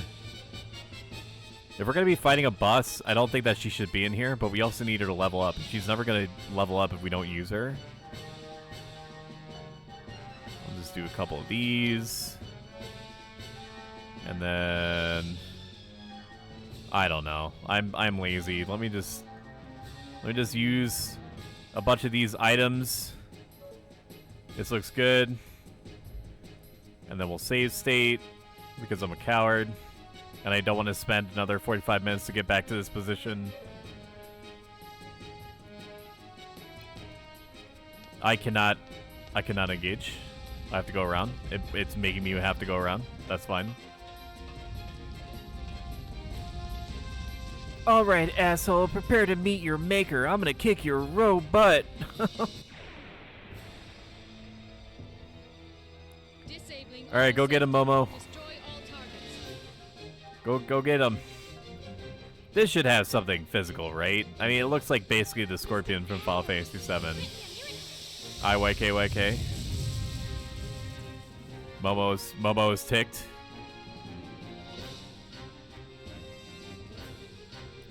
If we're going to be fighting a boss, I don't think that she should be in here, but we also need her to level up. She's never going to level up if we don't use her. I'll just do a couple of these. And then... I don't know. I'm lazy. Let me just Let me just use a bunch of these items. This looks good. And then we'll save state because I'm a coward. And I don't want to spend another 45 minutes to get back to this position. I cannot engage. I have to go around. It's making me have to go around. That's fine. Alright, asshole. Prepare to meet your maker. I'm gonna kick your row butt. Alright, go get him, Momo. Go get him. This should have something physical, right? I mean, it looks like basically the Scorpion from Final Fantasy VII. IYKYK. Momo's ticked.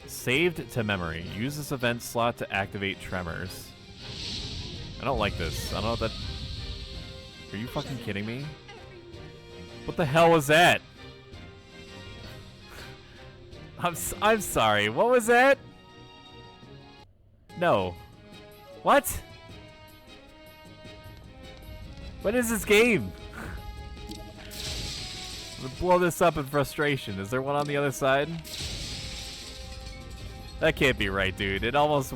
Saved to memory. Use this event slot to activate tremors. I don't like this. I don't know what that... Are you fucking kidding me? What the hell was that? I'm sorry. What was that? No. What? What is this game? I'm gonna blow this up in frustration. Is there one on the other side? That can't be right, dude. It almost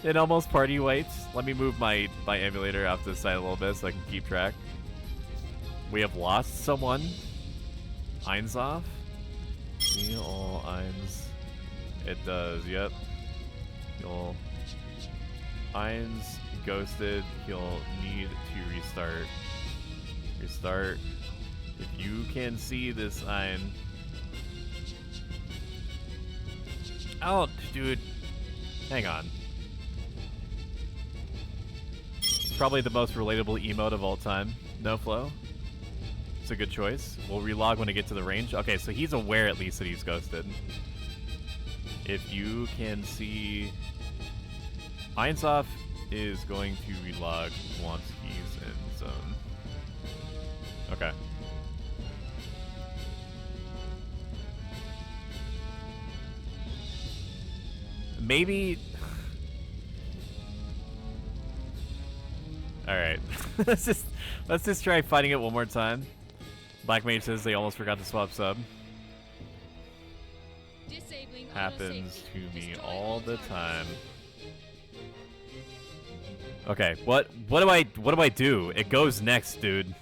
it almost party wipes. Let me move my emulator off to the side a little bit so I can keep track. We have lost someone. Eins off. See all Eins. It does, yep. You'll Eins ghosted. He'll need to restart. Restart. If you can see this Ein. Oh, dude. Hang on. Probably the most relatable emote of all time. No flow. It's a good choice. We'll relog when I get to the range. Okay, so he's aware at least that he's ghosted. If you can see... Einsoff is going to relog once he's in zone. Okay. Maybe... Alright. let's just try fighting it one more time. Black Mage says they almost forgot to swap sub. Happens to me all the time. Okay, what do I do? It goes next, dude.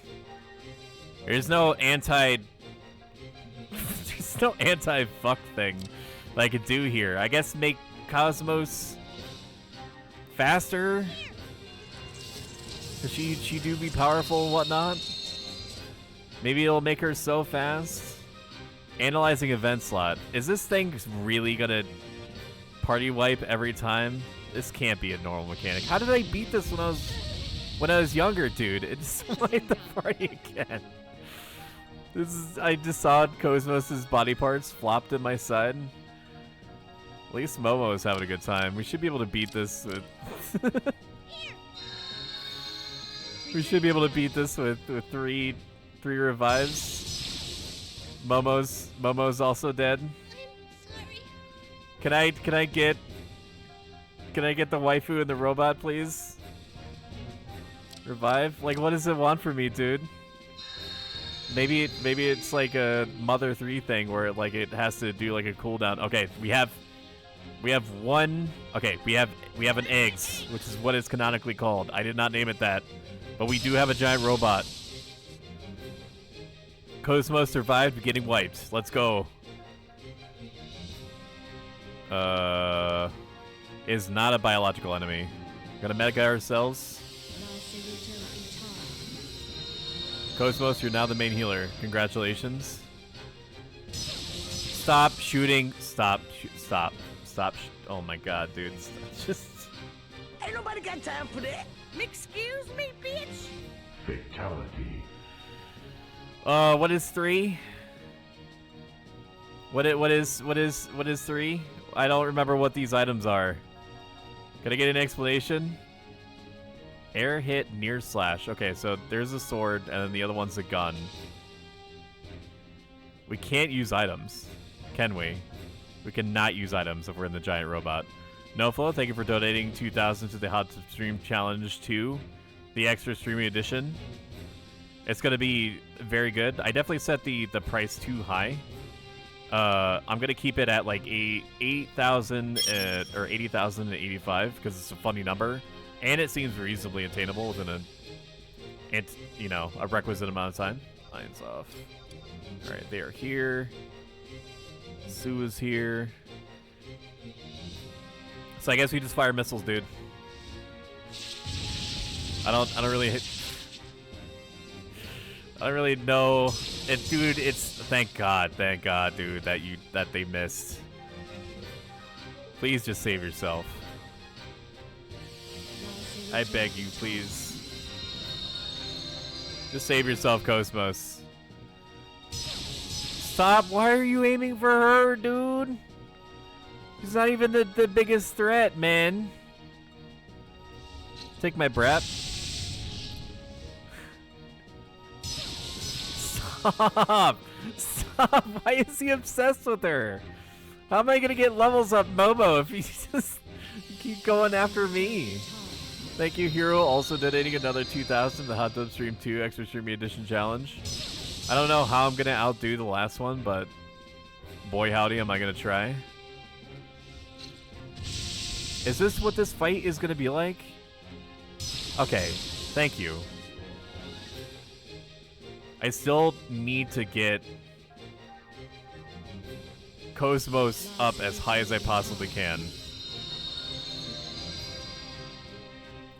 There's no anti fuck thing that I could do here. I guess make Cosmos faster. Cause she do be powerful and whatnot. Maybe it'll make her so fast. Analyzing event slot. Is this thing really gonna party wipe every time? This can't be a normal mechanic. How did I beat this when I was younger, dude? It just wiped the party again. I just saw Cosmos' body parts flopped in my side. At least Momo is having a good time. We should be able to beat this with we should be able to beat this with three revives. Momo's also dead. Can I get the waifu and the robot, please? Revive? Like, what does it want from me, dude? Maybe it's like a Mother 3 thing where it has to do like a cooldown. Okay, we have one. Okay, we have an eggs, which is what it's canonically called. I did not name it that, but we do have a giant robot. Cosmos survived getting wiped. Let's go. Is not a biological enemy. Gonna medic ourselves. Cosmos, you're now the main healer. Congratulations. Stop shooting. Stop. Oh my god, dude. Just... Ain't nobody got time for that. Excuse me, bitch. Fatality. What is 3? What is 3? I don't remember what these items are. Can I get an explanation? Air hit, near slash. Okay, so there's a sword, and then the other one's a gun. We can't use items, can we? We cannot use items if we're in the giant robot. NoFlow, thank you for donating 2,000 to the Hot Tub Stream Challenge 2, the extra streaming edition. It's gonna be very good. I definitely set the price too high. I'm gonna keep it at like 8,000 or 80,085 because it's a funny number, and it seems reasonably attainable within a requisite amount of time. Lines off. All right, they are here. Sue is here. So I guess we just fire missiles, dude. I don't really know. Dude, it's thank God, dude, that they missed. Please just save yourself. I beg you, please. Just save yourself, Cosmos. Stop! Why are you aiming for her, dude? She's not even the biggest threat, man. Take my breath. Stop! Stop! Why is he obsessed with her? How am I gonna get levels up Momo if you just keep going after me? Thank you, Hero, also donating another 2,000 to the Hot Tub Stream 2 Extra Streamy Edition Challenge. I don't know how I'm gonna outdo the last one, but boy howdy am I gonna try. Is this what this fight is gonna be like? Okay, thank you. I still need to get Cosmos up as high as I possibly can.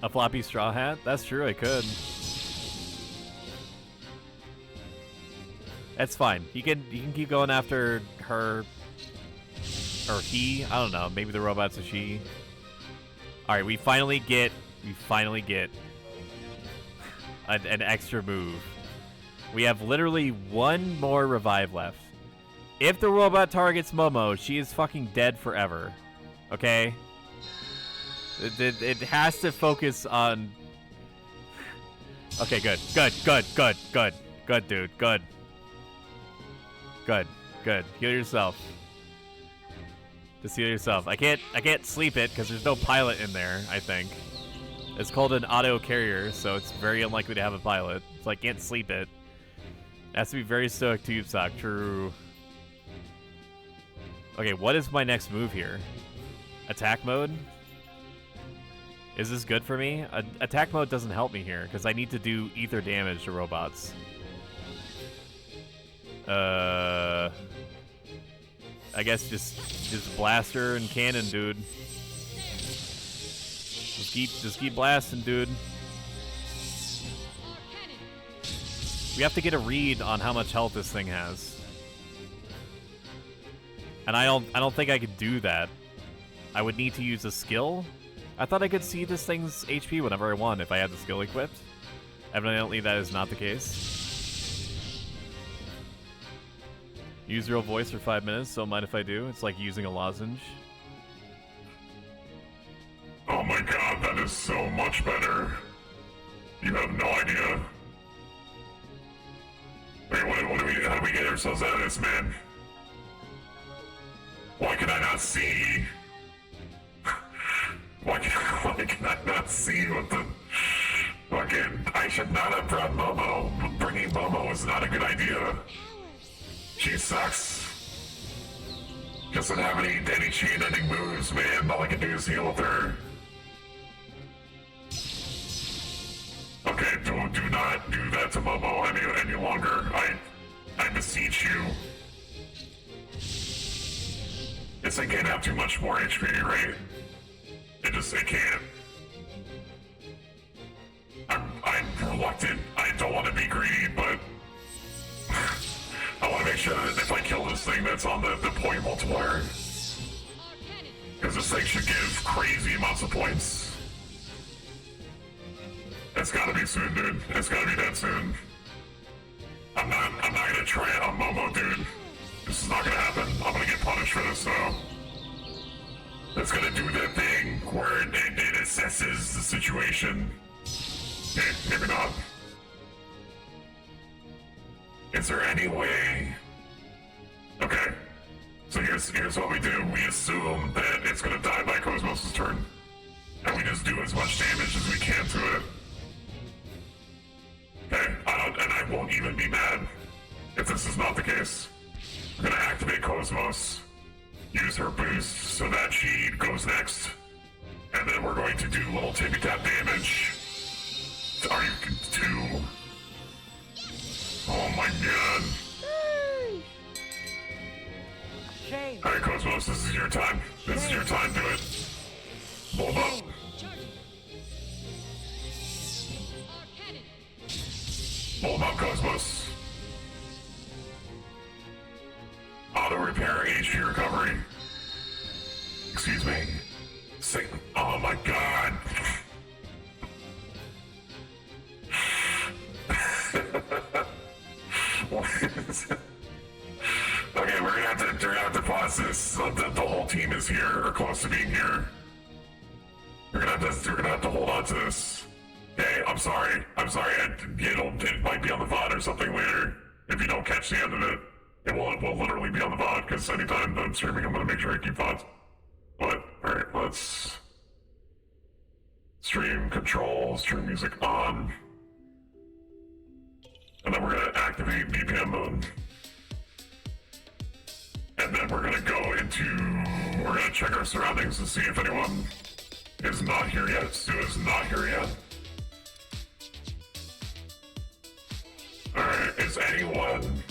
A floppy straw hat? That's true, I could. That's fine. You can keep going after her or he. I don't know. Maybe the robot's a she. All right, we finally get an extra move. We have literally one more revive left. If the robot targets Momo, she is fucking dead forever. Okay? It has to focus on... Okay, good, dude, good. Good. Heal yourself. Just heal yourself. I can't sleep it because there's no pilot in there, I think. It's called an auto carrier, so it's very unlikely to have a pilot. So I can't sleep it. It has to be very stoic tube sock. True. Okay, what is my next move here? Attack mode? Is this good for me? Attack mode doesn't help me here because I need to do ether damage to robots. I guess just blaster and cannon, dude. Just keep blasting, dude. We have to get a read on how much health this thing has. And I don't think I could do that. I would need to use a skill. I thought I could see this thing's HP whenever I want if I had the skill equipped. Evidently that is not the case. Use real voice for 5 minutes, don't mind if I do. It's like using a lozenge. Oh my god, that is so much better. You have no idea. Wait, how do we get ourselves out of this, man? Why can I not see? Why can I not see what the... Fucking, I should not have brought Momo. Bringing Momo is not a good idea. She sucks. Doesn't have any chain-ending moves, man. All I can do is heal with her. Okay, do not do that to Momo any longer. I beseech you. This thing can't have too much more HP, right? It can't. I'm reluctant. I don't want to be greedy, but I want to make sure that if I kill this thing, that's on the point multiplier. Because this thing should give crazy amounts of points. It's gotta be soon, dude. It's gotta be that soon. I'm not gonna try it on Momo, dude. This is not gonna happen. I'm gonna get punished for this, though. It's gonna do that thing where it assesses the situation. Maybe not. Is there any way? Okay. So here's what we do. We assume that it's gonna die by Cosmos' turn. And we just do as much damage as we can to it. Okay, and I won't even be mad if this is not the case. We're gonna activate Cosmos, use her boost so that she goes next, and then we're going to do little tippy tap damage. Are you two? Oh my god. Shane. Alright, Cosmos, this is your time. This is your time, do it. Hold up. Hold up, Cosmos. Auto repair, HP recovery. Excuse me. Oh my god. What is it? Okay, we're gonna have to pause this. The whole team is here, or close to being here. We're gonna have to hold on to this. Hey, I'm sorry. It might be on the VOD or something later. If you don't catch the end of it, it will literally be on the VOD, because anytime I'm streaming, I'm gonna make sure I keep VODs. But, alright, let's stream control, stream music on. And then we're gonna activate VPN mode. And then we're gonna we're gonna check our surroundings to see if anyone is not here yet. Stu is not here yet. Alright, is anyone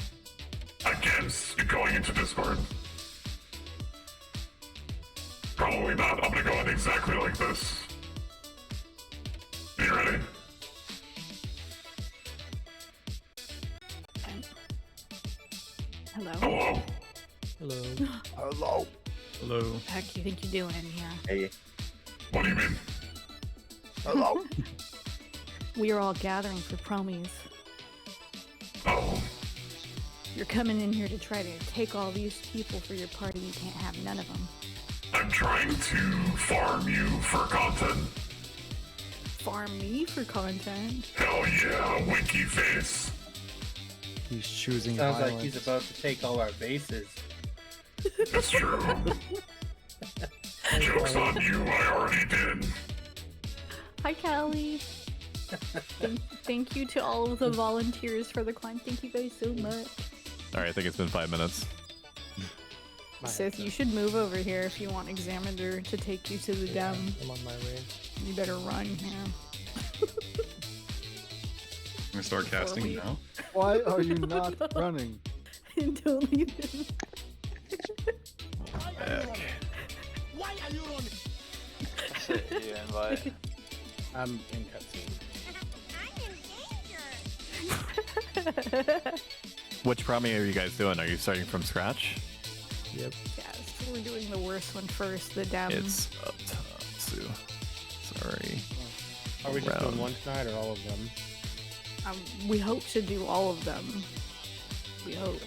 against going into Discord? Probably not. I'm gonna go in exactly like this. Are you ready? Hello. Hello? Hello. Hello. Hello. What the heck you think you're doing here? Hey. What do you mean? Hello. We are all gathering for promies. Oh, You're coming in here to try to take all these people for your party. You can't have none of them. I'm trying to farm you for content. Farm me for content. Hell yeah, winky face. He's choosing Sounds violence. like he's about to take all our bases. It's true. Joke's on you, I already did. Hi, Callie. Thank you to all of the volunteers for the climb. Thank you guys so much. Alright, I think it's been 5 minutes. Sith, you should move over here if you want Examiner to take you to the dam. I'm on my way. You better run here. I'm gonna start casting we- now. Why are you not running? Don't leave him. Why are you running? I'm in cutscene. I'm in danger. Which promi are you guys doing? Are you starting from scratch? Yep. Yes, we're doing the worst one first, the dam. It's up top, Sue. Sorry. Are we just doing Round. one tonight or all of them? We hope to do all of them. We hope.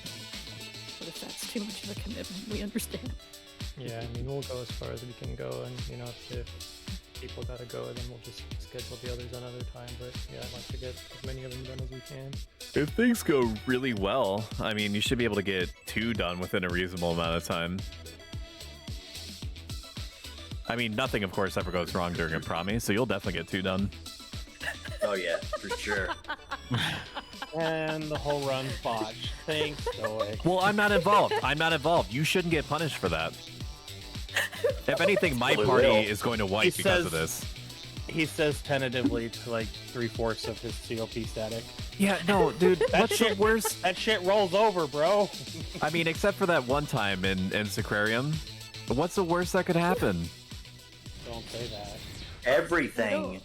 But if that's too much of a commitment, we understand. Yeah, I mean, we'll go as far as we can go, and you know, if people gotta go, then we'll just schedule the others another time. But yeah, I'd like to get as many of them done as we can. If things go really well, I mean, you should be able to get 2 done within a reasonable amount of time. I mean, nothing, of course, ever goes wrong during a promi, so you'll definitely get 2 done. Oh yeah, for sure. And the whole run's botched. Thanks, Stoic. Well, I'm not involved. I'm not involved. You shouldn't get punished for that. If anything, my party is going to wipe because of this. He says tentatively to like 3/4 of his COP static. Yeah, no, dude, what's the worst? That shit rolls over, bro. I mean, except for that one time in Sacrarium, what's the worst that could happen? Don't say that. Everything.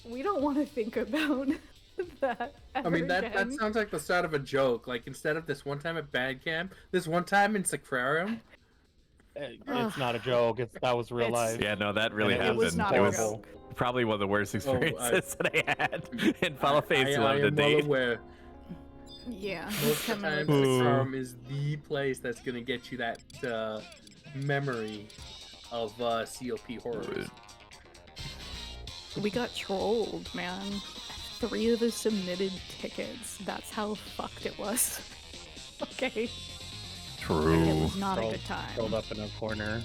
We don't want to think about that. I mean, that again. sounds like the start of a joke. Like, instead of this one time at Bad Camp, this one time in Sacrarium. It's not a joke. That was real life. Yeah, no, that really And happened. was not It a was joke. probably one of the worst experiences that I had in Final Phase I 11 to am well date. aware. Yeah. Most of the time, Sacrarium is the place that's gonna get you that memory of COP horrors. We got trolled, man. 3 of us submitted tickets. That's how fucked it was. Okay. True. It was not a good time. Curled up in a corner.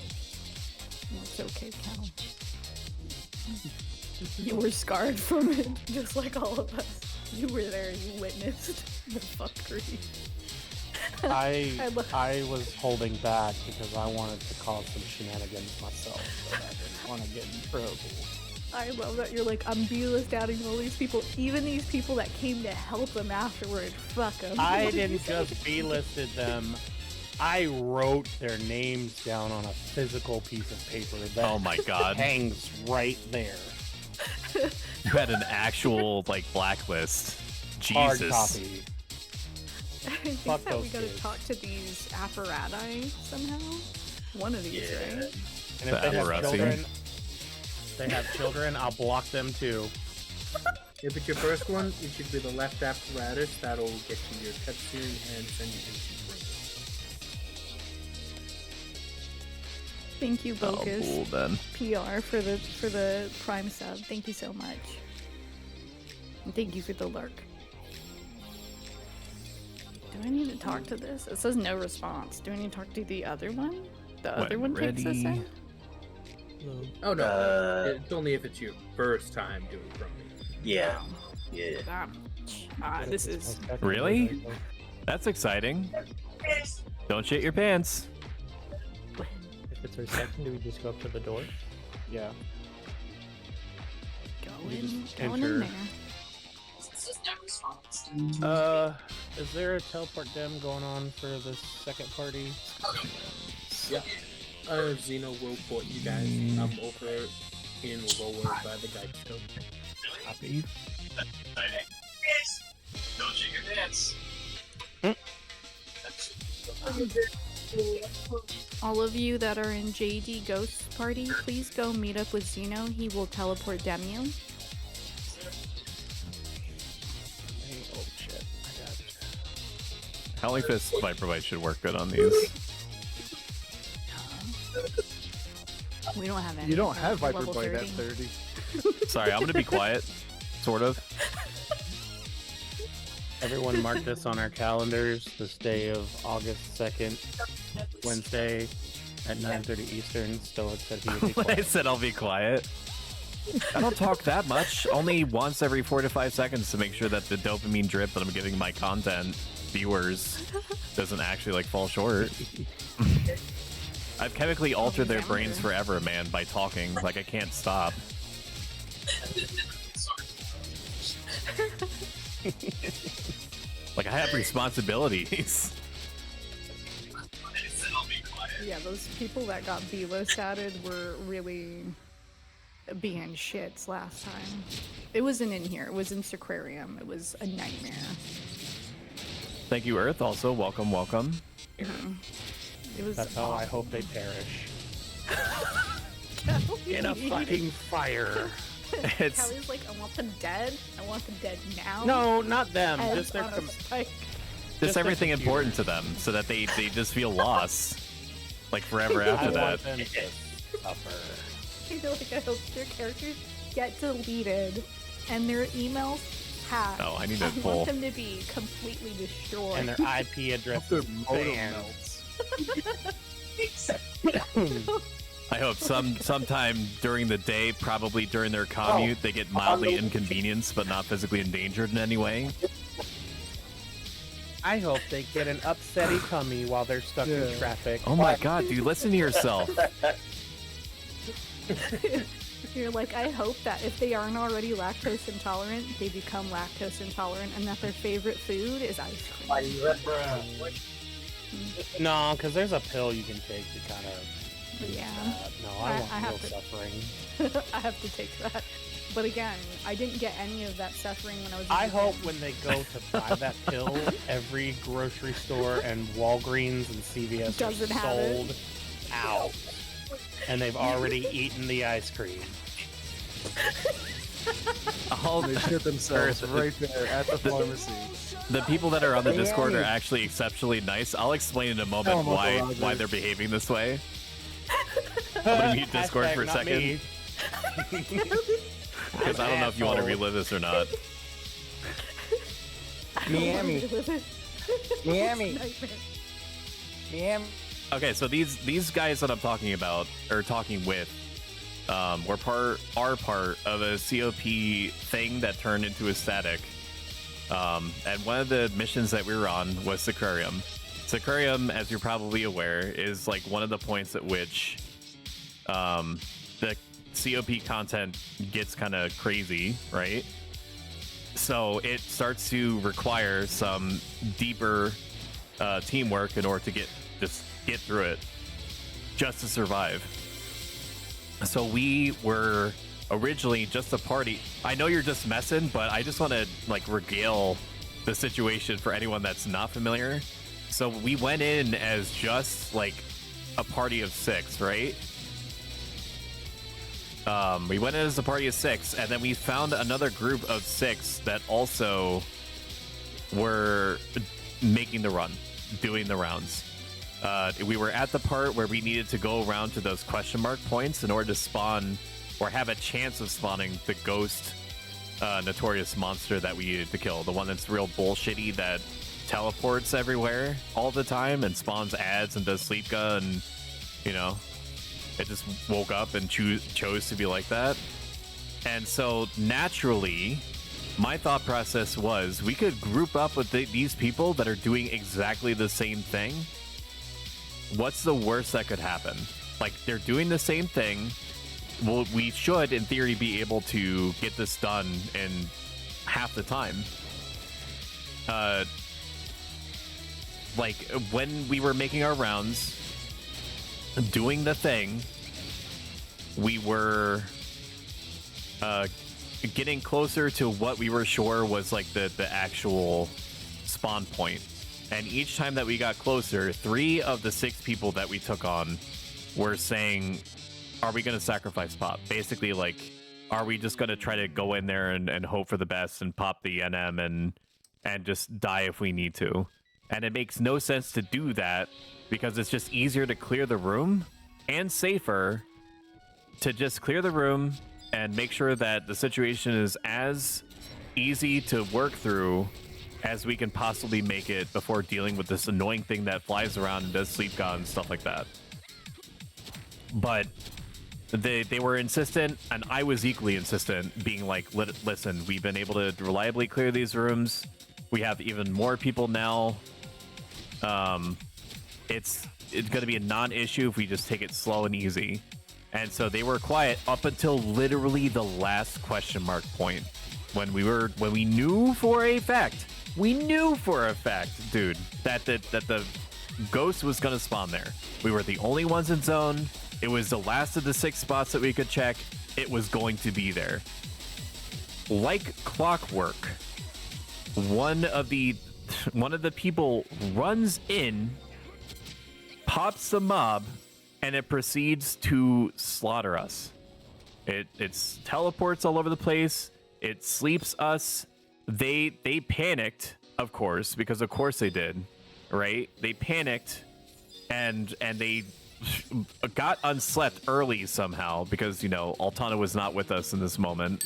It's okay, Cal. You were scarred from it, just like all of us. You were there, you witnessed the fuckery. I was holding back because I wanted to cause some shenanigans myself, but I didn't want to get in trouble. I love that you're like, I'm B-list outing all these people, even these people that came to help them afterward. Fuck them. I didn't just B-listed them. I wrote their names down on a physical piece of paper that Oh my god. hangs right there. You had an actual, like, blacklist. Hard Jesus. copy. I think Fuck that we those gotta kids. talk to these apparati somehow. One of these, right? And The if they have Aberrati. children, I'll block them too. If it's your first one, it should be the left apparatus. That'll get you your cutscene and send you into Thank you, Bogus. cool, then. PR for the Prime sub. Thank you so much. And thank you for the lurk. Do I need to talk to this? It says no response. Do I need to talk to the other one? The other one takes us in? Oh no, it's only if it's your first time doing Crummy. Yeah. Yeah. This is... Really? That's exciting. Don't shit your pants. If it's our second, do we just go up to the door? Yeah. Going enter. in there. Is there a teleport dem going on for the second party? Yeah. Xeno will put you guys over in lower by the guide scope. Copy. Don't shake your pants. All of you that are in JD Ghost Party, please go meet up with Xeno. He will teleport Demu. Oh shit, I got it. Howling Fist Viper Bite should work good on these. We don't have any. You don't for have Viper level Bite 30. at 30. Sorry, I'm gonna be quiet. Sort of. Everyone mark this on our calendars. This day of August 2nd, Wednesday at 9:30 Eastern. Stoic said he would be I quiet. said I'll be quiet. I don't talk that much. Only once every 4 to 5 seconds to make sure that the dopamine drip that I'm giving my content viewers doesn't actually like fall short. I've chemically altered their brains forever, man, by talking. Like I can't stop. Like I have responsibilities. Yeah, those people that got B-list added were really being shits last time. It wasn't in here. It was in Sacrarium. It was a nightmare. Thank you, Earth. Also, welcome, welcome. It was That's how I hope they perish. In a fucking fire. It's Kelly's like, I want them dead. I want them dead now. No, not them. Heads Just their on a spike. just everything important to them, so that they just feel lost, like forever after I that. want them to suffer. I feel like I hope their characters get deleted and their emails hacked. Oh, I need to I pull. want them to be completely destroyed. And their IP address is banned. I hope sometime during the day, probably during their commute, they get mildly inconvenienced but not physically endangered in any way. I hope they get an upsetty tummy while they're stuck in traffic. Oh my god, dude, listen to yourself. You're like, I hope that if they aren't already lactose intolerant, they become lactose intolerant and that their favorite food is ice cream. No, because there's a pill you can take to kind of. Yeah. No, I want I real have to- suffering. I have to take that. But again, I didn't get any of that suffering when I was in I Japan. hope when they go to buy that pill, every grocery store and Walgreens and CVS Doesn't are have it. sold out. And they've already eaten the ice cream. All They shit themselves right there at the pharmacy. the people that are on the Hey, Discord are Annie. actually exceptionally nice. I'll explain in a Tell moment 'em, Uncle why Roger. they're behaving this way. I'm gonna mute Discord Hashtag for a not second me. because I don't know if you want to relive this or not. Miami. Miami. Yeah. Okay, so these guys that I'm talking about or talking with are part of a COP thing that turned into a static. And one of the missions that we were on was Sacrarium. Sacrarium, as you're probably aware, is like one of the points at which the COP content gets kind of crazy, right? So it starts to require some deeper teamwork in order to get through it, just to survive. So we were originally just a party. I know you're just messing, but I just want to like regale the situation for anyone that's not familiar. So we went in as just like a party of 6, right? We went in as a party of 6, and then we found another group of 6 that also were making the run, doing the rounds. We were at the part where we needed to go around to those question mark points in order to spawn or have a chance of spawning the ghost notorious monster that we needed to kill. The one that's real bullshitty that teleports everywhere all the time and spawns ads and does sleepga, and you know, it just woke up and chose to be like that. And so naturally, my thought process was we could group up with these people that are doing exactly the same thing. What's the worst that could happen? Like, they're doing the same thing. Well, we should, in theory, be able to get this done in half the time. Like, when we were making our rounds, doing the thing, we were getting closer to what we were sure was like the actual spawn point. And each time that we got closer, 3 of the 6 people that we took on were saying, are we going to sacrifice Pop? Basically, like, are we just going to try to go in there and hope for the best and pop the NM and just die if we need to? And it makes no sense to do that because it's just easier to clear the room and safer to just clear the room and make sure that the situation is as easy to work through as we can possibly make it before dealing with this annoying thing that flies around and does sleep gun and stuff like that. But they were insistent, and I was equally insistent, being like, listen, we've been able to reliably clear these rooms. We have even more people now. It's going to be a non-issue if we just take it slow and easy. And so they were quiet up until literally the last question mark point, when we knew for a fact, dude, that the ghost was going to spawn there. We were the only ones in zone. It was the last of the 6 spots that we could check. It was going to be there. Like clockwork, one of the people runs in, pops the mob, and it proceeds to slaughter us. It teleports all over the place. It sleeps us. They panicked, of course, because of course they did, right? They panicked, and they got unslept early somehow because, you know, Altana was not with us in this moment.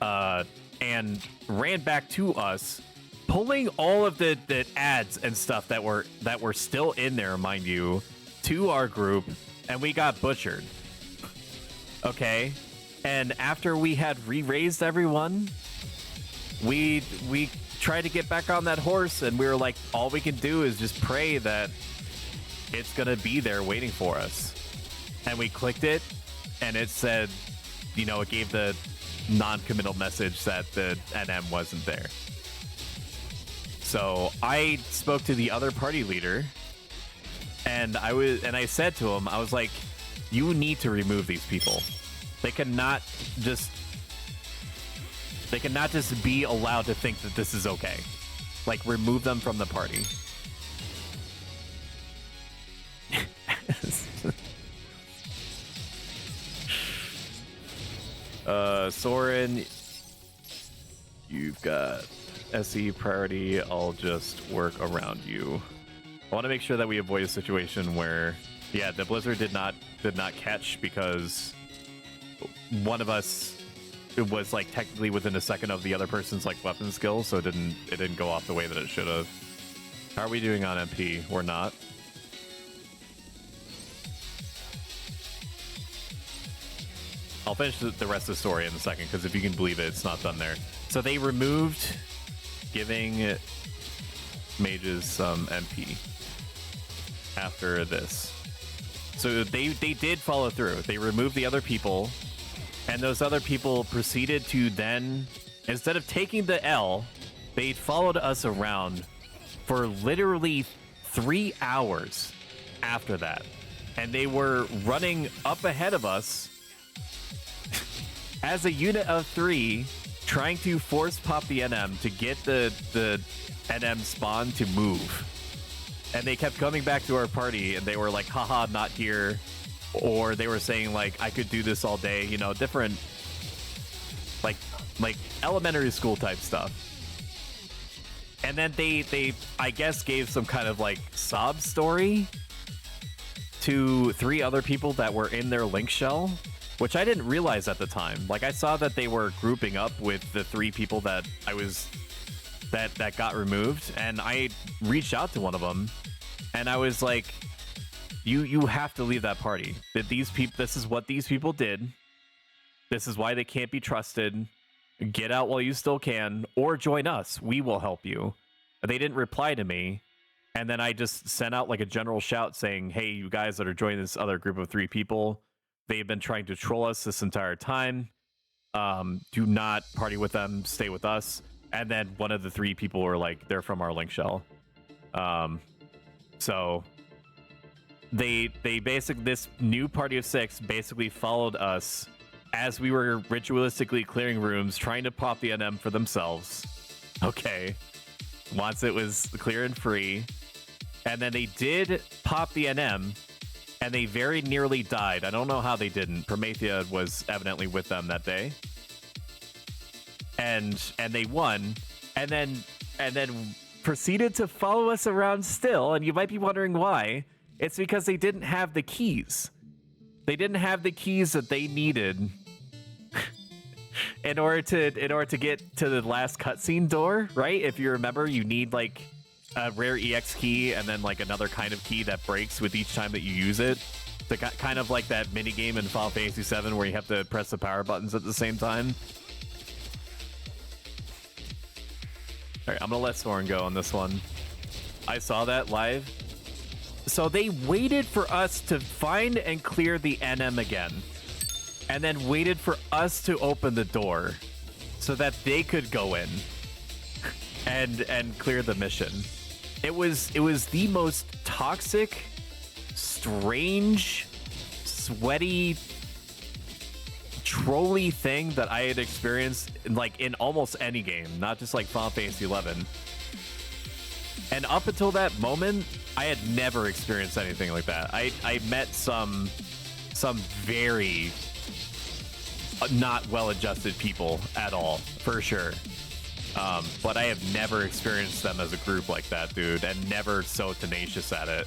And ran back to us, pulling all of the ads and stuff that were still in there, mind you, to our group, and we got butchered. Okay? And after we had re-raised everyone, we tried to get back on that horse, and we were like, all we can do is just pray that it's gonna be there waiting for us. And we clicked it, and it said, you know, it gave the non-committal message that the NM wasn't there. So I spoke to the other party leader, and I said to him, I was like, you need to remove these people. They cannot just be allowed to think that this is okay. Like, remove them from the party. Soren, you've got SE priority. I'll just work around you. I want to make sure that we avoid a situation where, yeah, the blizzard did not catch because one of us was like technically within a second of the other person's like weapon skill, so it didn't go off the way that it should have. How are we doing on MP? We're not. I'll finish the rest of the story in a second, because if you can believe it, it's not done there. So they removed giving mages some MP after this. So they did follow through. They removed the other people, and those other people proceeded to then, instead of taking the L, they followed us around for literally 3 hours after that. And they were running up ahead of us as a unit of 3, trying to force pop the NM to get the NM spawn to move. And they kept coming back to our party, and they were like, haha, not here. Or they were saying, like, I could do this all day. You know, different, like elementary school type stuff. And then they I guess, gave some kind of, like, sob story to 3 other people that were in their link shell, which I didn't realize at the time. Like, I saw that they were grouping up with the 3 people that that got removed, and I reached out to one of them, and I was like, you have to leave that party. That these people, this is what these people did. This is why they can't be trusted. Get out while you still can, or join us. We will help you. They didn't reply to me, and then I just sent out like a general shout saying, hey, you guys that are joining this other group of 3 people, they've been trying to troll us this entire time. Do not party with them. Stay with us. And then one of the 3 people were like, they're from our link shell. So they basically, this new party of 6 basically followed us as we were ritualistically clearing rooms, trying to pop the NM for themselves. Okay. Once it was clear and free. And then they did pop the NM, and they very nearly died. I don't know how they didn't. Promethea was evidently with them that day. And they won, and then proceeded to follow us around still, and you might be wondering why. It's because they didn't have the keys. They didn't have the keys that they needed in order to get to the last cutscene door, right? If you remember, you need like a rare EX key and then like another kind of key that breaks with each time that you use it. The kind of like that mini game in Final Fantasy VII where you have to press the power buttons at the same time. All right, I'm gonna let Soren go on this one. I saw that live. So they waited for us to find and clear the NM again, and then waited for us to open the door so that they could go in and clear the mission. It was the most toxic, strange, sweaty, trolly thing that I had experienced in almost any game, not just like Final Fantasy XI. And up until that moment, I had never experienced anything like that. I met some very not well-adjusted people at all, for sure. But I have never experienced them as a group like that, dude, and never so tenacious at it.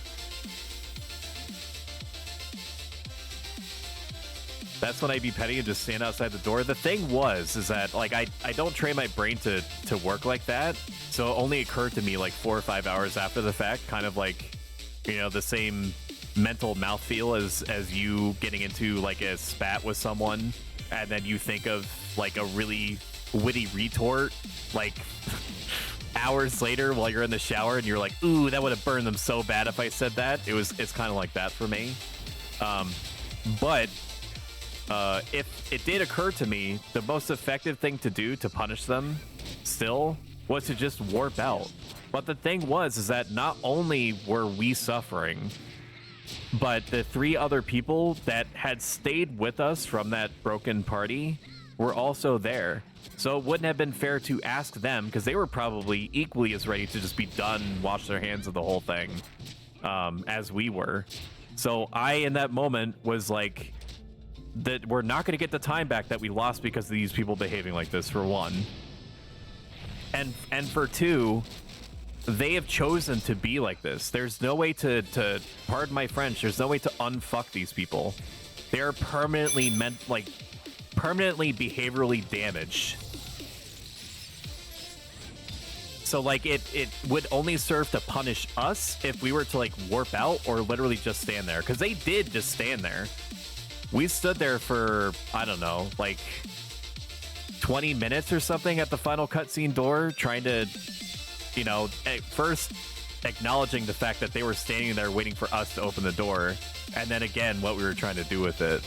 That's when I'd be petty and just stand outside the door. The thing is that like I don't train my brain to work like that, so it only occurred to me like 4 or 5 hours after the fact, kind of like, you know, the same mental mouthfeel as you getting into like a spat with someone, and then you think of like a really witty retort like hours later while you're in the shower, and you're like, ooh, that would have burned them so bad if I said that. It's kind of like that for me. But if it did occur to me, the most effective thing to do to punish them still was to just warp out. But the thing is that not only were we suffering, but the 3 other people that had stayed with us from that broken party were also there. So it wouldn't have been fair to ask them, because they were probably equally as ready to just be done, wash their hands of the whole thing, as we were. So I, in that moment, was like, that we're not going to get the time back that we lost because of these people behaving like this, for one. And for 2, they have chosen to be like this. There's no way to pardon my French, there's no way to unfuck these people. They are permanently behaviorally damaged. so like it would only serve to punish us if we were to like warp out or literally just stand there, because they did just stand there. We stood there for, I don't know, like 20 minutes or something at the final cutscene door, trying to, you know, at first acknowledging the fact that they were standing there waiting for us to open the door, and then again what we were trying to do with it.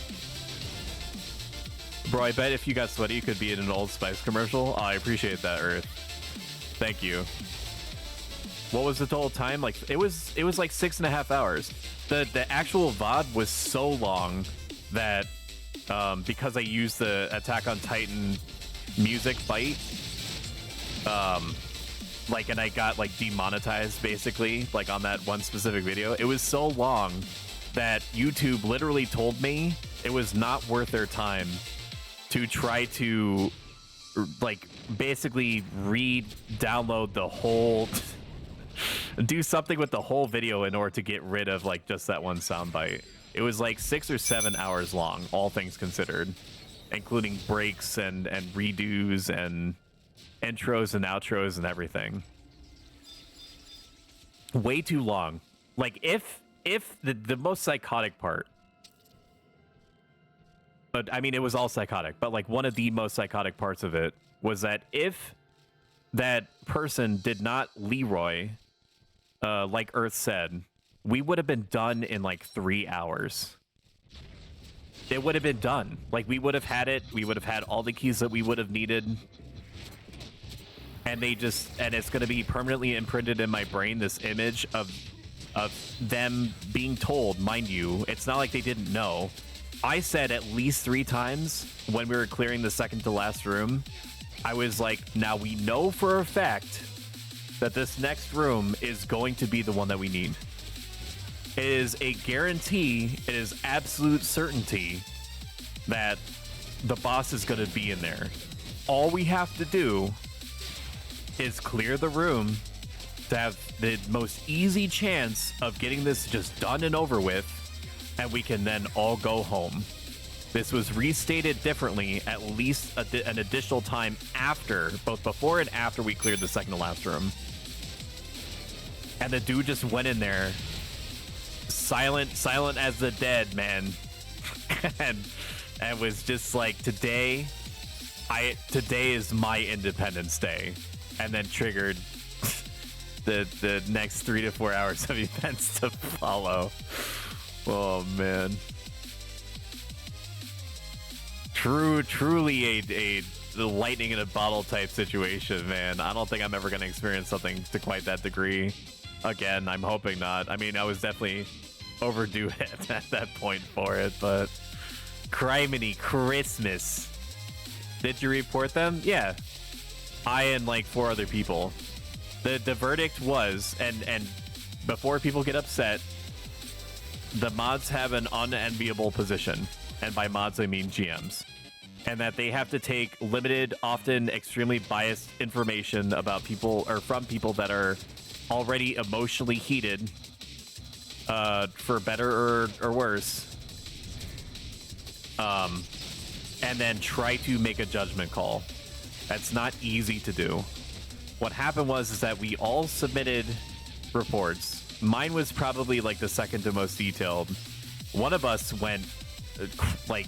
Bro, I bet if you got sweaty, you could be in an Old Spice commercial. Oh, I appreciate that, Earth. Thank you. What was the total time? Like it was like 6.5 hours. The actual VOD was so long that because I used the Attack on Titan music bite, like, and I got like demonetized basically, like on that one specific video. It was so long that YouTube literally told me it was not worth their time to try to like basically re-download the whole do something with the whole video in order to get rid of like just that one soundbite. It was like 6 or 7 hours long, all things considered, including breaks and redos and intros and outros and everything. Way too long. Like if the most psychotic part, but I mean it was all psychotic, but like one of the most psychotic parts of it was that if that person did not Leroy, like Earth said, we would have been done in like 3 hours. It would have been done. Like we would have had it. We would have had all the keys that we would have needed. And it's going to be permanently imprinted in my brain, this image of them being told, mind you, it's not like they didn't know. I said at least 3 times when we were clearing the second to last room, I was like, now we know for a fact that this next room is going to be the one that we need. It is a guarantee, it is absolute certainty that the boss is going to be in there. All we have to do is clear the room to have the most easy chance of getting this just done and over with, and we can then all go home. This was restated differently at least an additional time after, both before and after we cleared the second to last room. And the dude just went in there, silent as the dead, man, and was just like, today is my Independence Day, and then triggered the next 3 to 4 hours of events to follow. Oh man. Truly a lightning in a bottle type situation, man. I don't think I'm ever going to experience something to quite that degree again. I'm hoping not. I mean, I was definitely overdue at that point for it, but criminy Christmas. Did you report them? Yeah. I and like 4 other people. The verdict was, and before people get upset, the mods have an unenviable position. And by mods, I mean GMs. And that they have to take limited, often extremely biased information about people, or from people that are already emotionally heated, for better or worse. And then try to make a judgment call. That's not easy to do. What happened was that we all submitted reports. Mine was probably like the second to most detailed. One of us went like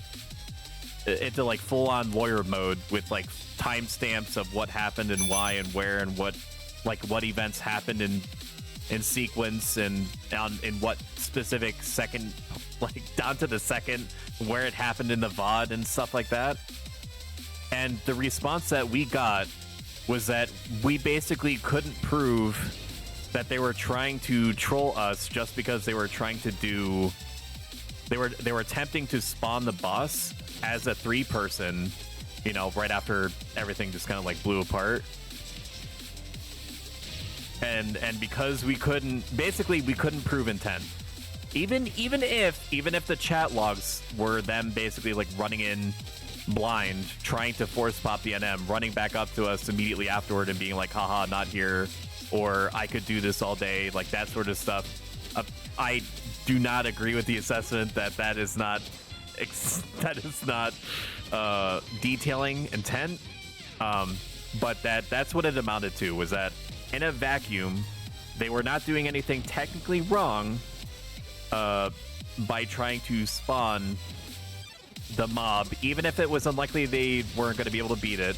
into like full-on lawyer mode with like timestamps of what happened and why and where and what events happened in sequence and in what specific second, like down to the second where it happened in the VOD and stuff like that. And the response that we got was that we basically couldn't prove that they were trying to troll us just because they were trying to do. They were attempting to spawn the boss as a 3-person, you know, right after everything just kind of like blew apart. And because we couldn't prove intent. Even if the chat logs were them basically like running in blind, trying to force pop the NM, running back up to us immediately afterward and being like, haha, not here, or I could do this all day, like that sort of stuff. I do not agree with the assessment that is not detailing intent, but that's what it amounted to, was that in a vacuum, they were not doing anything technically wrong by trying to spawn the mob, even if it was unlikely they weren't going to be able to beat it,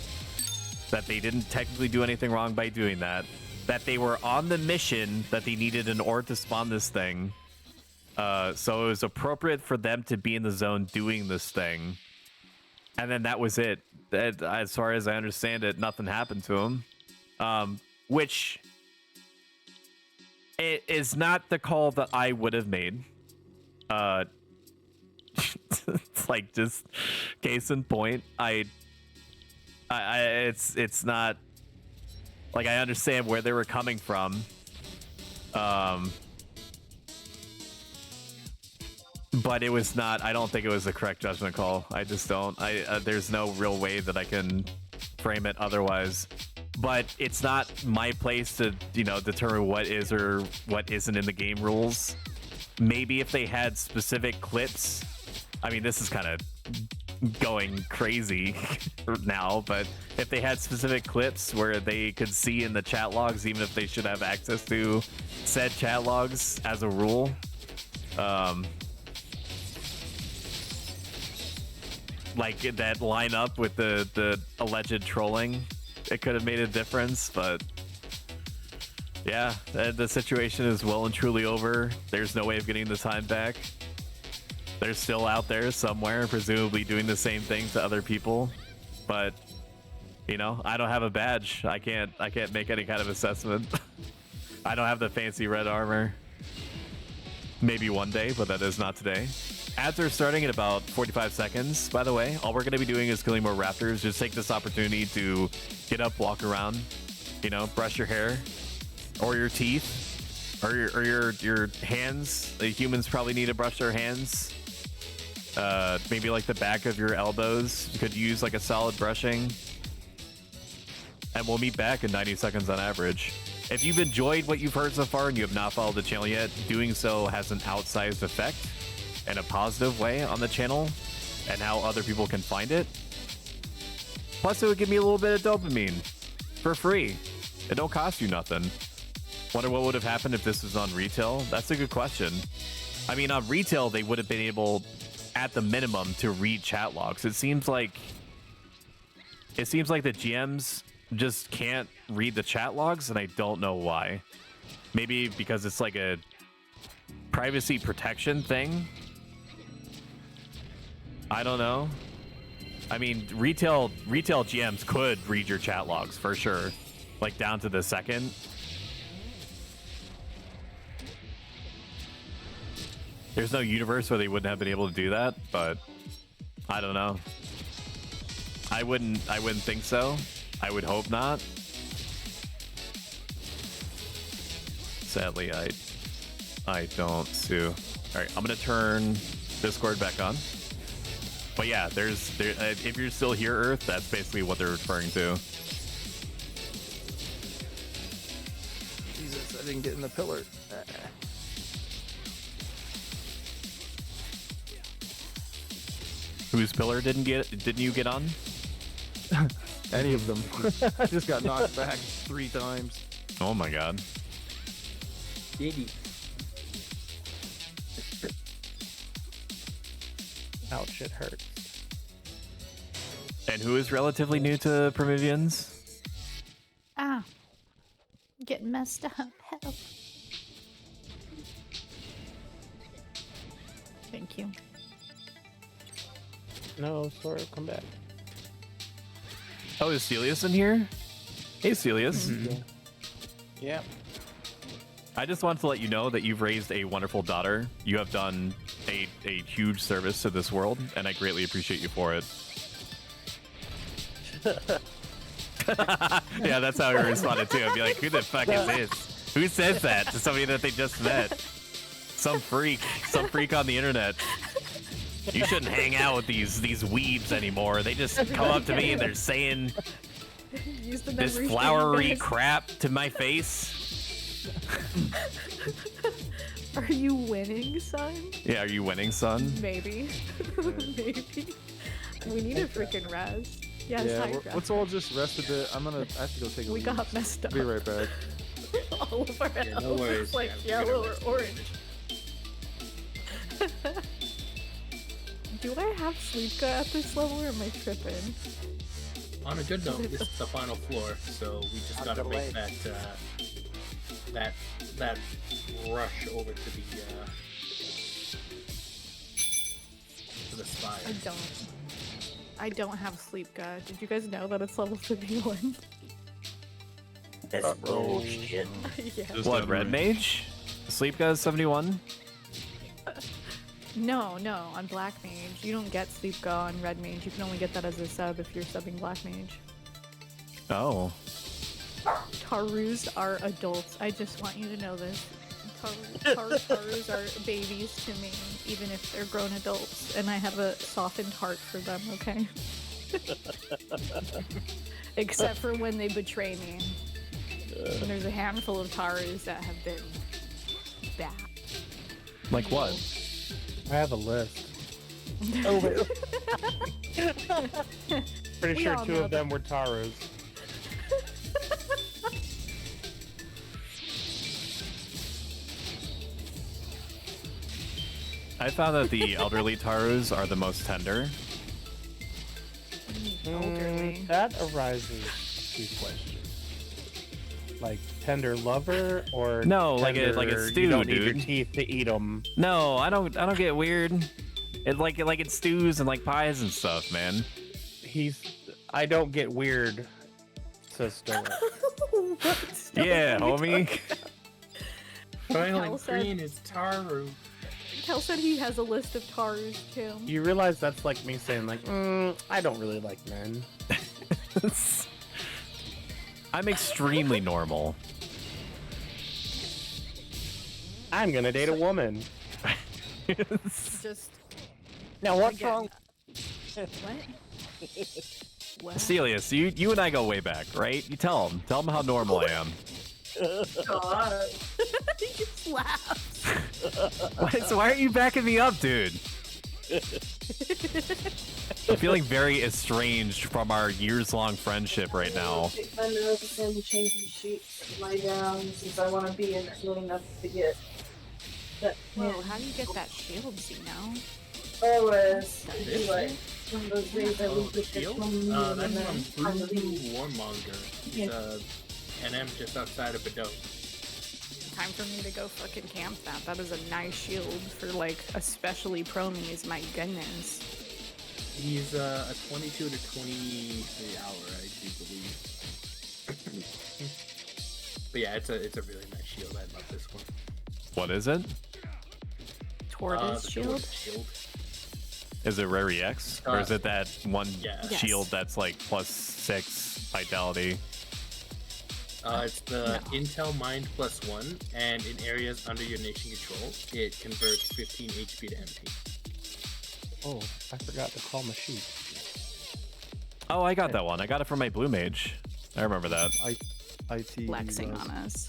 that they didn't technically do anything wrong by doing that, that they were on the mission that they needed in order to spawn this thing. So it was appropriate for them to be in the zone doing this thing. And then that was it. As far as I understand it, nothing happened to them. Which it is not the call that I would have made. It's like, just case in point, it's not like, I understand where they were coming from. But it was not, I don't think it was the correct judgment call. I just don't. There's no real way that I can frame it otherwise. But it's not my place to, determine what is or what isn't in the game rules. Maybe if they had specific clips, I mean, this is kind of going crazy now, but if they had specific clips where they could see in the chat logs, even if they should have access to said chat logs as a rule, like that line up with the alleged trolling, it could have made a difference. But yeah, the situation is well and truly over. There's no way of getting the time back. They're still out there somewhere, presumably doing the same thing to other people. But I don't have a badge. I can't make any kind of assessment. I don't have the fancy red armor. Maybe one day, but that is not today. Ads are starting in about 45 seconds, by the way. All we're going to be doing is killing more raptors. Just take this opportunity to get up, walk around, brush your hair or your teeth or your hands. The humans probably need to brush their hands. Maybe like the back of your elbows could use like a solid brushing. And we'll meet back in 90 seconds on average. If you've enjoyed what you've heard so far and you have not followed the channel yet, doing so has an outsized effect in a positive way on the channel and how other people can find it. Plus, it would give me a little bit of dopamine for free. It don't cost you nothing. Wonder what would have happened if this was on retail? That's a good question. I mean, on retail, they would have been able, at the minimum, to read chat logs. It seems like the GMs just can't read the chat logs, and I don't know why. Maybe because it's like a privacy protection thing. I don't know. I mean, retail GMs could read your chat logs for sure, like down to the second. There's no universe where they wouldn't have been able to do that, but I don't know. I wouldn't think so. I would hope not. Sadly, I don't, Sue. All right, I'm gonna turn Discord back on. But yeah, if you're still here, Earth, that's basically what they're referring to. Jesus, I didn't get in the pillar. Whose pillar didn't you get on? Any of them. I just got knocked back 3 times. Oh my god. Diddy. Ouch, it hurts. And who is relatively new to Prometheans? Ah. Getting messed up. Help. Thank you. No, sorry, come back. Oh, is Celius in here? Hey, Celius. Mm-hmm. Yeah. I just wanted to let you know that you've raised a wonderful daughter. You have done a huge service to this world, and I greatly appreciate you for it. Yeah, that's how I responded too. I'd be like, who the fuck is this? Who says that to somebody that they just met? Some freak on the internet. You shouldn't hang out with these weebs anymore. They just come up to me and they're saying this flowery crap to my face. Are you winning, son? Yeah, are you winning, son? Maybe. Maybe. We need a freaking rest. Yes, yeah, hi, let's all just rest a bit. I have to go take a We leak. got messed up. Be right back. all of our Yeah, health no worries. is like Yeah, I'm yellow gonna or orange. Do I have Sleepka at this level or am I tripping? On a good note, this is the final floor, so we just gotta make that rush over to the spire. I don't have Sleepka. Did you guys know that it's level 51? That's bullshit. Yeah. What, Red Mage? Sleepka is 71? No, on Black Mage. You don't get Sleepka on Red Mage. You can only get that as a sub if you're subbing Black Mage. Oh. Tarus are adults. I just want you to know this. Tarus are babies to me, even if they're grown adults, and I have a softened heart for them, okay? Except for when they betray me. And there's a handful of Tarus that have been bad. Like what? I have a list. Pretty We sure all two know of them were Taros. I found that the elderly Tarus are the most tender. That arises two questions. Like tender lover or No, like a tender, stew, you don't need dude. your teeth to eat them. No, I don't get weird. It like it stews and like pies and stuff, man. I don't get weird, sister. Yeah, homie. Violent said- green is Taru. Kel said he has a list of Tarus too. You realize that's like me saying like, I don't really like men. I'm extremely normal. I'm gonna date a woman. Just Now what's again, wrong? What? Celius, you and I go way back, right? You tell him how normal I am. God. He just laughs. So why aren't you backing me up, dude? I'm feeling very estranged from our years-long friendship right now. Take my notes and change the sheets, lie down, since I want to be in early enough to get that. Whoa, how do you get that shield, Zeno? Always. Like, one of those days I Oh, would the get shield? from me That's and then from I'm Blue leave. Warmonger. It's NM just outside of Bedot. Time for me to go fucking camp that. That is a nice shield for like especially promies, my goodness. He's a 22 to 23 hour, I do believe. But yeah, it's a really nice shield. I love this one. What is it? Tortoise the shield? Tortoise shield. Is it Rare EX? Or is it that one Yeah. shield that's like +6 vitality? It's the Intel Mind +1, and in areas under your nation control, it converts 15 HP to MP. Oh, I forgot to call my sheet. Oh, I got that one. I got it from my blue mage. I remember that. IT Flexing on us.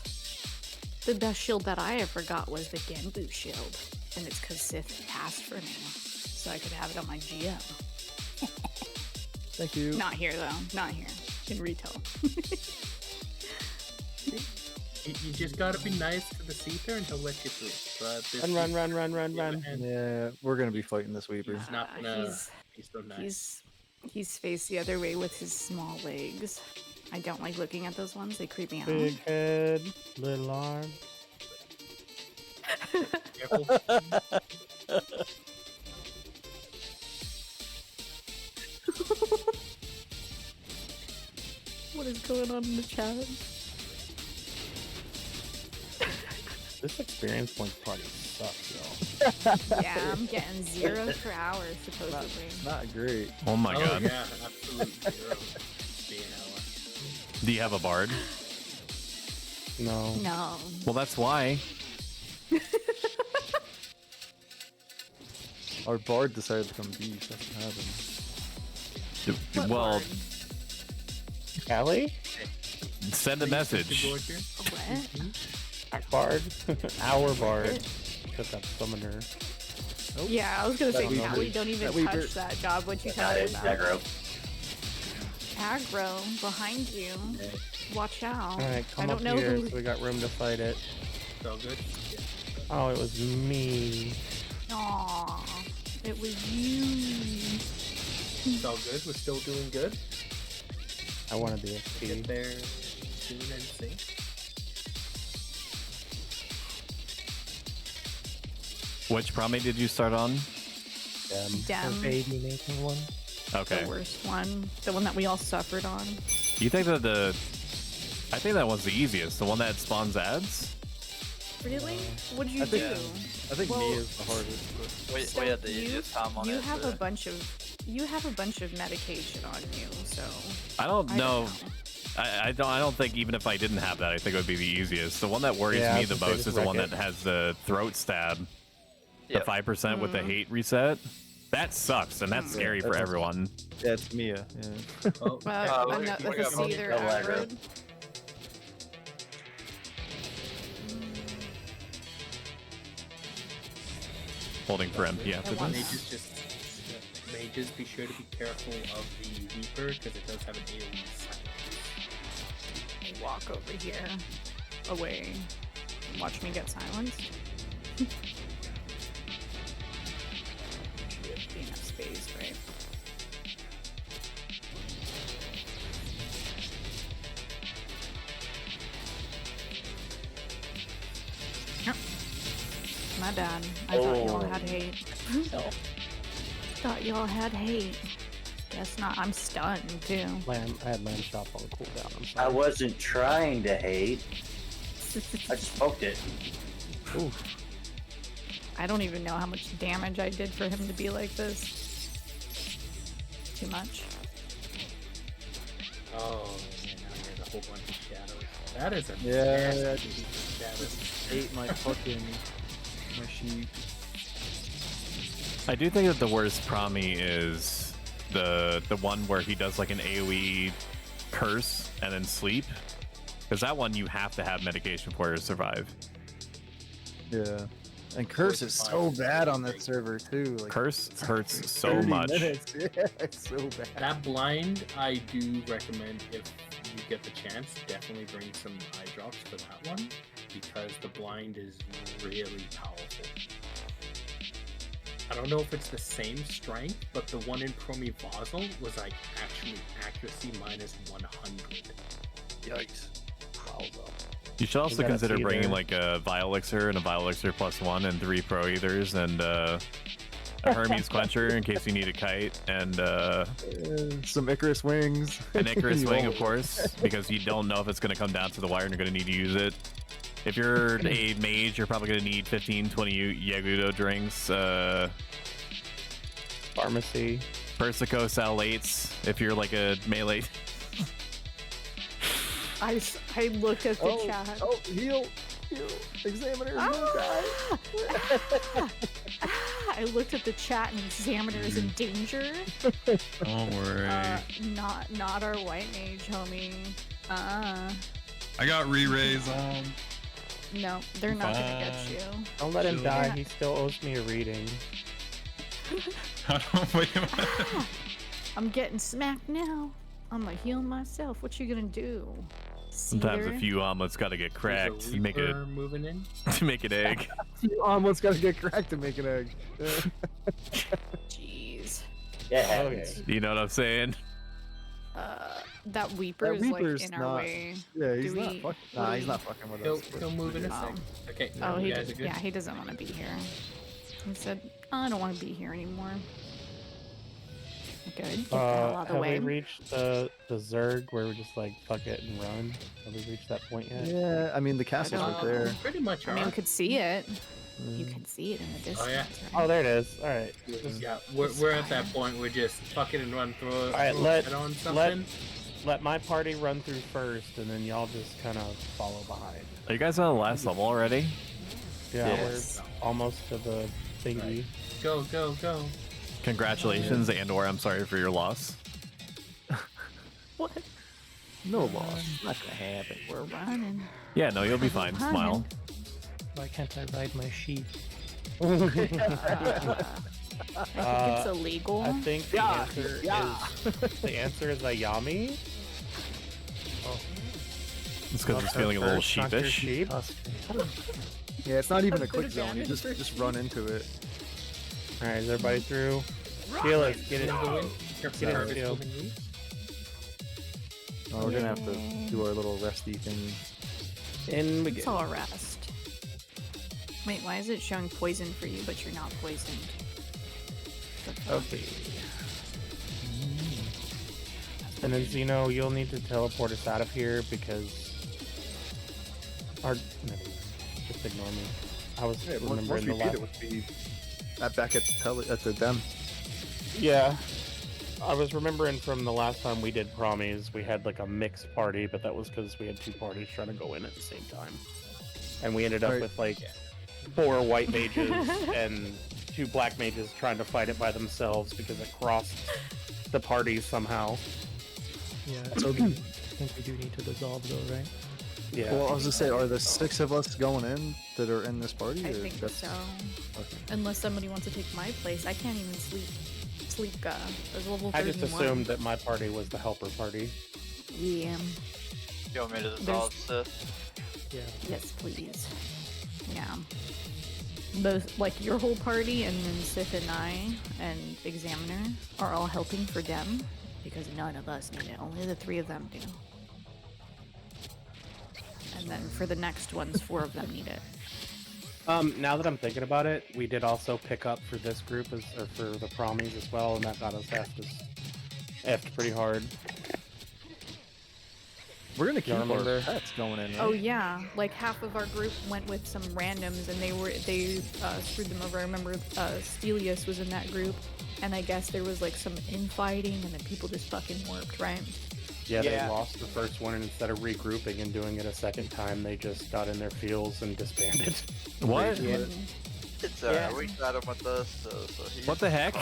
The best shield that I ever got was the Genbu shield. And it's because Sith passed for me. So I could have it on my GM. Thank you. Not here though. Not here. In retail. You just gotta be nice to the Seeker and he'll let you through. But this Run. Yeah, we're gonna be fighting this Weeper. He's not gonna be so nice. He's faced the other way with his small legs. I don't like looking at those ones. They creep me out. Big head, little arm. Careful. What is going on in the chat? This experience points party sucks, yo. Yeah, I'm getting 0 per hour supposedly. Not great. Oh my god. Yeah, absolutely 0 be an hour. Do you have a bard? No. No. Well, that's why. Our bard decided to come beef. That's what happened. Well, Callie? send a message. What? Bard? Our bard. Took up summoner. Nope. Yeah, I was gonna say, That yeah, Weeper. we don't even That Weeper. touch that job. What you talking about? aggro behind you. Watch out. Alright, I come don't up know here who. so we got room to fight it. So good. Oh, it was me. Aww, it was you. It's all good. We're still doing good. I want to be a Get there soon and safe. Which promi did you start on? Dem. Baby making one. Okay. The worst one. The one that we all suffered on. You think that I think that one's the easiest. The one that spawns ads? Really? What'd you I think, do? I think Well, me is the hardest. But... We had the easiest time on You it. have a bunch of medication on you, so I don't know. I don't think even if I didn't have that, I think it would be the easiest. The one that worries me the most is the one that has the throat stab. The 5% with the hate reset. That sucks, and that's scary for everyone. Yeah, it's Mia. Yeah. that's either aggroed. Holding for MP after this. Mages, be sure to be careful of the Reaper because it does have an AoE silence. Walk over here, away. Watch me get silenced. Should be enough space, right? Yep. My bad. I thought y'all had hate. Thought y'all had hate. Guess not. I'm stunned too. I had lamb chop on cooldown. I'm sorry. I wasn't trying to hate. I just poked it. Ooh. I don't even know how much damage I did for him to be like this. Too much. Oh, man, now there's a whole bunch of shadows. That is a Yeah, nasty shadow. Ate my fucking my sheep. I do think that the worst promi is the one where he does like an AoE curse and then sleep. Because that one you have to have medication for to survive. Yeah. And curse is so bad on that server too. Like, Curse hurts so 30 much. minutes. Yeah, it's so bad. That blind, I do recommend if you get the chance, definitely bring some eye drops for that one because the blind is really powerful. I don't know if it's the same strength, but the one in Promivazel was like actually accuracy minus 100. Yikes. Wowza. You should also gotta consider see bringing there. like a Vile Elixir and a Vile Elixir +1 and 3 Pro Ethers and a Hermes Quencher in case you need a kite and some Icarus wings. an Icarus Wing, of course, because you don't know if it's going to come down to the wire and you're going to need to use it. If you're a mage, you're probably going to need 15, 20 Yagudo drinks. Pharmacy. Persico Salates, if you're like a melee. I looked at the chat. Oh, heal. Examiner, die. I looked at the chat and Examiner is in danger. Don't worry. Not our white mage, homie. I got re-raise on. No, they're not gonna get you. Don't let him Sure. die. He still owes me a reading. Wait, I'm getting smacked now. I'm gonna heal myself. What you gonna do? Sometimes a Cedar? few omelets got to get cracked to make it moving in. to make it egg. Omelet's gotta get cracked to make an egg. Jeez. Yeah. Okay. You know what I'm saying? That Weeper is Weeper's like in our not- way. Yeah, he's Do not we- fucking. what Nah, do he's we- not fucking with He'll, us. he'll move in a sec. Okay. Oh, you he guys are good. yeah, he doesn't want to be here. He said, I don't want to be here anymore. Good. Get the hell out of the Have way. we reached the Zerg where we're just like fuck it and run? Have we reached that point yet? Yeah, I mean the castle's right there. Pretty much I mean, are. you could see it. You can see it in the distance. Oh, yeah. Oh, there it is. All right. Yeah, we're at that point. We're just fucking and run through it. All right. Let on something. let my party run through first, and then y'all just kind of follow behind. Are you guys on the last level already? Yeah, Yes. we're almost to the thingy. Go, go, go. Congratulations, and/or I'm sorry for your loss. What? No loss. Not gonna happen. We're running. Yeah, no, you'll be fine. Smile. Why can't I ride my sheep? think it's illegal. I think the answer is Ayami. Oh. It's because it's feeling a little sheepish. Yeah, it's not even a quick zone. You just run into it. All right, is everybody through? Felix, get in. Get in, Felix. Oh, we're gonna have to do our little resty thing. In we It's all rest. Wait, why is it showing poison for you, but you're not poisoned? Okay. And then Xeno, you'll need to teleport us out of here because our. Never mind. Just ignore me. I was remembering once the we beat last. it, would be back at the dem. Yeah. I was remembering from the last time we did Promies, we had like a mixed party, but that was because we had two parties trying to go in at the same time. And we ended up with like 4 white mages and 2 black mages trying to fight it by themselves because it crossed the parties somehow. Yeah, so I think we do need to dissolve though, right? Yeah. Well, I was gonna say, are the 6 of us going in that are in this party? I or think that's... so. Okay. Unless somebody wants to take my place, I can't even sleep. There's level 31. I just assumed that my party was the helper party. Yeah. You want me to dissolve, Sith? Yeah. Yes, please. Yeah. Both, like your whole party, and then Sith and I and Examiner are all helping for them because none of us need it. Only the 3 of them do. And then for the next ones, 4 of them need it. Now that I'm thinking about it, we did also pick up for this group or for the Promies as well, and that got us effed pretty hard. We're gonna keep remember? our pets going in, right? Oh yeah, like half of our group went with some randoms, and they screwed them over. I remember Stelius was in that group, and I guess there was like some infighting, and then people just fucking warped, right? Yeah, they lost the first one, and instead of regrouping and doing it a second time, they just got in their fields and disbanded. What? It's we got him with us, so he... What the heck?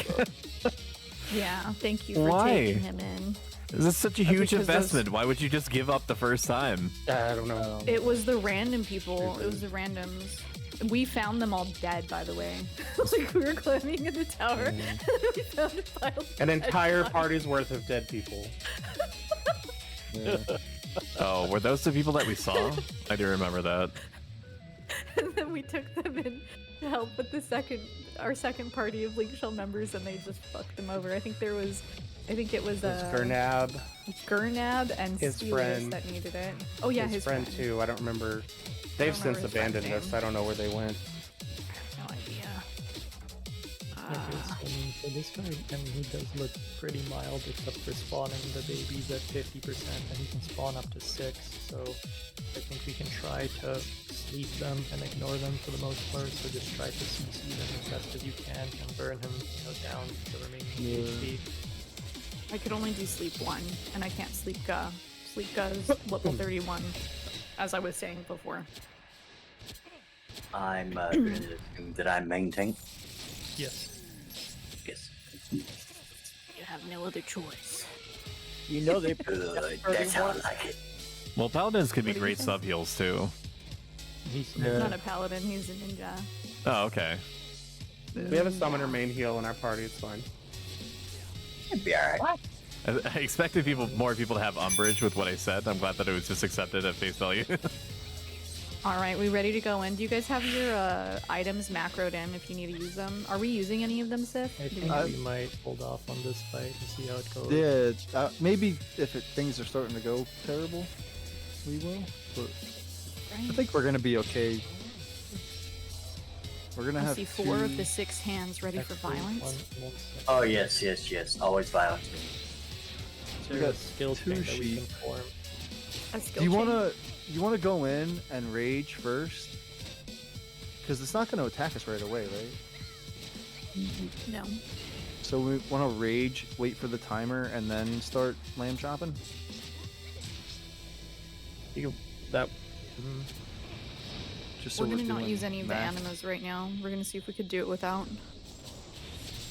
Yeah, thank you for Why? taking him in. This is such a huge Because investment. Why would you just give up the first time? I don't know. It was the random people. It was the randoms. We found them all dead, by the way. Like, we were climbing in the tower, and we found a pile of An dead entire bodies. party's worth of dead people. Oh, were those the people that we saw? I do remember that. And then we took them in to help with our second party of Link Shell members, and they just fucked them over. I think it was Gurnab. Gurnab and His Stelius friend. that needed it. Oh yeah, his friend too. I don't remember. They've remember since his friend's abandoned us. name. I don't know where they went. No idea. Okay, so, I mean, for this guy, I mean, he does look pretty mild, except for spawning the babies at 50%, and he can spawn up to 6, so I think we can try to sleep them and ignore them for the most part, so just try to CC them as best as you can and burn him, down to the remaining HP. I could only do sleep 1, and I can't sleep Ga. Sleep Ga is level 31, as I was saying before. I'm going to assume that I'm main tank. Yes. Yes. You have no other choice. You know they Good, that's how I like it. Well, paladins could be great sub heals too. He's not a paladin, he's a ninja. Oh, okay. We have a summoner main heal in our party. It's fine. It'd be alright. I expected more people to have umbrage with what I said. I'm glad that it was just accepted at face value. Alright, we ready to go in? Do you guys have your items macroed in if you need to use them? Are we using any of them, Sith? I think we might hold off on this fight and see how it goes. Yeah, maybe if things are starting to go terrible, we will. But I think we're gonna be okay. We're gonna I have see 4 of the 6 hands ready for violence. Oh, yes. Always violence. So We we got got skill two chain that we can sheep. form. A skill Do you chain? wanna go in and rage first? Because it's not gonna attack us right away, right? No. So we wanna rage, wait for the timer, and then start lamb chopping. That. Just so We're gonna not doing use any of the math. animas right now. We're gonna see if we could do it without.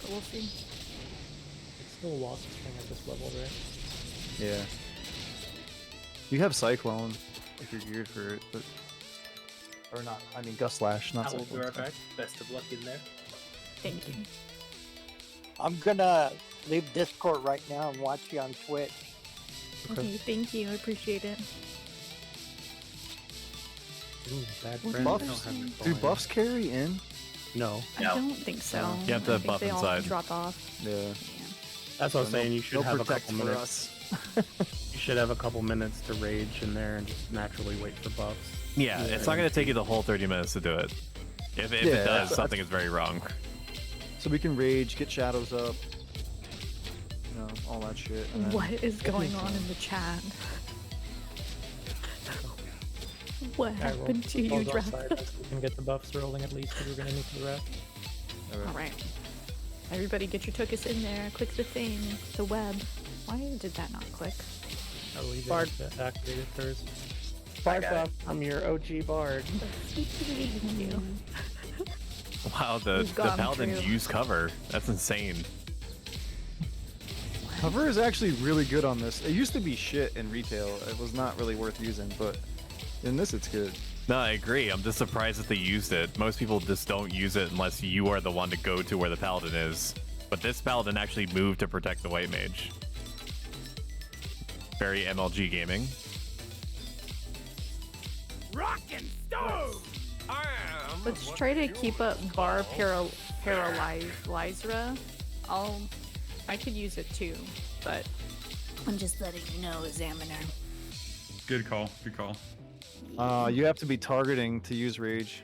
But we'll see. It's still a wasp thing at this level, right? Yeah. You have Cyclone if you're geared for it, but or not. I mean Gust Slash, not I will be Cyclone. right back. Best of luck in there. Thank you. I'm gonna leave Discord right now and watch you on Twitch. Okay, thank you. I appreciate it. Ooh, bad Well, friend. Buffs? Do buffs carry in? No. I don't think so. You have to I think buff they all inside. drop off. Yeah. That's what I was saying. You should no have a protect couple for minutes. You should have a couple minutes to rage in there and just naturally wait for buffs. Yeah, it's not going to take you the whole 30 minutes to do it. If it does, something is very wrong. So we can rage, get shadows up, you know, all that shit. and then- What is going on in the chat? What happened to you, Draft? We can get the buffs rolling at least, because we're gonna need the rest. Alright. Everybody get your tuchus in there. Click the thing. The web. Why did that not click? I'll leave Bard. it to activate it first. Bard buff, I'm your OG Bard. Thank you. Wow, the We've gone paladin through. used cover. That's insane. Cover is actually really good on this. It used to be shit in retail. It was not really worth using, but in this it's good. No, I agree. I'm just surprised that they used it. Most people just don't use it unless you are the one to go to where the paladin is. But this paladin actually moved to protect the white mage. Very MLG gaming. Rockin' stove! Let's try to keep up bar paralyzra. I could use it too, but I'm just letting you know, Examiner. Good call. Good call. You have to be targeting to use rage.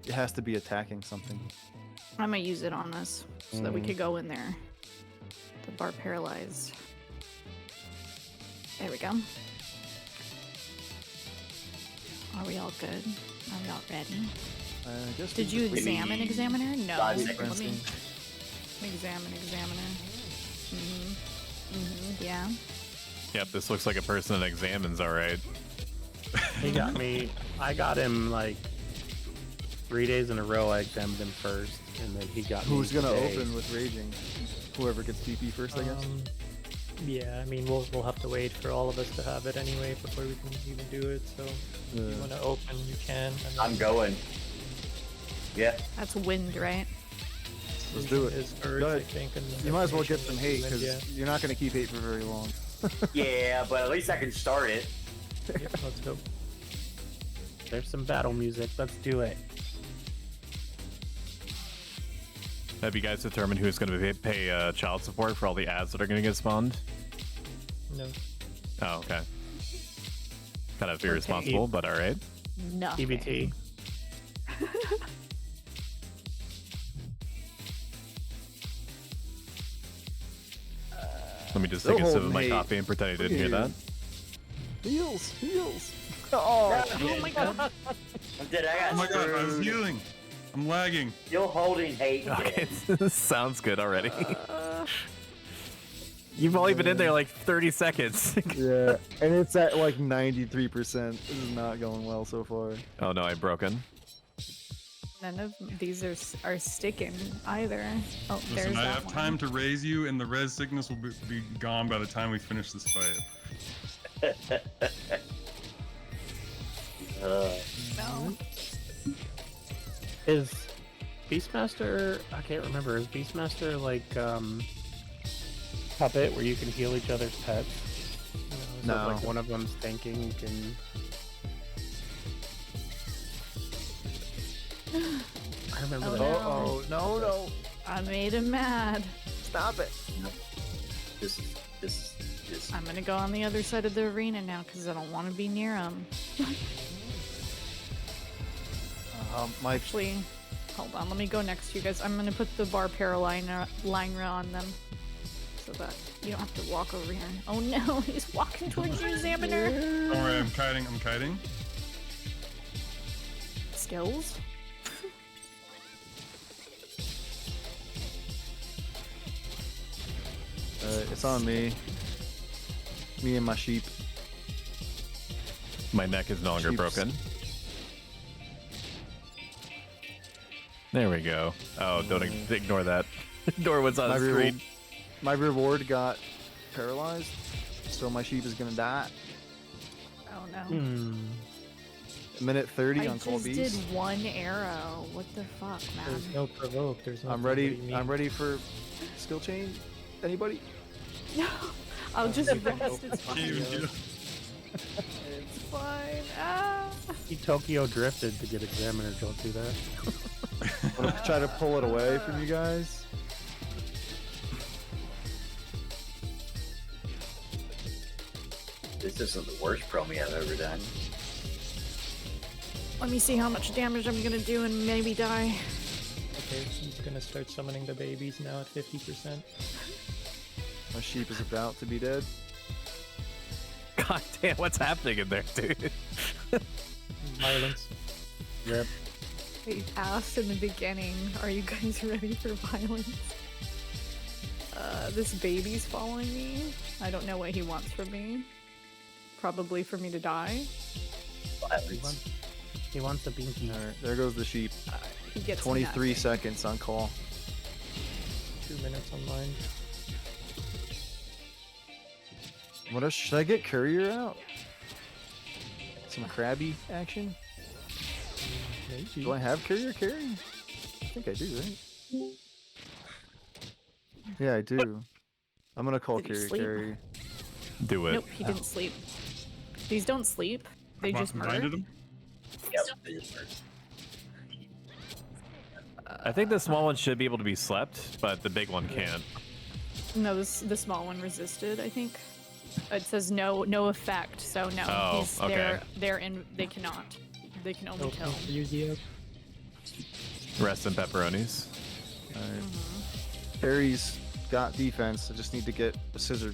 It has to be attacking something. I might use it on us so that we could go in there. The bar paralyzed. There we go. Are we all good? Are we all ready? I guess Did you examine Examiner? No. 5 Let seconds. me examine Examiner. Yeah. Yep, this looks like a person that examines alright. He got me. I got him like 3 days in a row. I examined him first, and then he got Who's me gonna today. open with raging? Whoever gets TP first, I guess. Yeah, I mean, we'll have to wait for all of us to have it anyway before we can even do it, so if you want to open, you can. And I'm going. Yeah. That's wind, right? Let's do it. Is first, Go I ahead. think, and You might as well Destination get some is hate wind, because you're not gonna keep hate for very long. Yeah, but at least I can start it. Yeah, let's go. There's some battle music. Let's do it. Have you guys determined who's going to pay child support for all the ads that are going to get spawned? No. Oh, okay. Kind of irresponsible, but alright. No. EBT. Let me just They're take a sip of holding my hate. coffee and pretend I didn't hear that. Heals, heals. Oh, Oh my god. I'm dead. I got Oh my god, I was screwed. healing. I'm lagging. You're holding hate. Okay, sounds good already. You've only been in there like 30 seconds. yeah, and it's at like 93%. This is not going well so far. Oh no, I'm broken. None of these are sticking either. Oh, there's Listen, I that have one. time to raise you, and the res sickness will be gone by the time we finish this fight. No. Is Beastmaster? I can't remember. Is Beastmaster like puppet where you can heal each other's pets? So No. if, like one of them's tanking, you can. I remember Oh, that. no. No. I made him mad. Stop it. This. I'm gonna go on the other side of the arena now because I don't want to be near him. My Actually, hold on. Let me go next to you guys. I'm gonna put the bar paraliner on them so that you don't have to walk over here. Oh no, he's walking towards you, Examiner. Don't worry, I'm kiting. I'm kiting. Skills. It's on me. Me and my sheep. My neck is no longer Sheeps. broken. There we go. Oh, don't ignore that. Ignore what's on the screen. My reward got paralyzed, so my sheep is gonna die. Oh no. Hmm. minute 30 I on Call just Beast. did one arrow. What the fuck, man? There's no provoke. There's no. I'm ready. I'm ready for skill chain. Anybody? I'll just You can rest. go It's for fine. Tokyo. It's fine. Ah. He Tokyo drifted to get Examiner. Don't do that. I'm gonna try to pull it away from you guys. This isn't the worst promo I've ever done. Let me see how much damage I'm gonna do and maybe die. Okay, he's gonna start summoning the babies now at 50%. My sheep is about to be dead. God damn, what's happening in there, dude? Violence. Yep. I asked in the beginning, are you guys ready for violence? This baby's following me. I don't know what he wants from me. Probably for me to die. He wants a binky. Alright, there goes the sheep. He gets 23 nothing. seconds on call. 2 minutes on mine. What else? Should I get Courier out? Some crabby action? Maybe. Do I have Courier carry? I think I do, right? Yeah, I do. I'm gonna call Did he Courier sleep? carry. Do it. Nope, he didn't sleep. These don't sleep. They just Blinded murder. him? Yep, they just murdered. I think the small one should be able to be slept, but the big one can't. No, the small one resisted, I think. It says no effect, so no. Oh, okay. They cannot. They can only No kill. Yu-Gi-Oh. Rest in pepperonis. Alright. Carrie's got defense. I just need to get a scissor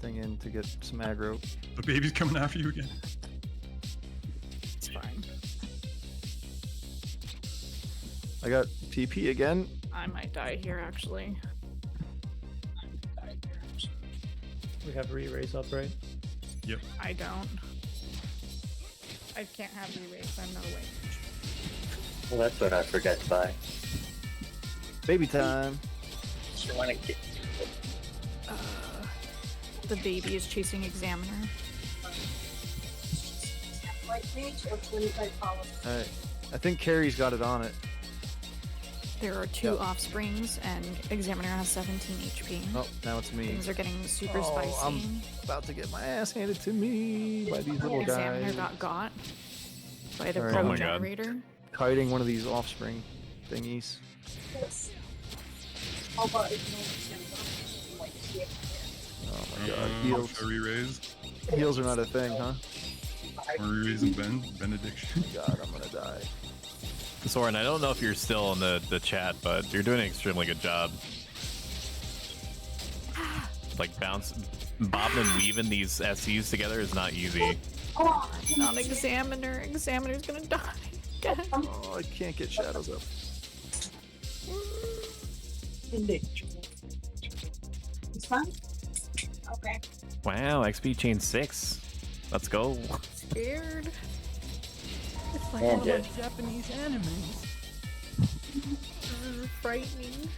thing in to get some aggro. The baby's coming after you again. It's fine. I got PP again. I might die here, actually. We have re-raise up, right? Yep. I don't. I can't have re-raise. I'm not awake. Well, that's what I forgot to buy. Baby time. So I want to get. The baby is chasing Examiner. White page or 25 followers? Alright. I think Carrie's got it on it. There are two offsprings, and Examiner has 17 HP. Oh, now it's me. Things are getting super Oh, spicy. I'm about to get my ass handed to me by these little Examiner guys. got by the Alright. pro Oh my God. generator. Kiting one of these offspring thingies. Yes. How about if you Oh my god, heals. Should I re-raise? Heals are not a thing, huh? Or re-raising Benediction? God, I'm gonna die. Soren, I don't know if you're still in the chat, but you're doing an extremely good job. Like bobbing and weaving these SCs together is not easy. Not Examiner. Examiner's gonna die. Oh, I can't get shadows up. It's fine? Okay. Wow, XP chain 6. Let's go. Scared. It's like And one of dead. those Japanese animes. This is frightening.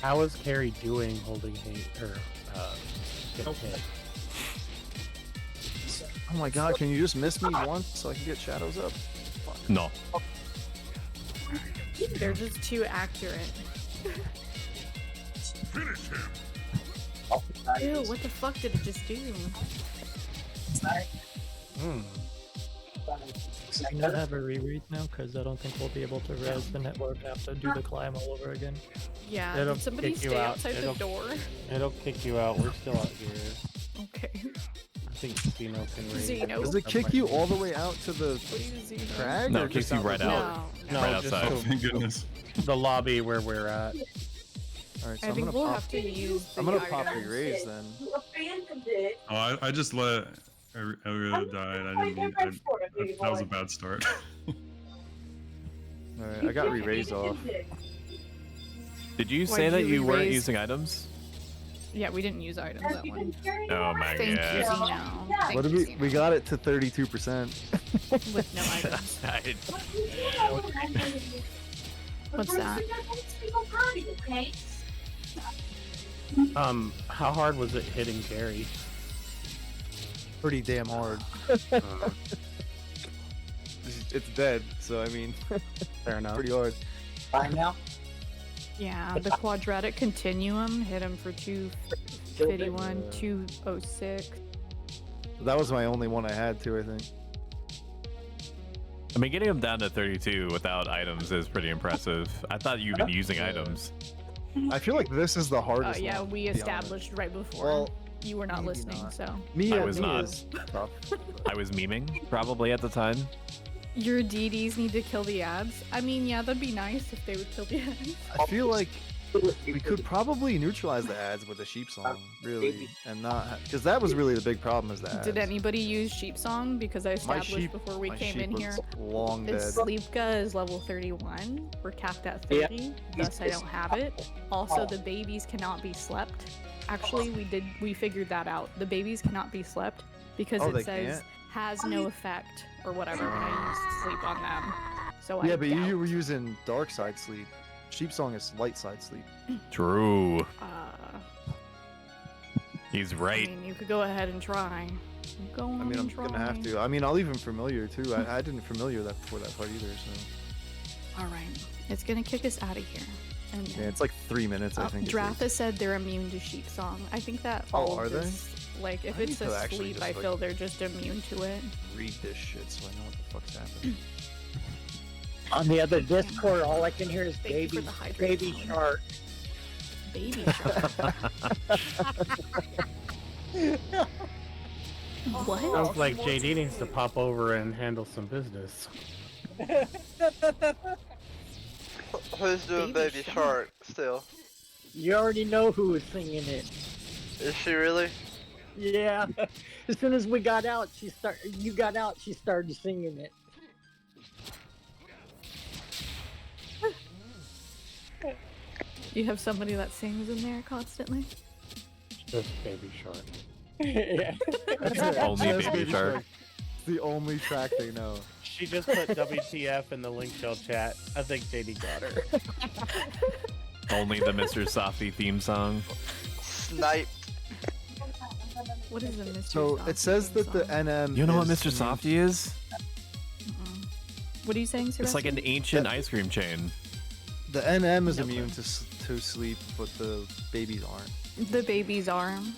How is Carrie doing holding hate or getting hit? Oh my god, can you just miss me once so I can get shadows up? Fuck. No. They're just too accurate. Finish him. Ew, what the fuck did it just do? We not have a re-read now, because I don't think we'll be able to res the network and have to do the climb all over again. Yeah, It'll did somebody kick you stay out. outside It'll- the door? It'll kick you out. We're still out here. Okay. I think Zeno can raise. Zeno? Does it kick you all the way out to the Please, Zeno. crag? No, or it kicks just you out right the out. door? No, Right just outside. Oh, thank goodness. the lobby where we're at. Alright, so I I'm think gonna we'll pop. have to use the I'm gonna pop items. re-raise then. You abandoned it. Oh, I just let Elga died. I didn't mean. That was a bad start. Alright, I got re-raise off. Did you Why'd say that you you weren't re-raise? using items? Yeah, we didn't use items that one. Oh my Thank you, god. Zeno. Thank What did you, we? Zeno. We got it to 32%. With no items. What's that? How hard was it hitting Carrie? pretty damn hard. It's dead, so I mean, fair enough. Pretty hard. Fine now. Yeah, the quadratic continuum hit him for 251, 206. That was my only one I had too, I think. I mean, getting him down to 32 without items is pretty impressive. I thought you've been using items. I feel like this is the hardest Yeah, one, we to be established right before. Well, you were not listening, so. I was not. is tough. I was memeing, probably, at the time. Your DDs need to kill the ads. I mean, yeah, that'd be nice if they would kill the ads. I feel like we could probably neutralize the ads with a sheep song, really, and not because that was really the big problem is the ads. Did anybody use sheep song? Because I My established sheep- before we my came sheep in was here. long The dead. Sleepka is level 31. We're capped at 30. Thus, I don't have it. Also, the babies cannot be slept. Actually, we figured that out. The babies cannot be slept because Oh, it they says can't? has no effect or whatever when I used sleep on them. So Yeah, I but doubt. you were using dark side sleep. Sheep song is light side sleep. True. Uh, He's I right. mean, you could go ahead and try. Go on I mean, I'm and try. gonna have to. I mean, I'll leave him familiar too. I didn't familiar that before that part either. So All right, it's gonna kick us out of here. And yeah, it's like 3 minutes. I think. it Dratha said they're immune to sheep song. I think that Oh, all are of they? this, like, if I it's need to a actually sleep, just, I like, feel they're just immune to it. Read this shit so I know what the fuck's happening. On the other Discord, all I can hear is Thank you baby, for the hydrate baby challenge. shark. Baby shark. What? Sounds like JD needs to pop over and handle some business. Who's doing Baby Shark still? You already know who was singing it. Is she really? Yeah. As soon as we got out, you got out, she started singing it. You have somebody that sings in there constantly? Just Baby Shark. Yeah. Only Just Baby Shark. It's the only track they know. She just put WTF in the link shell chat. I think JD got her. Only the Mr. Softy theme song. Snipe. What is a Mr. So Softy it says theme that the song? NM. You know what is Mr. immune- Softy is? What are you saying, It's like an Sebastian? ancient ice cream chain. The NM is immune to sleep, but the babies aren't. The baby's arm.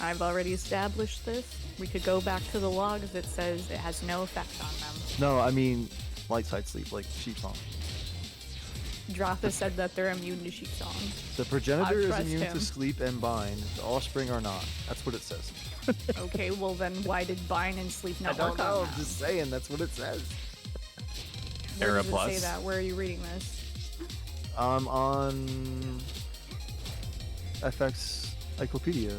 I've already established this. We could go back to the logs that says it has no effect on them. No, I mean light side sleep, like sheep song. Dratha said that they're immune to sheep song. The progenitor is trust immune him. to sleep and bind. The offspring are not. That's what it says. Okay, well then why did bind and sleep I not don't work know. on I'm just saying. That's what it says. Where Era does it say Plus. that? Where are you reading this? On FX Encyclopedia.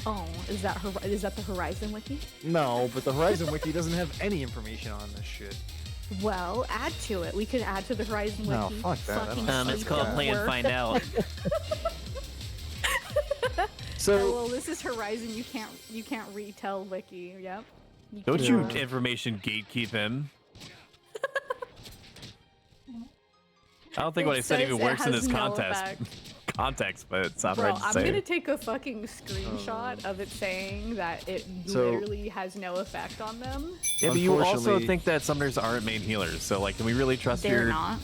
Oh, is that the Horizon Wiki? No, but the Horizon Wiki doesn't have any information on this shit. Well, add to it. We could add to the Horizon No, Wiki. fuck that. I Fucking don't- It's sleep called don't Play and work. Find Out. So Oh, well, this is Horizon. You can't retell Wiki. Yep. Don't you can't. information gatekeep him? I don't think what I said says even it works in has this no context, but it's not Bro, right to I'm say. gonna take a fucking screenshot of it saying that it So- literally has no effect on them. Yeah, but you also Unfortunately- think that summoners aren't main healers, so like, can we really trust They're your? not.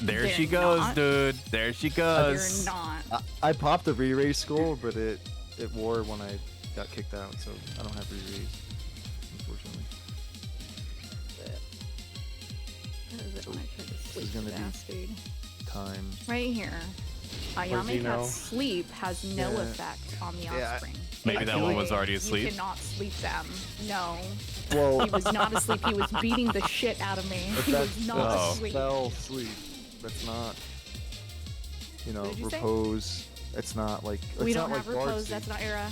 There she They're goes, not. dude. There she goes. They're not. I popped a re-raise skull, but it wore when I got kicked out, so I don't have re-raise, unfortunately. Where is it So when I try to this sleep, is gonna be bastard? time. Right here. Ayame Zeno? Cat's sleep has no Yeah. effect on the Yeah, offspring. Maybe that one was already You asleep. cannot sleep them. No. Well, He was not asleep. He was beating the shit out of me. but He that's was not Oh. asleep. spell sleep. That's not, What did you say? repose. It's not like it's We not don't like have guard repose. sleep. That's not era.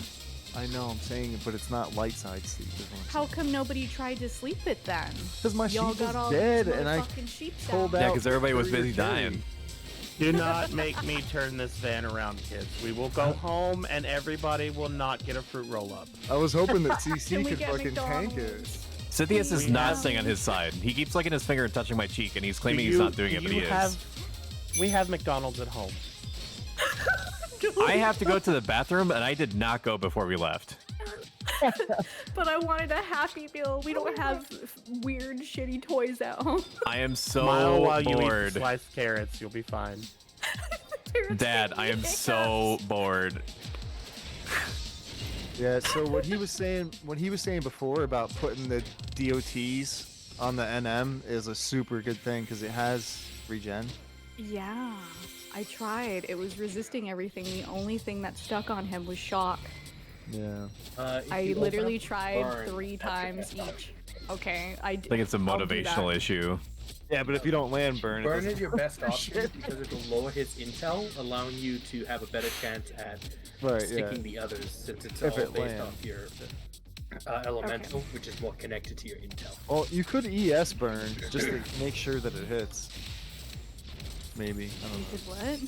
I know, I'm saying it, but it's not light side sleep. How come nobody tried to sleep it then? Because my Y'all sheep got was all dead, these and I motherfucking sheeps pulled out. Yeah, out because everybody was for your busy carry. dying. Do not make me turn this van around, kids. We will go home and everybody will not get a fruit roll up. I was hoping that Can CC we could get fucking tank it. McDonald's? Cynthius is We not have- staying on his side. He keeps licking his finger and touching my cheek, and he's claiming Do he's not doing do it, but he you is. We have McDonald's at home. I have to go to the bathroom, and I did not go before we left. But I wanted a Happy Meal. We don't have weird, shitty toys at home. I am so Smile while you eat bored. the sliced carrots. You'll be fine. Dad, I am so bored. Yeah, so what he was saying before about putting the DOTs on the NM is a super good thing because it has regen. Yeah, I tried. It was resisting everything. The only thing that stuck on him was shock. Yeah. I literally tried 3 times each. Okay, I think it's a motivational issue. Yeah, but if you don't land burn, Burn is your best option because it'll lower his intel, allowing you to have a better chance at sticking the others, since it's all based off your elemental, which is more connected to your intel. Well, you could ES burn just to make sure that it hits. Maybe. I don't know. You could what?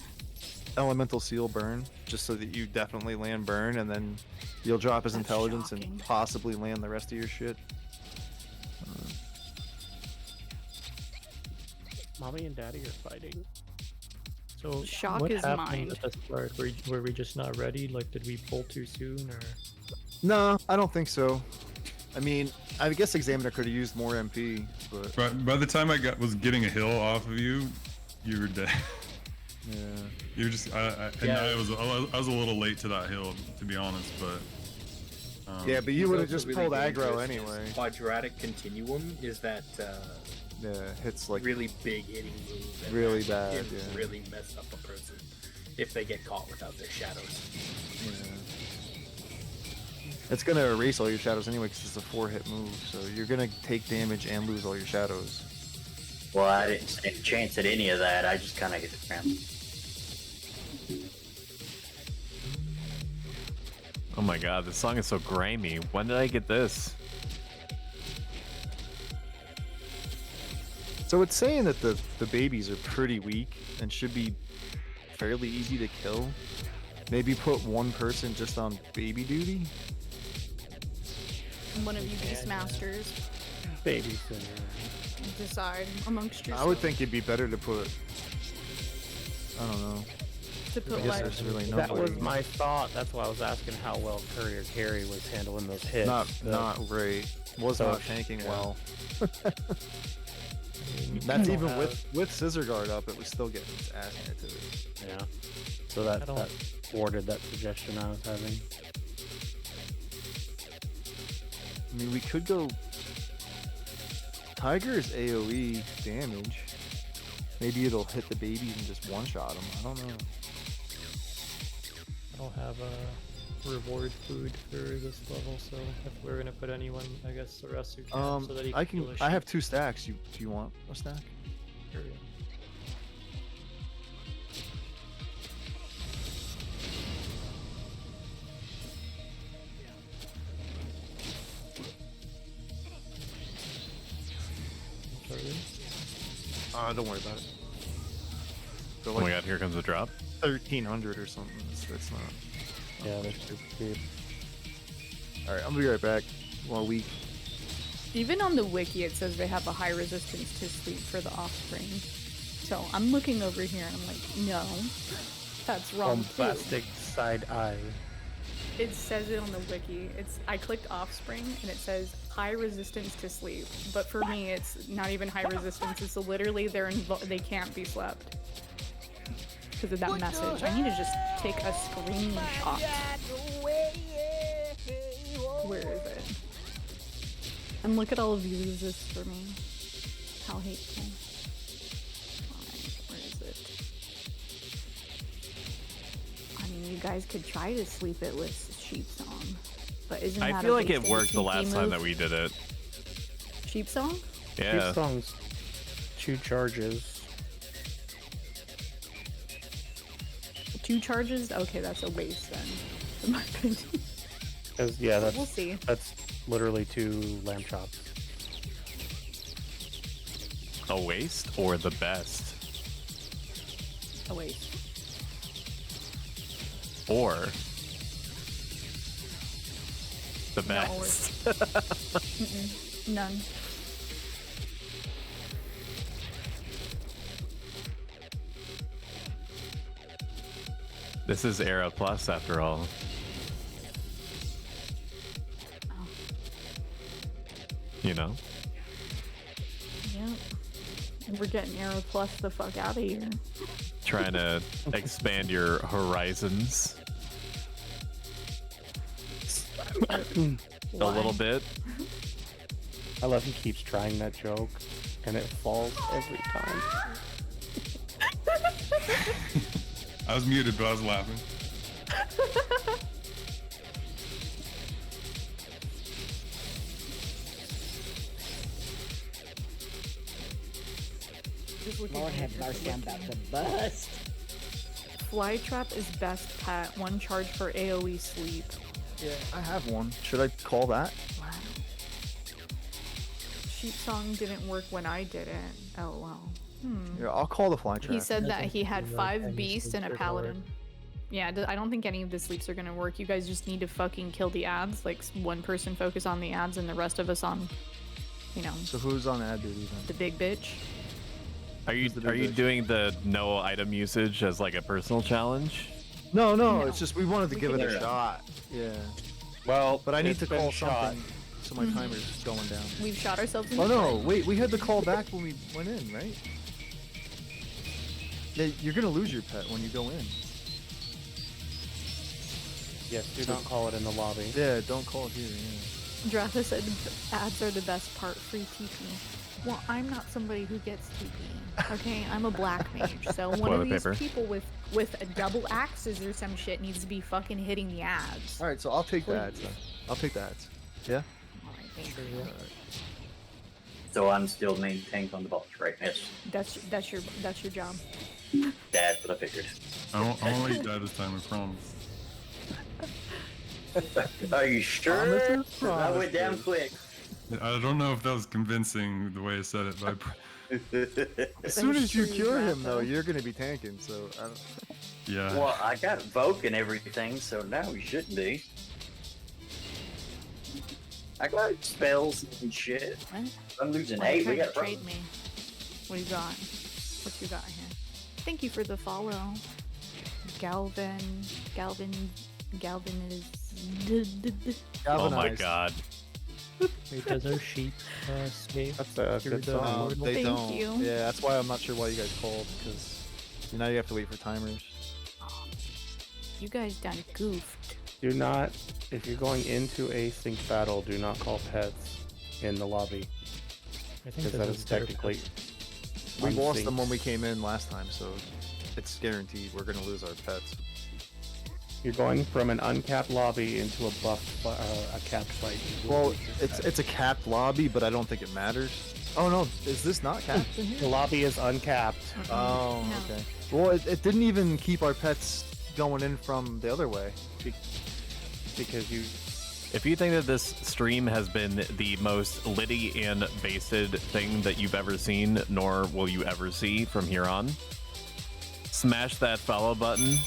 Elemental seal burn, just so that you definitely land burn, and then you'll drop his intelligence and possibly land the rest of your shit. Mommy and Daddy are fighting. So Shock what is happened mine. at this part? Were we just not ready? Like, did we pull too soon, or? No, I don't think so. I mean, I guess Examiner could have used more MP, but By the time I was getting a hill off of you, you were dead. Yeah. You were just. I was a little late to that hill, to be honest, but. Yeah, but you would have What's just also pulled aggro dangerous is anyway. Quadratic continuum is that Yeah, hits like really big hitting move. And really that bad, can yeah. really mess up a person if they get caught without their shadows. It's gonna erase all your shadows anyway because it's a 4-hit move, so you're gonna take damage and lose all your shadows. Well, I didn't stand a chance at any of that. I just kind of hit the ground. Oh my god, this song is so grimy. When did I get this? So it's saying that the babies are pretty weak and should be fairly easy to kill. Maybe put one person just on baby duty. One of you Beastmasters Babysitter. decide amongst yourselves. I would think it'd be better to put. I don't know. To put I guess like, there's really That nobody. was my thought. That's why I was asking how well Courier Carry was handling those hits. Not great. Was So- not tanking yeah. well. That's That's even with Scissor Guard up, it was still getting its ass handed to it. Yeah. So that thwarted that suggestion I was having. I mean, we could go. Tiger's AoE damage. Maybe it'll hit the babies and just one-shot them. I don't know. I don't have a reward food for this level, so if we're gonna put anyone, I guess the rest can, so that he I can. can. kill I a have sheep. 2 stacks. Do you want a stack? Sure, yeah. Don't worry about it. So Oh my god, here comes the drop. 1300 or something. That's not. Yeah, that's too cheap. All right, I'm gonna be right back. Well, week. even on the wiki, it says they have a high resistance to sleep for the offspring. So I'm looking over here and I'm like, no, that's wrong too. Bombastic side eye. It says it on the wiki. I clicked offspring and it says high resistance to sleep. But for me, it's not even high resistance. It's literally they can't be slept because of that message. I need to just take a screenshot. Where is it? And look at all of these resists for me. How hateful. Alright, where is it? I mean, you guys could try to sleep it with Sheep Song, but isn't that I feel a like it basic worked the sneaky last time move? that we did it. Sheep Song? Yeah. Sheep Song's 2 charges. 2 charges? Okay, that's a waste then, in my opinion. Cause yeah, that's We'll see. That's literally 2 lamb chops. A waste or the best? A waste. Or the No, best? Mm-mm. None. This is Era Plus after all. You know? Yep. And we're getting Arrow Plus the fuck out of here. Trying to expand your horizons. A little bit. I love he keeps trying that joke, and it falls every time. I was muted, but I was laughing. Lord have mercy, I'm about to bust. Flytrap is best pet. One charge for AoE sleep. Yeah, I have one. Should I call that? Sheep Song didn't work when I did it. LOL. Yeah, I'll call the fly trap. He said that he had 5 beasts and a paladin. Yeah, I don't think any of the sleeps are gonna work. You guys just need to fucking kill the ads. Like, one person focus on the ads and the rest of us on, you know. So who's on ad duty then? The big bitch. Are you doing the no item usage as like a personal challenge? No, it's just we wanted to give it a shot. Yeah. Well, but I need it's to been call shot. something so my timer's going down. We've shot ourselves in Oh the no, foot. wait, we had to call back when we went in, right? Yeah, you're gonna lose your pet when you go in. Yes, do not call it in the lobby. Yeah, don't call it here, yeah. Dratha said ads are the best part, free TP. Well, I'm not somebody who gets TP. Okay, I'm a black mage, so one of these people with a double axes or some shit needs to be fucking hitting the ads. Alright, so I'll take the ads then. I'll take the ads. Yeah? Alright, thank you. So I'm still main tank on the boss, right? Yes. That's your job. That's what I figured. I won't let you die this time, I promise. Are you sure? That went down quick. I don't know if that was convincing the way I said it, but As soon as you cure him, though, you're gonna be tanking, so I don't... Yeah. Well, I got Voke and everything, so now we shouldn't be. I got spells and shit. What? I'm losing Why are you 8. We trying got to trade me. What do you got? What you got here? Thank you for the follow. Galvin is... Oh my god. Wait, does our sheep escape? That's a through good the song. portal? They Thank don't. you. Yeah, that's why I'm not sure why you guys called, because now you have to wait for timers. You guys done goofed. Do not, if you're going into a sync battle, do not call pets in the lobby. I think Because that is technically... We lost unsynced. them when we came in last time, so it's guaranteed we're gonna lose our pets. You're going from an uncapped lobby into a buff, a capped fight. Well, it's a capped lobby, but I don't think it matters. Oh no, is this not capped in here? The lobby is uncapped. Oh, okay. Well, it didn't even keep our pets going in from the other way. Because you... If you think that this stream has been the most litty and basted thing that you've ever seen, nor will you ever see from here on, smash that follow button.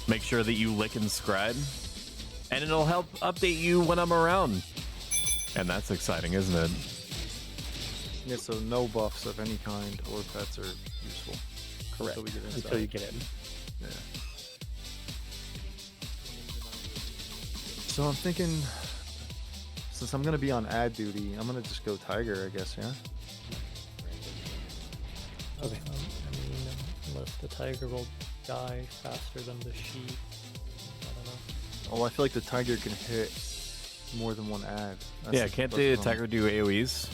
Make sure that you lick and subscribe, and it'll help update you when I'm around. And that's exciting, isn't it? Yeah, so no buffs of any kind or pets are useful. Correct. Until we get inside. Until you get in. Yeah. So I'm thinking, since I'm gonna be on ad duty, I'm gonna just go Tiger, I guess, yeah? Okay. I mean, unless the tiger will die faster than the sheep. I don't know. Oh, I feel like the Tiger can hit more than one ad. Yeah, can't the Tiger do AoEs?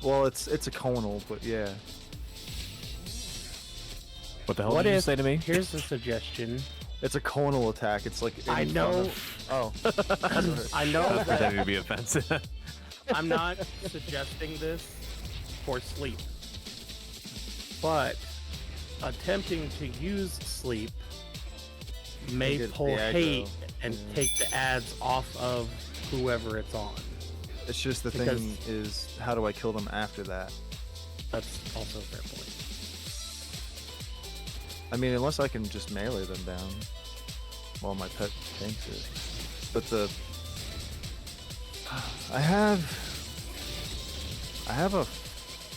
Well, it's a conal, but yeah. What the hell What did you if- say to me? Here's a suggestion. It's a conal attack. It's like I in front know. of- Oh. I know I was that pretending to be offensive. I'm not suggesting this for sleep, but attempting to use sleep may Get the pull aggro. hate and take the ads off of whoever it's on. It's just the Because- thing is, how do I kill them after that? That's also a fair point. I mean, unless I can just melee them down while my pet tanks it. But the... I have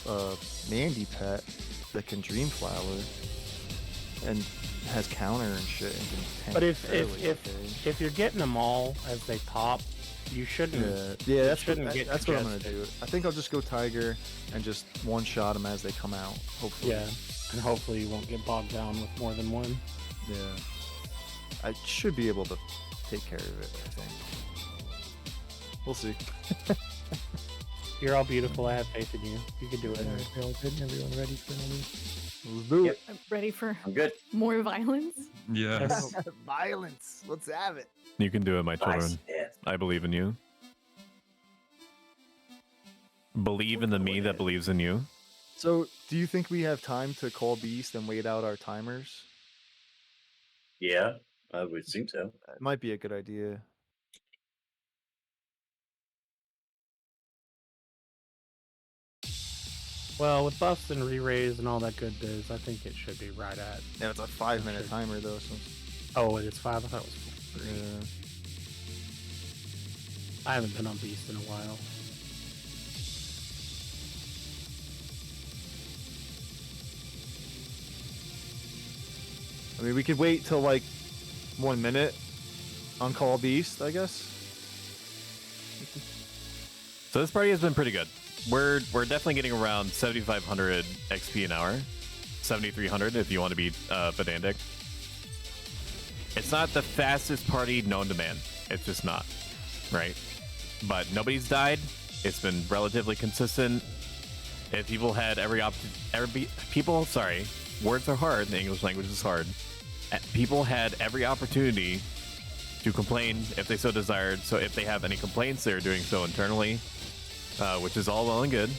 a Mandy pet that can Dream Flower and has counter and shit and can tank But if fairly okay. if you're getting them all as they pop, You shouldn't. Yeah, that's what, shouldn't get that's what I'm gonna congested. do. I think I'll just go Tiger and just one-shot them as they come out. Hopefully. Yeah, and hopefully you won't get bogged down with more than one. Yeah. I should be able to take care of it, I think. We'll see. You're all beautiful. I have faith in you. You can do it. Alright, we're all good. Everyone ready for another? Let's do it. I'm ready for I'm good. more violence. Yes. Violence. Let's have it. You can do it, my children. I believe in you. Believe in the me that believes in you. So, do you think we have time to call Beast and wait out our timers? Yeah, I would think so. It might be a good idea. Well, with buffs and re-raise and all that good biz, I think it should be right at. Yeah, it's a 5-minute timer though. So. Oh, it's 5. I thought it was 3. Yeah. I haven't been on Beast in a while. I mean, we could wait till like 1 minute on Call Beast, I guess. So this party has been pretty good. We're definitely getting around 7,500 XP an hour, 7,300 if you want to be pedantic. It's not the fastest party known to man. It's just not, right? But nobody's died. It's been relatively consistent. If people had words are hard. The English language is hard. People had every opportunity to complain if they so desired. So if they have any complaints, they're doing so internally, which is all well and good.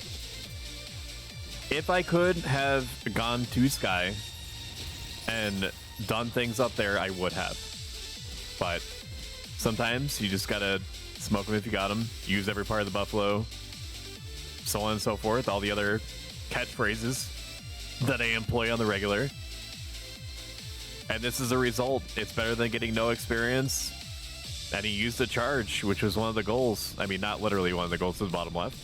If I could have gone to Sky and done things up there, I would have. But sometimes you just gotta smoke them if you got them. Use every part of the buffalo, so on and so forth. All the other catchphrases that I employ on the regular. And this is a result. It's better than getting no experience. And he used the charge, which was one of the goals. I mean, not literally one of the goals to the bottom left.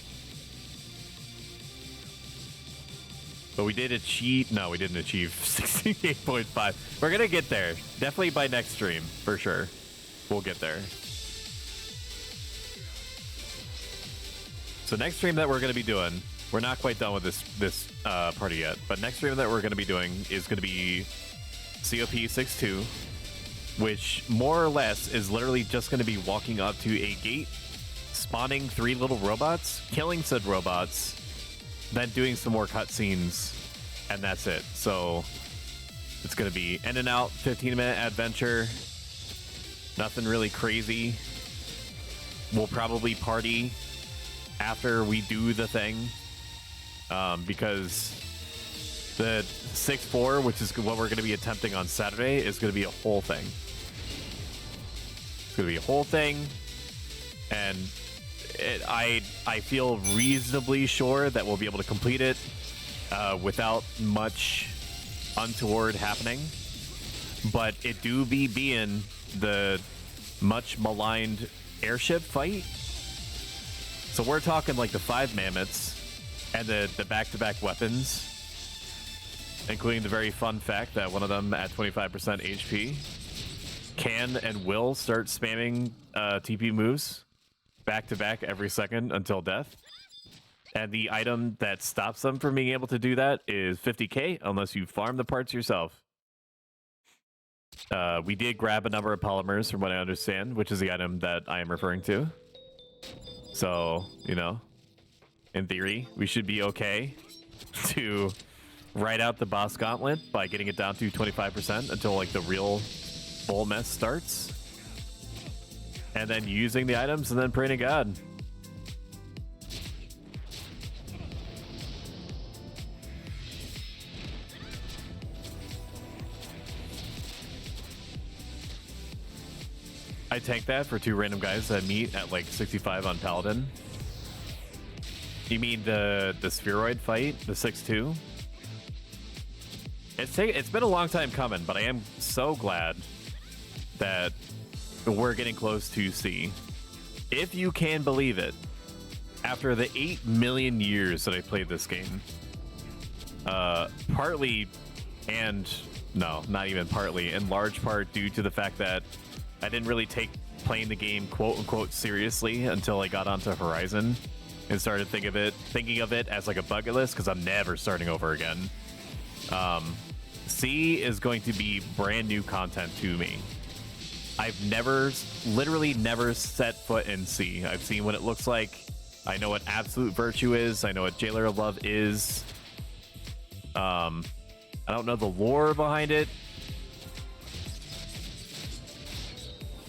But we did achieve... No, we didn't achieve 68.5. We're going to get there. Definitely by next stream, for sure. We'll get there. So next stream that we're going to be doing... We're not quite done with this party yet. But next stream that we're going to be doing is going to be COP 6.2. Which, more or less, is literally just going to be walking up to a gate, spawning 3 little robots, killing said robots, then doing some more cutscenes, and that's it. So, it's going to be in and out, 15-minute adventure, nothing really crazy. We'll probably party after we do the thing, because the 6-4, which is what we're going to be attempting on Saturday, is going to be a whole thing. It's going to be a whole thing, and I feel reasonably sure that we'll be able to complete it without much untoward happening. But it do be being the much maligned airship fight. So we're talking like the 5 mammoths and the back-to-back weapons, including the very fun fact that one of them at 25% HP can and will start spamming TP moves back-to-back every second until death. And the item that stops them from being able to do that is 50k, unless you farm the parts yourself. We did grab a number of polymers, from what I understand, which is the item that I am referring to. So, you know, in theory, we should be okay to ride out the boss gauntlet by getting it down to 25% until like the real full mess starts. And then using the items and then praying to God. I tank that for 2 random guys that meet at like 65 on Paladin. You mean the spheroid fight, the 6-2? It's been a long time coming, but I am so glad that we're getting close to C. If you can believe it, after the 8 million years that I played this game, partly, and no, not even partly, in large part due to the fact that I didn't really take playing the game quote unquote seriously until I got onto Horizon and started thinking of it as like a bucket list because I'm never starting over again. C is going to be brand new content to me. I've literally never set foot in C. I've seen what it looks like. I know what Absolute Virtue is. I know what Jailer of Love is. I don't know the lore behind it.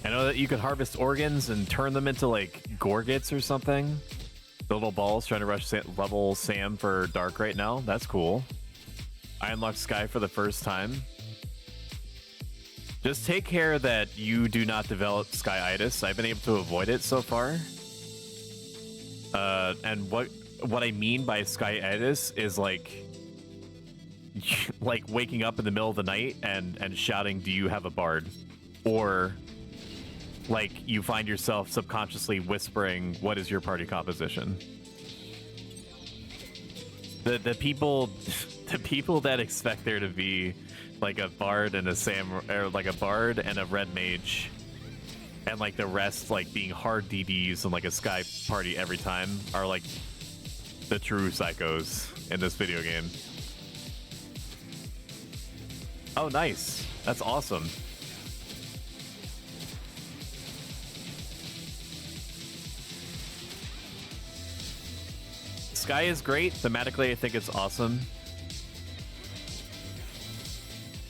I know that you can harvest organs and turn them into like Gorgets or something. The little balls trying to rush level Sam for Dark right now. That's cool. I unlocked Sky for the first time. Just take care that you do not develop Skyitis. I've been able to avoid it so far. And what I mean by Skyitis is like waking up in the middle of the night and shouting, "Do you have a bard?" Or like you find yourself subconsciously whispering, "What is your party composition?" The people that expect there to be like a bard and a or like a bard and a red mage, and like the rest like being hard DDs and like a Sky party every time are like the true psychos in this video game. Oh, nice. That's awesome. Sky is great. Thematically, I think it's awesome.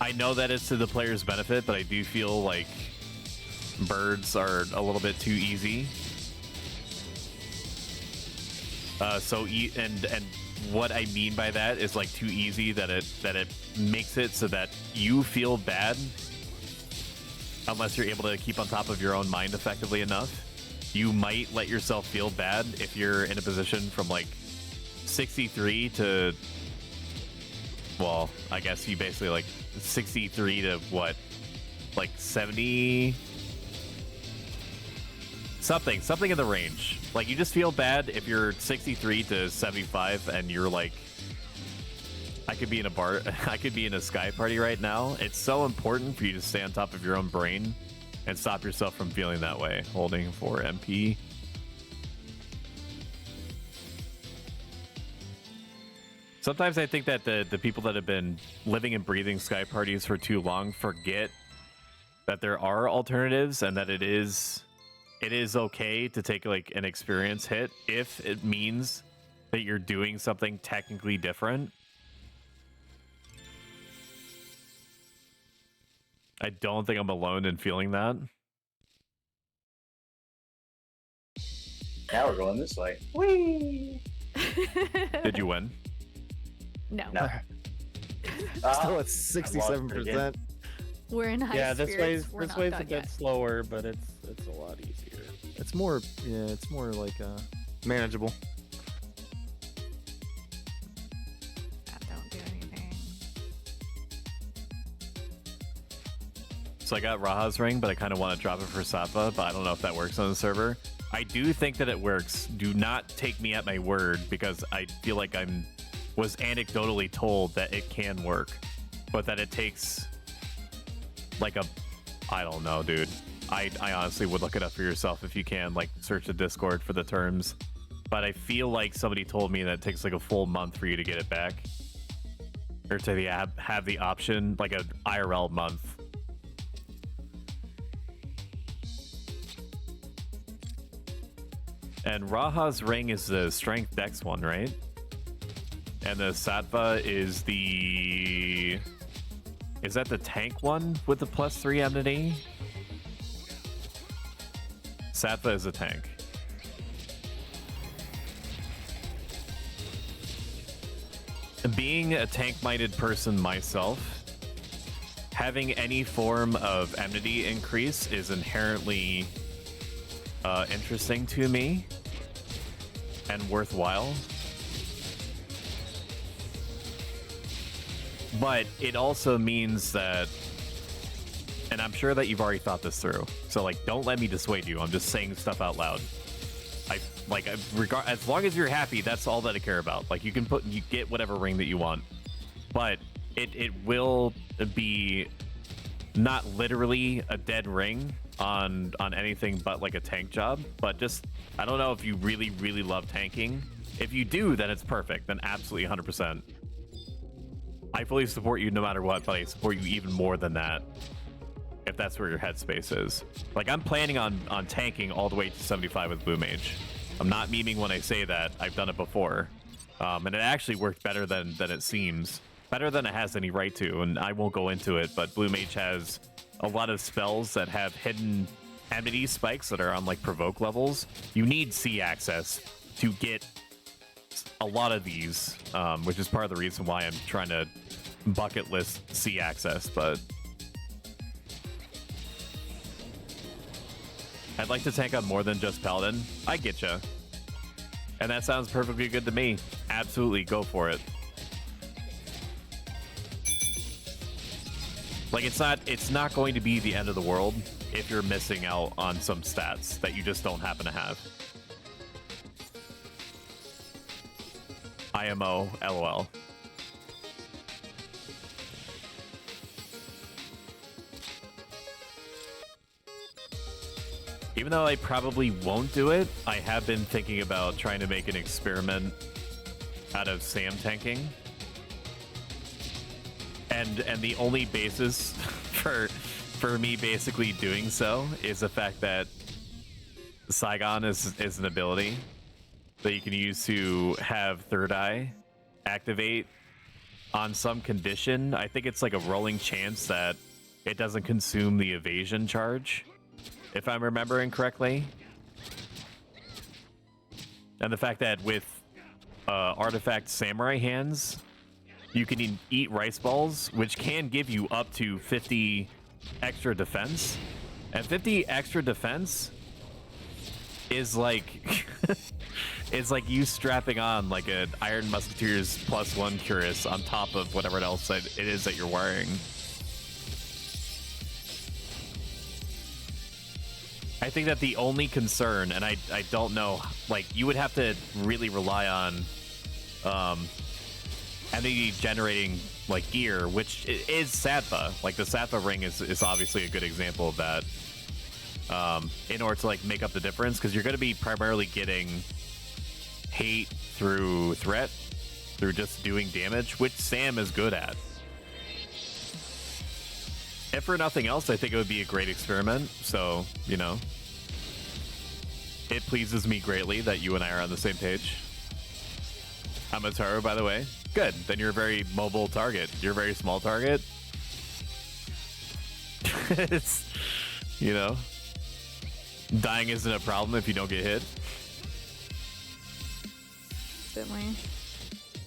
I know that it's to the player's benefit, but I do feel like birds are a little bit too easy. And what I mean by that is like too easy that it makes it so that you feel bad unless you're able to keep on top of your own mind effectively enough. You might let yourself feel bad if you're in a position from like 63 to, well, I guess you basically like 63 to what, like 70, something in the range. Like you just feel bad if you're 63 to 75 and you're like, I could be in a Sky party right now. It's so important for you to stay on top of your own brain and stop yourself from feeling that way. Holding for MP. Sometimes I think that the people that have been living and breathing Sky parties for too long forget that there are alternatives and that it is okay to take like an experience hit if it means that you're doing something technically different. I don't think I'm alone in feeling that. Now we're going this way. Whee! Did you win? No. Still at 67%. We're in high yeah, this spirits. way's We're this not way's done a bit yet. slower, but it's a lot easier. It's more like manageable. Don't do anything. So I got Raha's ring, but I kind of want to drop it for Safa, but I don't know if that works on the server. I do think that it works. Do not take me at my word because I feel like was anecdotally told that it can work, but that it takes like I don't know, dude. I honestly would look it up for yourself if you can, like search the Discord for the terms. But I feel like somebody told me that it takes like a full month for you to get it back, or to have the option, like an IRL month. And Raha's ring is the strength dex one, right? And the Sattva is is that the tank one with the +3 enmity? Sattva is a tank. Being a tank-minded person myself, having any form of enmity increase is inherently interesting to me and worthwhile. But it also means that, and I'm sure that you've already thought this through, so like don't let me dissuade you. I'm just saying stuff out loud. As long as you're happy, that's all that I care about. Like you get whatever ring that you want, but it will be not literally a dead ring, on anything but like a tank job, but just I don't know if you really love tanking. If you do, then it's perfect. Then absolutely 100%. I fully support you no matter what, but I support you even more than that if that's where your headspace is. Like, I'm planning on tanking all the way to 75 with Blue Mage. I'm not memeing when I say that. I've done it before. And it actually worked better than it seems. Better than it has any right to, and I won't go into it, but Blue Mage has a lot of spells that have hidden enmity spikes that are on, like, provoke levels. You need C access to get a lot of these, which is part of the reason why I'm trying to bucket list C access, but I'd like to tank on more than just Paladin. I get ya. And that sounds perfectly good to me. Absolutely, go for it. Like, it's not going to be the end of the world if you're missing out on some stats that you just don't happen to have. IMO, LOL. Even though I probably won't do it, I have been thinking about trying to make an experiment out of Sam tanking. And the only basis for me basically doing so is the fact that Saigon is an ability that you can use to have Third Eye activate on some condition. I think it's like a rolling chance that it doesn't consume the evasion charge, if I'm remembering correctly. And the fact that with Artifact Samurai Hands, you can eat rice balls, which can give you up to 50 extra defense. And 50 extra defense is like is like you strapping on like an Iron Musketeer's +1 Cuirass on top of whatever else it is that you're wearing. I think that the only concern, and I don't know, like, you would have to really rely on enemy generating like gear, which is Sattva. Like, the Sattva ring is obviously a good example of that. In order to like make up the difference, because you're going to be primarily getting hate through threat, through just doing damage, which Sam is good at. If for nothing else, I think it would be a great experiment. So, you know, it pleases me greatly that you and I are on the same page. I'm a Taro, by the way. Good. Then you're a very mobile target. You're a very small target. It's, you know, dying isn't a problem if you don't get hit. Certainly.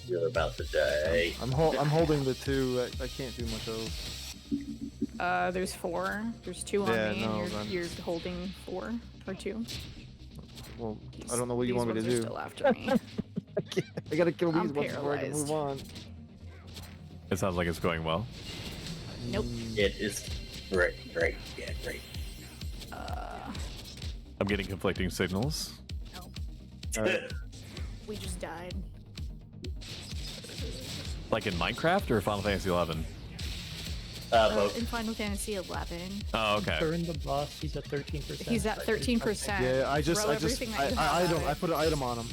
You're about to die. I'm holding the 2. I can't do much else. There's 4. There's 2 on me, and you're holding 4 or 2. Well, I don't know what you want me to do. Still after me. I gotta kill these I'm ones before I can move on. It sounds like it's going well. Nope. It is great. Yeah, great. I'm getting conflicting signals. No. We just died. Like in Minecraft or Final Fantasy 11? In Final Fantasy 11. Oh, okay. During the boss, he's at 13%. He's at 13%. Yeah, I put an item on him,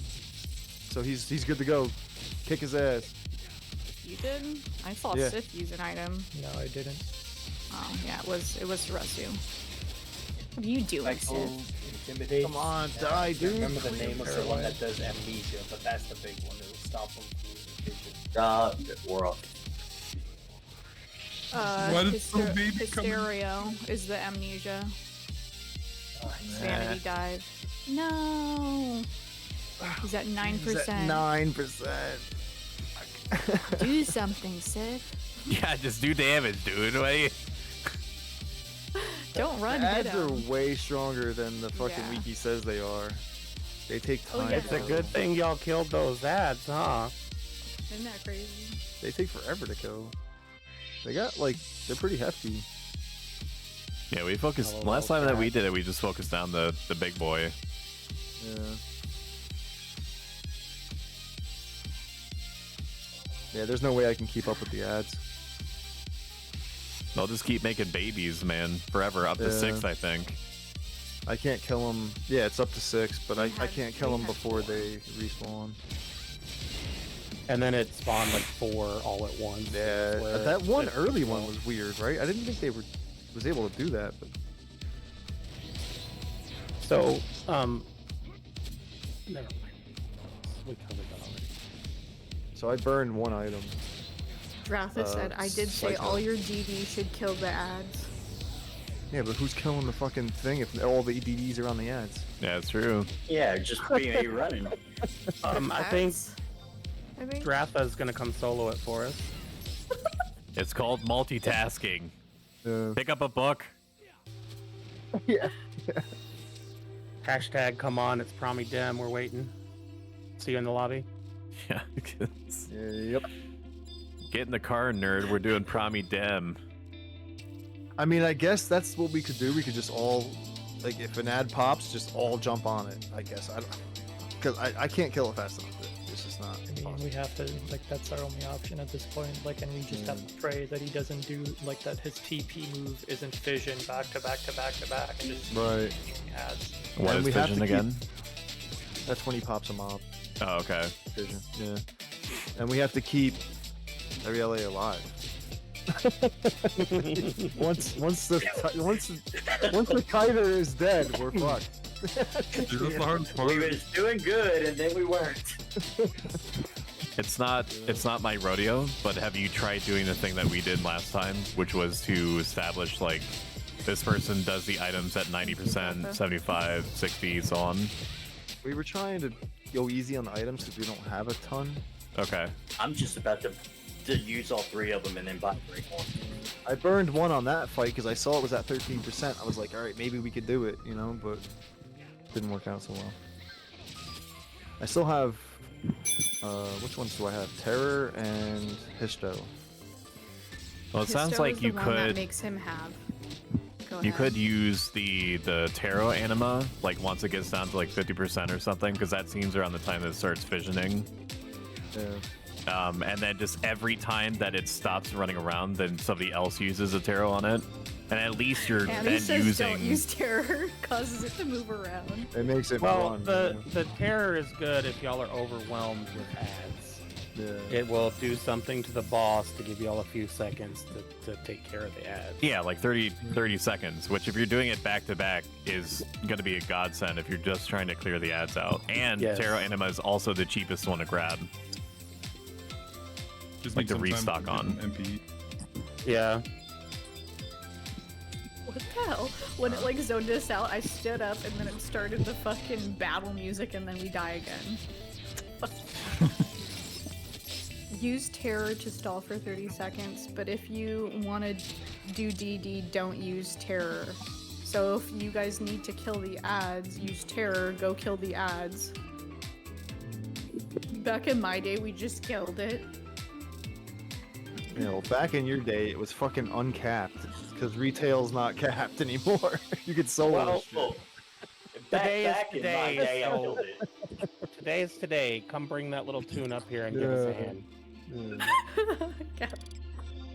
so he's good to go. Kick his ass. You did? I saw Sith use an item. No, I didn't. Oh yeah, it was Sarasu. What are you doing, Sith? Intimidate. Come on, die, dude. I remember the name of the one that does amnesia, but that's the big one. It'll stop him from vision. World. Hysterio is the amnesia. Sanity dive. No. He's at 9%. He's at 9%. Do something, Sith. Yeah, just do damage, dude. Wait. Don't run. Ads are way stronger than the fucking wiki says they are. They take time. It's a good thing y'all killed those ads, huh? Isn't that crazy? They take forever to kill. They got, like, they're pretty hefty. Yeah, we focused last time that we did it. We just focused on the big boy. Yeah. Yeah, there's no way I can keep up with the ads. They'll just keep making babies, man, forever, up to 6, I think. I can't kill them. Yeah, it's up to 6, but I can't kill them before they respawn. And then it spawned like 4 all at once. Yeah, that one early one was weird, right? I didn't think they was able to do that, but. So, never mind. We covered that already. So I burned one item. Dratha said, I did say all your DD should kill the ads. Yeah, but who's killing the fucking thing if all the EDDs are on the ads? Yeah, it's true. Yeah, just be running. I think Dratha's gonna come solo it for us. It's called multitasking. Pick up a book. Yeah. Hashtag come on, it's Promi Dem, we're waiting. See you in the lobby. Yeah. Yep. Get in the car, nerd. We're doing Promi Dem. I mean, I guess that's what we could do. We could just all, like, if an ad pops, just all jump on it. I guess I don't, because I can't kill it fast enough. It's just not. I mean, we have to, like, that's our only option at this point. Like, and we just have to pray that he doesn't do, like, that his TP move isn't fission back to back to back to back, and just Right. ads. What is fission again? That's when he pops a mob. Oh, okay. Fission. Yeah. And we have to keep every LA alive. once the kiter is dead, we're fucked. We was doing good, and then we weren't. It's not my rodeo, but have you tried doing the thing that we did last time, which was to establish, like, this person does the items at 90%, 75, 60, so on? We were trying to go easy on the items because we don't have a ton. Okay. I'm just about to use all 3 of them and then buy 3 more. I burned one on that fight because I saw it was at 13%. I was like, all right, maybe we could do it, you know, but it didn't work out so well. I still have, which ones do I have? Terror and Histo. Well, it sounds like you the one that could. makes him have. Go You ahead. could use the tarot anima, like once it gets down to like 50% or something, because that seems around the time that it starts fissioning. Yeah. And then just every time that it stops running around, then somebody else uses a tarot on it, and at least you're Andy then says using. don't use terror, causes it to move around. It makes it Well, run. the terror is good if y'all are overwhelmed with ads. Yeah. It will do something to the boss to give y'all a few seconds to take care of the ads. Yeah, like 30 seconds, which if you're doing it back to back is going to be a godsend if you're just trying to clear the ads out. And Yes. tarot anima is also the cheapest one to grab. Just like need to some time restock to on. get an MP. Yeah. What the hell? When it like zoned us out, I stood up and then it started the fucking battle music and then we die again. Use terror to stall for 30 seconds, but if you want to do DD, don't use terror. So if you guys need to kill the ads, use terror, go kill the ads. Back in my day, we just killed it. You know, back in your day, it was fucking uncapped because retail's not capped anymore. You could solo this shit. Today is back in my today. day, I So killed it. today is today. Come bring that little tune up here and give us a hand.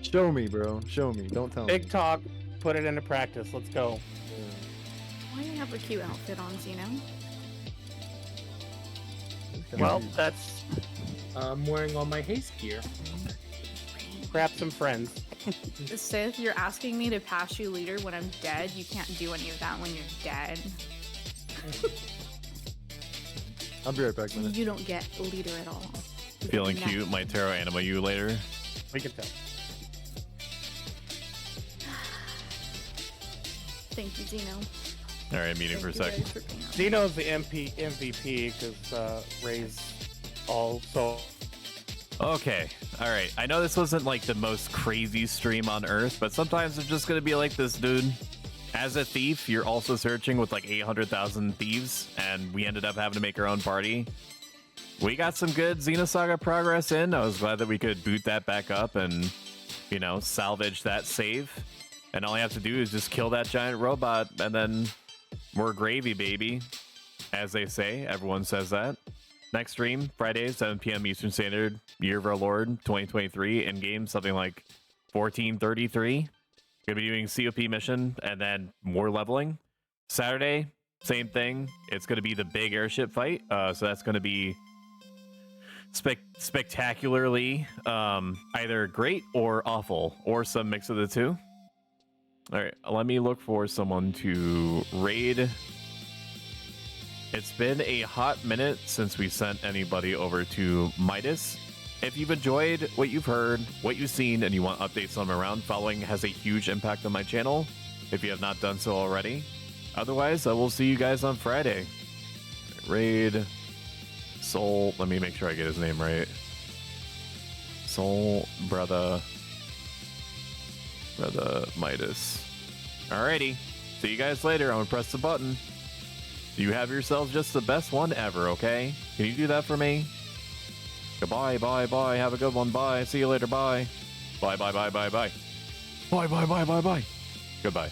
Show me, bro. Show me. Don't tell me. Big talk. Put it into practice. Let's go. Why do you have a cute outfit on, Xeno? Well, that's I'm wearing all my haste gear. grab some friends. Sith, you're asking me to pass you leader when I'm dead. You can't do any of that when you're dead. I'll be right back, man. You don't get leader at all. Feeling Nah. cute, my tarot anima you later. We can tell. Thank you, Zeno. All right, meeting for a sec. Zeno's the MVP because Ray's also. Okay, all right. I know this wasn't like the most crazy stream on earth, but sometimes it's just gonna be like this, dude. As a thief, you're also searching with like 800,000 thieves, and we ended up having to make our own party. We got some good Xenosaga progress in. I was glad that we could boot that back up and, you know, salvage that save. And all you have to do is just kill that giant robot, and then we're gravy, baby. As they say, everyone says that. Next stream, Friday, 7 p.m. Eastern Standard, Year of Our Lord 2023, in game something like 1433. Gonna be doing COP mission and then more leveling. Saturday, same thing. It's going to be the big airship fight. So that's going to be spectacularly either great or awful, or some mix of the two. All right, let me look for someone to raid. It's been a hot minute since we sent anybody over to Midas. If you've enjoyed what you've heard, what you've seen, and you want updates on around, following has a huge impact on my channel, if you have not done so already. Otherwise, I will see you guys on Friday. Raid Soul, let me make sure I get his name right. Soul Brother Midas. Alrighty, see you guys later. I'm gonna press the button. You have yourselves just the best one ever, okay? Can you do that for me? Goodbye, bye, bye. Have a good one. Bye. See you later. Bye. Bye, bye, bye, bye, bye. Bye, bye, bye, bye, bye. Goodbye.